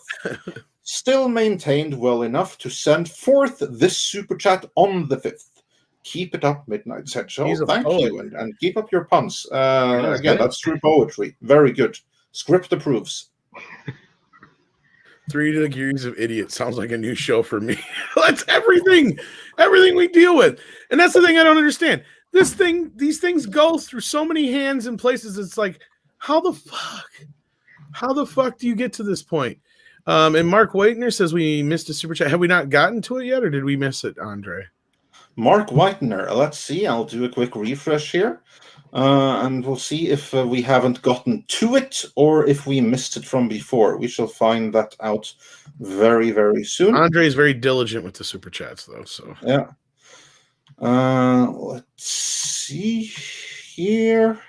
Still maintained well enough to send forth this super chat on the 5th. Keep it up, Midnight Central. Thank you, and keep up your puns. Again, that's true poetry. Very good. Script approves. 3 degrees of idiot sounds like a new show for me. That's everything we deal with, and that's the thing I don't understand. These things go through so many hands and places. It's like, how the fuck do you get to this point? And Mark Waitner says we missed a super chat. Have we not gotten to it yet, or did we miss it, Andre? Mark Whitener, let's see. I'll do a quick refresh here, and we'll see if we haven't gotten to it or if we missed it from before. We shall find that out very, very soon. Andre is very diligent with the super chats, though. So yeah. Let's see here.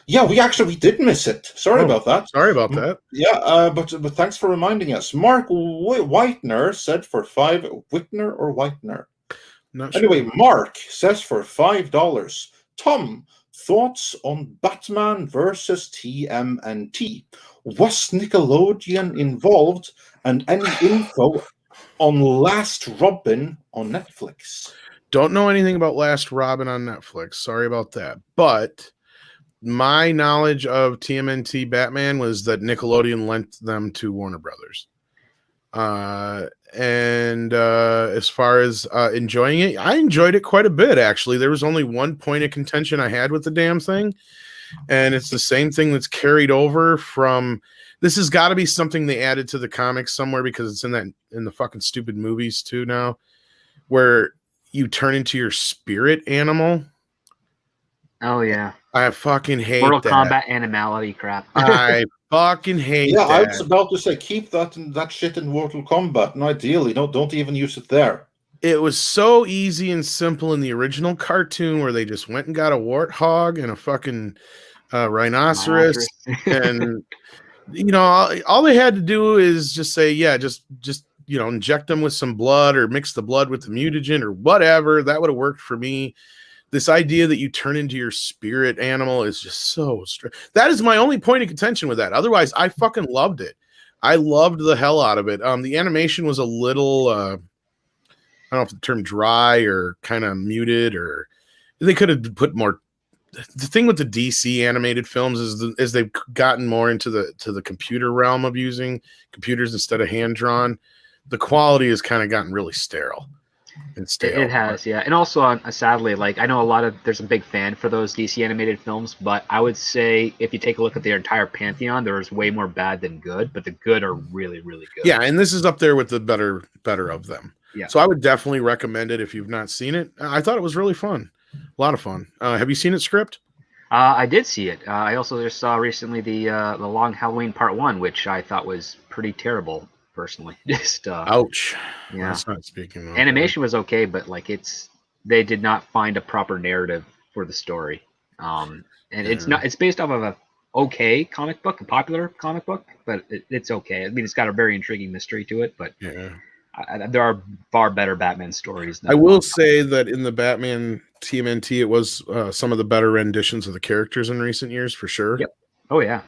Yeah, we did miss it. Sorry about that. Sorry about that. Yeah, but thanks for reminding us. Mark Whitener said for Whitner or Whitener? Not anyway, sure. Mark says for $5. Tom, thoughts on Batman versus TMNT? Was Nickelodeon involved? And any info on Last Robin on Netflix? Don't know anything about Last Robin on Netflix. Sorry about that. But my knowledge of TMNT Batman was that Nickelodeon lent them to Warner Brothers. And as far as enjoying it, I enjoyed it quite a bit, actually. There was only one point of contention I had with the damn thing, and it's the same thing that's carried over from. This has got to be something they added to the comics somewhere, because it's in the fucking stupid movies too now, where you turn into your spirit animal. Oh yeah, I fucking hate Mortal that. Kombat animality crap. I fucking hate that. I was about to say, keep that shit in Mortal Kombat, and ideally, don't even use it there. It was so easy and simple in the original cartoon, where they just went and got a warthog and a fucking rhinoceros, and all they had to do is just say, yeah, just inject them with some blood or mix the blood with the mutagen or whatever. That would have worked for me. This idea that you turn into your spirit animal is just so strange. That is my only point of contention with that. Otherwise, I fucking loved it. I loved the hell out of it. The animation was a little, I don't know if the term dry or kind of muted, or they could have put more. The thing with the DC animated films is they've gotten more into the computer realm of using computers instead of hand drawn. The quality has kind of gotten really sterile. It has, yeah. And also, sadly, like I know there's a big fan for those DC animated films, but I would say if you take a look at their entire pantheon, there's way more bad than good, but the good are really, really good. Yeah, and this is up there with the better of them. Yeah. So I would definitely recommend it if you've not seen it. I thought it was really fun. A lot of fun. Have you seen it, Script? I did see it. I also just saw recently the Long Halloween Part 1, which I thought was pretty terrible, personally. Just ouch. Yeah. That's not speaking of animation was okay, but like they did not find a proper narrative for the story. And it's based off of a okay comic book, a popular comic book, but it's okay. I mean, it's got a very intriguing mystery to it, but there are far better Batman stories. I will say that in the Batman TMNT, it was some of the better renditions of the characters in recent years, for sure. Yep. Oh yeah.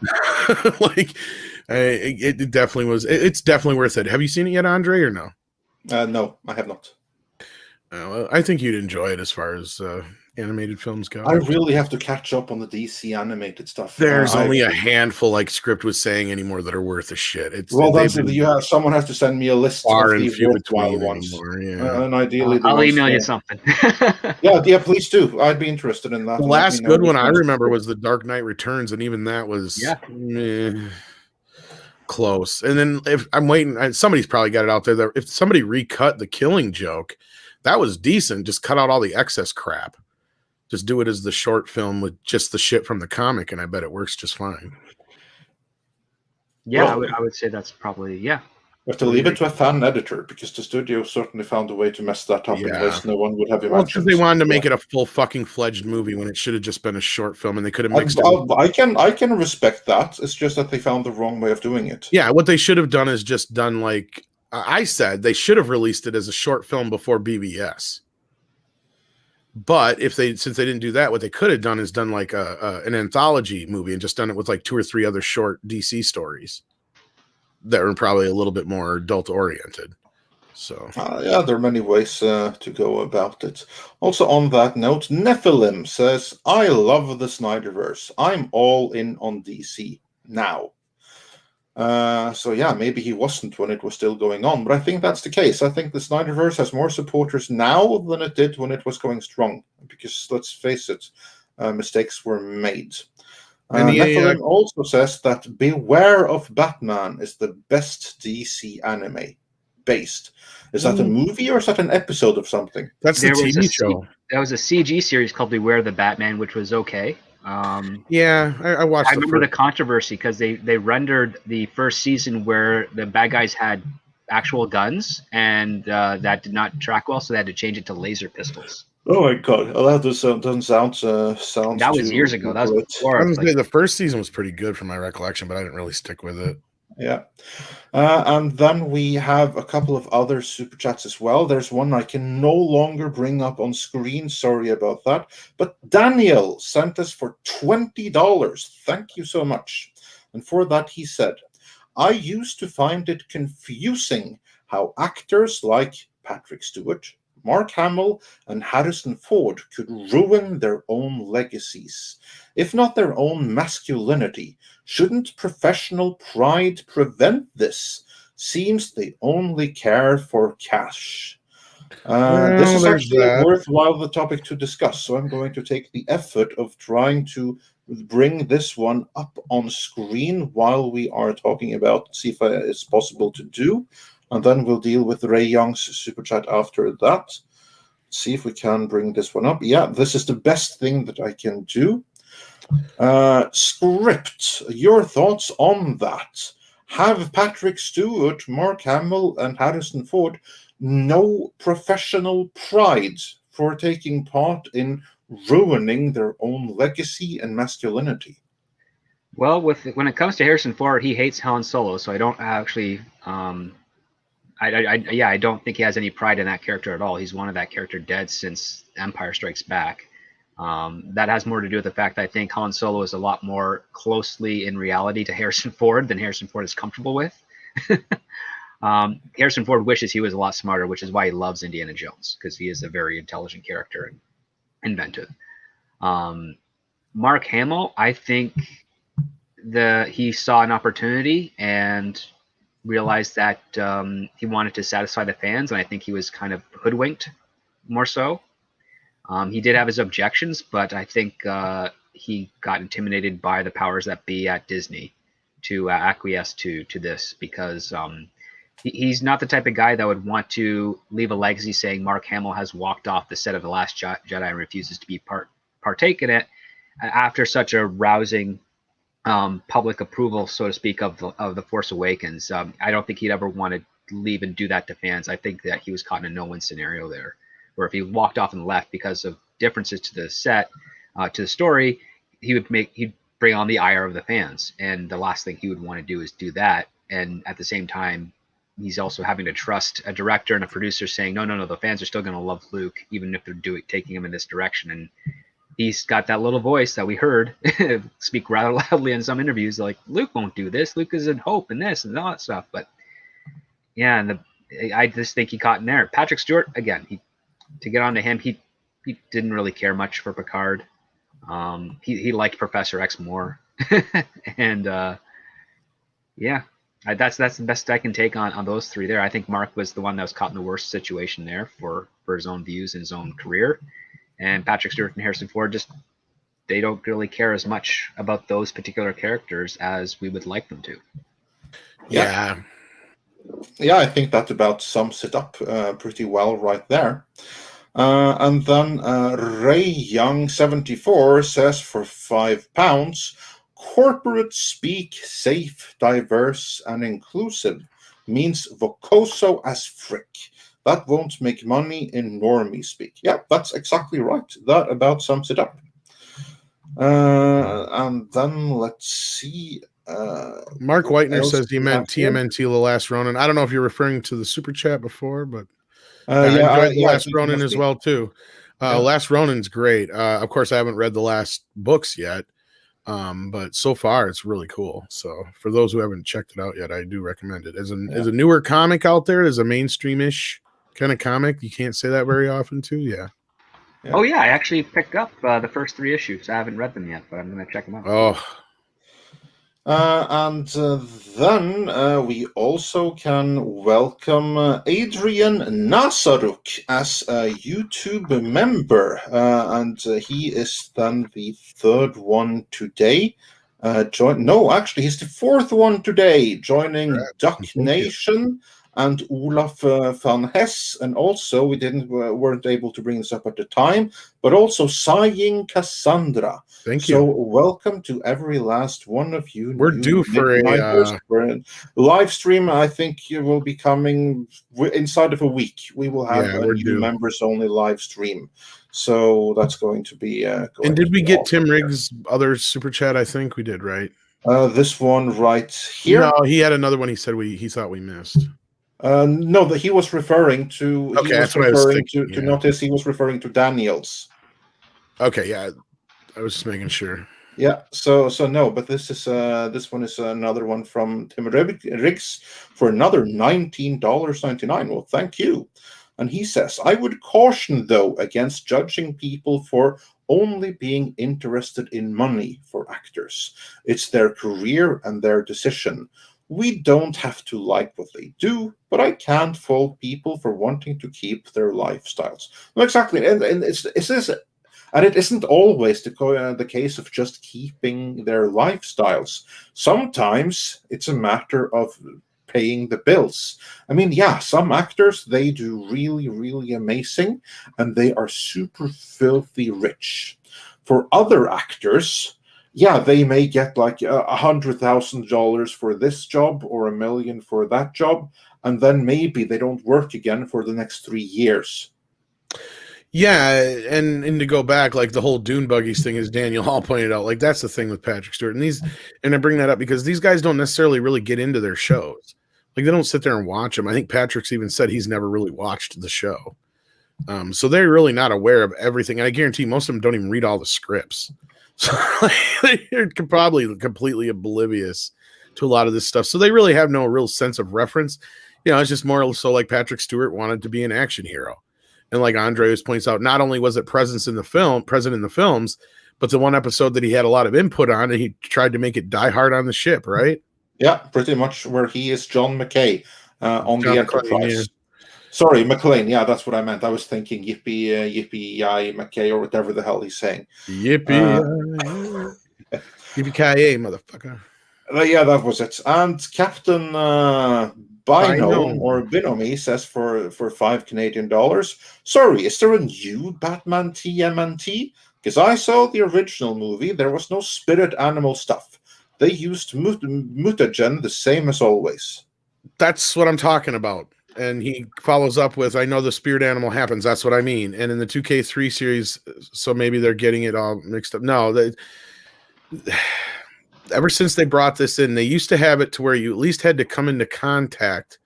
Like it definitely was. It's definitely worth it. Have you seen it yet, Andre, or no? No, I have not. I think you'd enjoy it as far as animated films go. I really have to catch up on the DC animated stuff. There's only a handful, like Script was saying, anymore that are worth a shit. Someone has to send me a list far of and the few worthwhile between ones. anymore, yeah. And ideally, I'll email you something. yeah, please do. I'd be interested in that. The last good one I remember was The Dark Knight Returns, and even that was close. And then if I'm waiting, somebody's probably got it out there. That if somebody recut The Killing Joke, that was decent. Just cut out all the excess crap. Just do it as the short film with just the shit from the comic, and I bet it works just fine. Yeah, I would say that's probably We have to leave it to a fan editor, because the studio certainly found a way to mess that up in ways no one would have imagined. Well, because they wanted to make it a full fucking fledged movie when it should have just been a short film, and they could have mixed it. I can respect that. It's just that they found the wrong way of doing it. Yeah, what they should have done is just done like I said, they should have released it as a short film before BBS. But since they didn't do that, what they could have done is done like an anthology movie and just done it with like 2 or 3 other short DC stories that are probably a little bit more adult oriented. So yeah, there are many ways to go about it. Also, on that note, Nephilim says, "I love the Snyderverse. I'm all in on DC now." So yeah, maybe he wasn't when it was still going on, but I think that's the case. I think the Snyderverse has more supporters now than it did when it was going strong, because let's face it, mistakes were made. Nephilim also says that Beware of Batman is the best DC anime based. Is that a movie or is that an episode of something? That's the TV show. There was a CG series called Beware the Batman, which was okay. I watched. I remember the controversy because they rendered the first season where the bad guys had actual guns, and that did not track well, so they had to change it to laser pistols. Oh my god! Well, that doesn't sound. That was years ago. That was before. The first season was pretty good from my recollection, but I didn't really stick with it. Yeah. And then we have a couple of other super chats as well. There's one I can no longer bring up on screen. Sorry about that. But Daniel sent us for $20. Thank you so much. And for that, he said, "I used to find it confusing how actors like Patrick Stewart, Mark Hamill, and Harrison Ford could ruin their own legacies, if not their own masculinity. Shouldn't professional pride prevent this? Seems they only care for cash." This is actually a worthwhile topic to discuss, so I'm going to take the effort of trying to bring this one up on screen while we are talking about, see if it's possible to do, and then we'll deal with Ray Young's super chat after that. See if we can bring this one up. Yeah, this is the best thing that I can do. Script, your thoughts on that? Have Patrick Stewart, Mark Hamill, and Harrison Ford no professional pride for taking part in ruining their own legacy and masculinity? Well, when it comes to Harrison Ford, he hates Han Solo, so I don't actually. I don't think he has any pride in that character at all. He's wanted that character dead since Empire Strikes Back. That has more to do with the fact that I think Han Solo is a lot more closely in reality to Harrison Ford than Harrison Ford is comfortable with. Harrison Ford wishes he was a lot smarter, which is why he loves Indiana Jones, because he is a very intelligent character and inventive. Mark Hamill, I think he saw an opportunity and realized that he wanted to satisfy the fans, and I think he was kind of hoodwinked more so. He did have his objections, but I think he got intimidated by the powers that be at Disney to acquiesce to this, because he's not the type of guy that would want to leave a legacy saying Mark Hamill has walked off the set of The Last Jedi and refuses to be partake in it after such a rousing public approval, so to speak, of the Force Awakens. I don't think he'd ever want to leave and do that to fans. I think that he was caught in a no-win scenario there, where if he walked off and left because of differences to the set, to the story, he'd bring on the ire of the fans, and the last thing he would want to do is do that. And at the same time, he's also having to trust a director and a producer saying, no, the fans are still going to love Luke, even if they're taking him in this direction. And he's got that little voice that we heard speak rather loudly in some interviews, like, Luke won't do this. Luke is in hope and this and all that stuff. But yeah, and I just think he caught in there. Patrick Stewart, again, to get onto him, he didn't really care much for Picard. He liked Professor X more. And yeah, that's the best I can take on those three there. I think Mark was the one that was caught in the worst situation there for his own views and his own career. And Patrick Stewart and Harrison Ford they don't really care as much about those particular characters as we would like them to. Yeah. Yeah, I think that about sums it up pretty well right there. And then Ray Young 74 says, for £5, corporate speak safe, diverse, and inclusive means vocoso as frick. That won't make money in normie speak. Yeah, that's exactly right. That about sums it up. And then let's see. Mark Whitener else says he we meant have here? TMNT The Last Ronin. I don't know if you're referring to the super chat before, but I I enjoyed The I Last think it Ronin must as be. well too. Yeah. Last Ronin's great. Of course, I haven't read the last books yet, but so far it's really cool. So for those who haven't checked it out yet, I do recommend it. As a newer comic out there, as a mainstream-ish kind of comic, you can't say that very often too. Yeah. Oh yeah, I actually picked up the first 3 issues. I haven't read them yet, but I'm going to check them out. Oh. And then we also can welcome Adrian Nazaruk as a YouTube member. And he is then the 3rd one today. Actually, he's the 4th one today, joining Duck Nation and Olaf van Hess. And also, we weren't able to bring this up at the time, but also Sighing Cassandra. Thank you. So welcome to every last one of you. We're due for a live stream. I think you will be coming inside of a week. We will have a new members only live stream. So that's going to be. And did we get Tim Riggs' other super chat? I think we did, right? This one right here. No, he had another one. He said he thought we missed. No, that he was referring to. Okay, he was that's what I was referring thinking, to notice. He was referring to Daniels. Okay, yeah, I was just making sure. Yeah, so no, but this one is another one from Tim Riggs for another $19.99. Well, thank you. And he says, I would caution, though, against judging people for only being interested in money for actors. It's their career and their decision. We don't have to like what they do, but I can't fault people for wanting to keep their lifestyles. No, exactly, and it isn't always the case of just keeping their lifestyles. Sometimes it's a matter of paying the bills. I mean, yeah, some actors, they do really, really amazing, and they are super filthy rich. For other actors, yeah, they may get like $100,000 for this job or $1 million for that job, and then maybe they don't work again for the next 3 years. Yeah, and to go back, like the whole Dune Buggies thing, as Daniel Hall pointed out, like that's the thing with Patrick Stewart. And I bring that up because these guys don't necessarily really get into their shows. Like they don't sit there and watch them. I think Patrick's even said he's never really watched the show. So they're really not aware of everything. And I guarantee most of them don't even read all the scripts. So they're probably completely oblivious to a lot of this stuff. So they really have no real sense of reference. You know, it's just more so like Patrick Stewart wanted to be an action hero. And like Andreas points out, not only was it present in the films, but the one episode that he had a lot of input on, and he tried to make it Die Hard on the ship, right? Yeah, pretty much where he is John McKay on John the McClane, Enterprise. yeah. Sorry, McLean. Yeah, that's what I meant. I was thinking yippee, yippee, yay, McKay, or whatever the hell he's saying. Yippee! Yippee-ki-yay, motherfucker! Yeah, that was it. And Captain Binome or Binome. Binomi says for $5 Canadian. Sorry, is there a new Batman TMNT? Because I saw the original movie. There was no spirit animal stuff. They used mutagen the same as always. That's what I'm talking about. And he follows up with, I know the spirit animal happens. That's what I mean. And in the 2K3 series, so maybe they're getting it all mixed up. No, ever since they brought this in, they used to have it to where you at least had to come into contact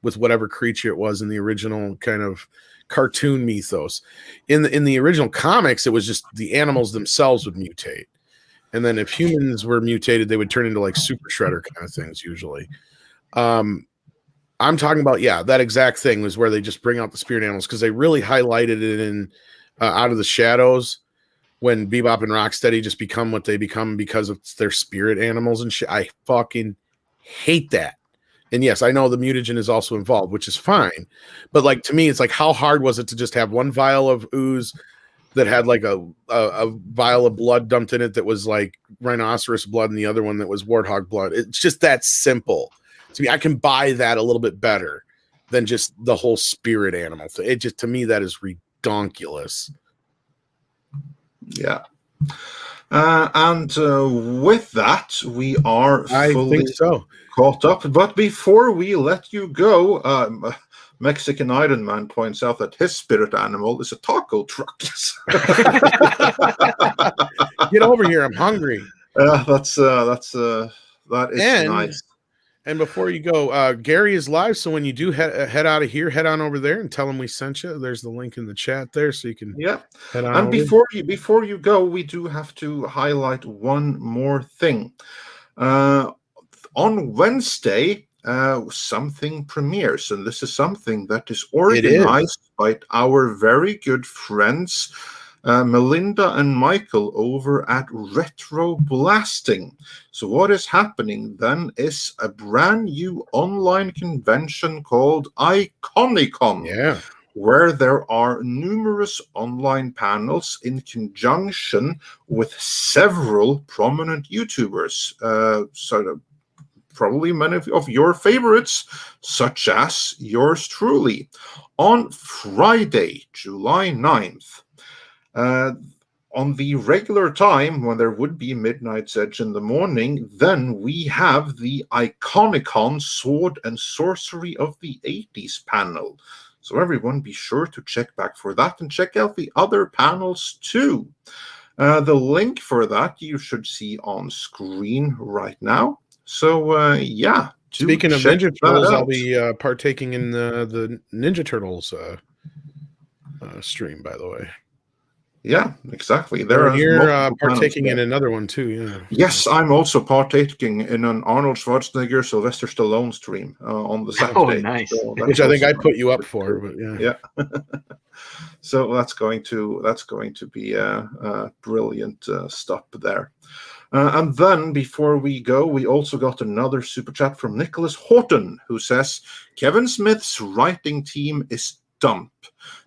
with whatever creature it was in the original kind of cartoon mythos. In the original comics, it was just the animals themselves would mutate. And then if humans were mutated, they would turn into like super shredder kind of things usually. I'm talking about, that exact thing was where they just bring out the spirit animals because they really highlighted it in Out of the Shadows when Bebop and Rocksteady just become what they become because of their spirit animals and shit. I fucking hate that. And yes, I know the mutagen is also involved, which is fine. But like to me, it's like, how hard was it to just have one vial of ooze that had like a vial of blood dumped in it that was like rhinoceros blood and the other one that was warthog blood? It's just that simple. To me, I can buy that a little bit better than just the whole spirit animal thing. It just, to me, that is redonkulous. Yeah. And with that, we are fully caught up. But before we let you go, Mexican Iron Man points out that his spirit animal is a taco truck. Get over here. I'm hungry. That is nice. And before you go, Gary is live, so when you do head out of here, head on over there and tell him we sent you. There's the link in the chat there, so you can head on. And before you go, we do have to highlight one more thing. On Wednesday, something premieres, and this is something that is organized by our very good friends Melinda and Michael over at Retro Blasting. So what is happening then is a brand new online convention called Iconicon, where there are numerous online panels in conjunction with several prominent YouTubers. So probably many of your favorites, such as yours truly. On Friday, July 9th, on the regular time, when there would be Midnight's Edge in the morning, then we have the Iconicon Sword and Sorcery of the 80s panel. So everyone be sure to check back for that and check out the other panels too. The link for that you should see on screen right now. So, Speaking of Ninja Turtles, I'll be partaking in the Ninja Turtles stream, by the way. Yeah, exactly. You're partaking in another one too, yeah. Yes, I'm also partaking in an Arnold Schwarzenegger, Sylvester Stallone stream on the Saturday. Oh, nice. So which I think I put you up for, but yeah. So that's going to be a brilliant stop there. And then before we go, we also got another super chat from Nicholas Horton, who says Kevin Smith's writing team is dump.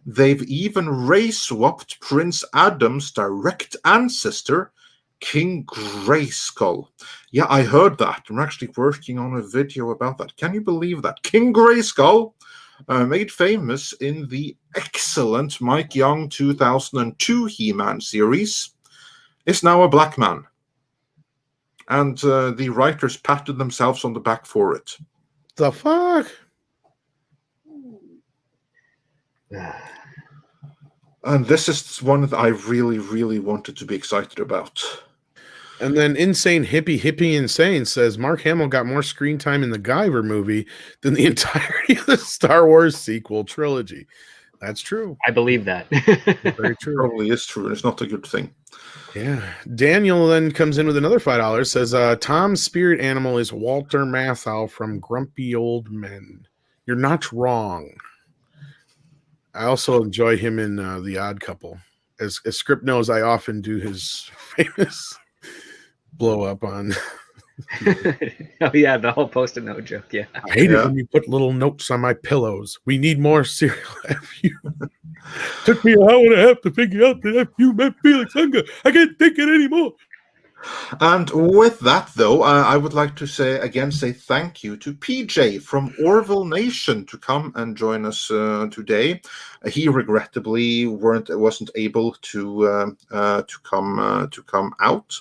They've even race-swapped Prince Adam's direct ancestor, King Grayskull. Yeah, I heard that. I'm actually working on a video about that. Can you believe that? King Grayskull, made famous in the excellent Mike Young 2002 He-Man series, is now a black man. And the writers patted themselves on the back for it. The fuck? And this is one that I really, really wanted to be excited about. And then Insane Hippie Insane says Mark Hamill got more screen time in the Guyver movie than the entirety of the Star Wars sequel trilogy. That's true. I believe that. Very true. Probably is true, and it's not a good thing. Yeah. Daniel then comes in with another $5. Says Tom's spirit animal is Walter Matthau from Grumpy Old Men. You're not wrong. I also enjoy him in The Odd Couple. As Script knows, I often do his famous blow up on Oh yeah, the whole post-it note joke. Yeah. I hate it when you put little notes on my pillows. We need more cereal. FU. Took me an hour and a half to figure out that FU meant Felix Unger. I can't take it anymore. And with that, though, I would like to say thank you to PJ from Orville Nation to come and join us today. He regrettably wasn't able to come out.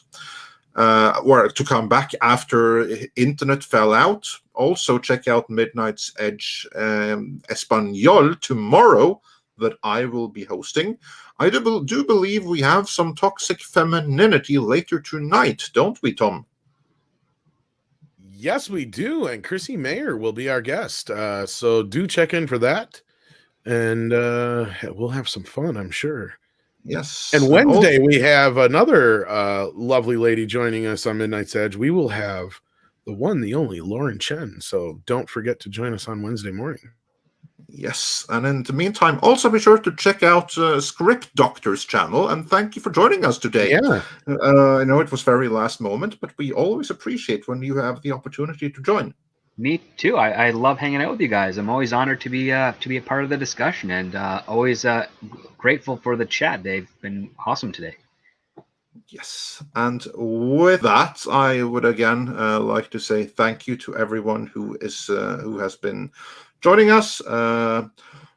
Or to come back after internet fell out. Also, check out Midnight's Edge Espanol tomorrow that I will be hosting. I do believe we have some toxic femininity later tonight, don't we, Tom? Yes, we do. And Chrissy Mayer will be our guest. So do check in for that. And we'll have some fun, I'm sure. Yes. And Wednesday, we have another lovely lady joining us on Midnight's Edge. We will have the one, the only Lauren Chen. So don't forget to join us on Wednesday morning. Yes. And in the meantime, also be sure to check out Script Doctor's channel. And thank you for joining us today. Yeah. I know it was very last moment, but we always appreciate when you have the opportunity to join. Me too. I love hanging out with you guys. I'm always honored to be a part of the discussion, and always grateful for the chat. They've been awesome today. Yes, and with that, I would again like to say thank you to everyone who has been joining us.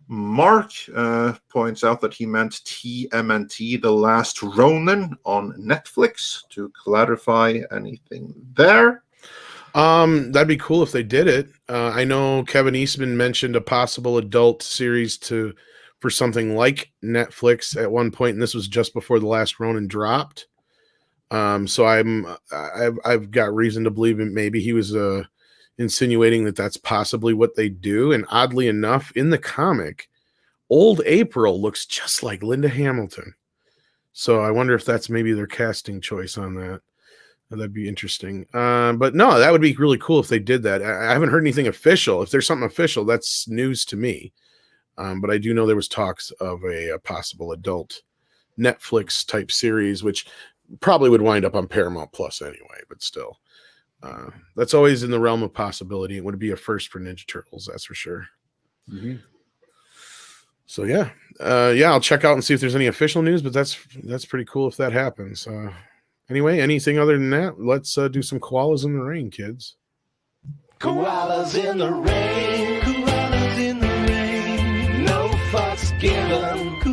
Mark points out that he meant TMNT, The Last Ronin on Netflix. To clarify anything there. That'd be cool if they did it. I know Kevin Eastman mentioned a possible adult series for something like Netflix at one point, and this was just before The Last Ronin dropped. So I've got reason to believe maybe he was insinuating that that's possibly what they do. And oddly enough, in the comic, Old April looks just like Linda Hamilton. So I wonder if that's maybe their casting choice on that. That'd be interesting. But no, that would be really cool if they did that. I haven't heard anything official. If there's something official, that's news to me. But I do know there was talks of a possible adult Netflix type series, which probably would wind up on Paramount Plus anyway, but still. That's always in the realm of possibility. It would be a first for Ninja Turtles, that's for sure. Mm-hmm. So yeah. I'll check out and see if there's any official news, but that's pretty cool if that happens. Anyway, anything other than that, let's do some koalas in the rain, kids. Koalas in the rain, koalas in the rain, no fucks given.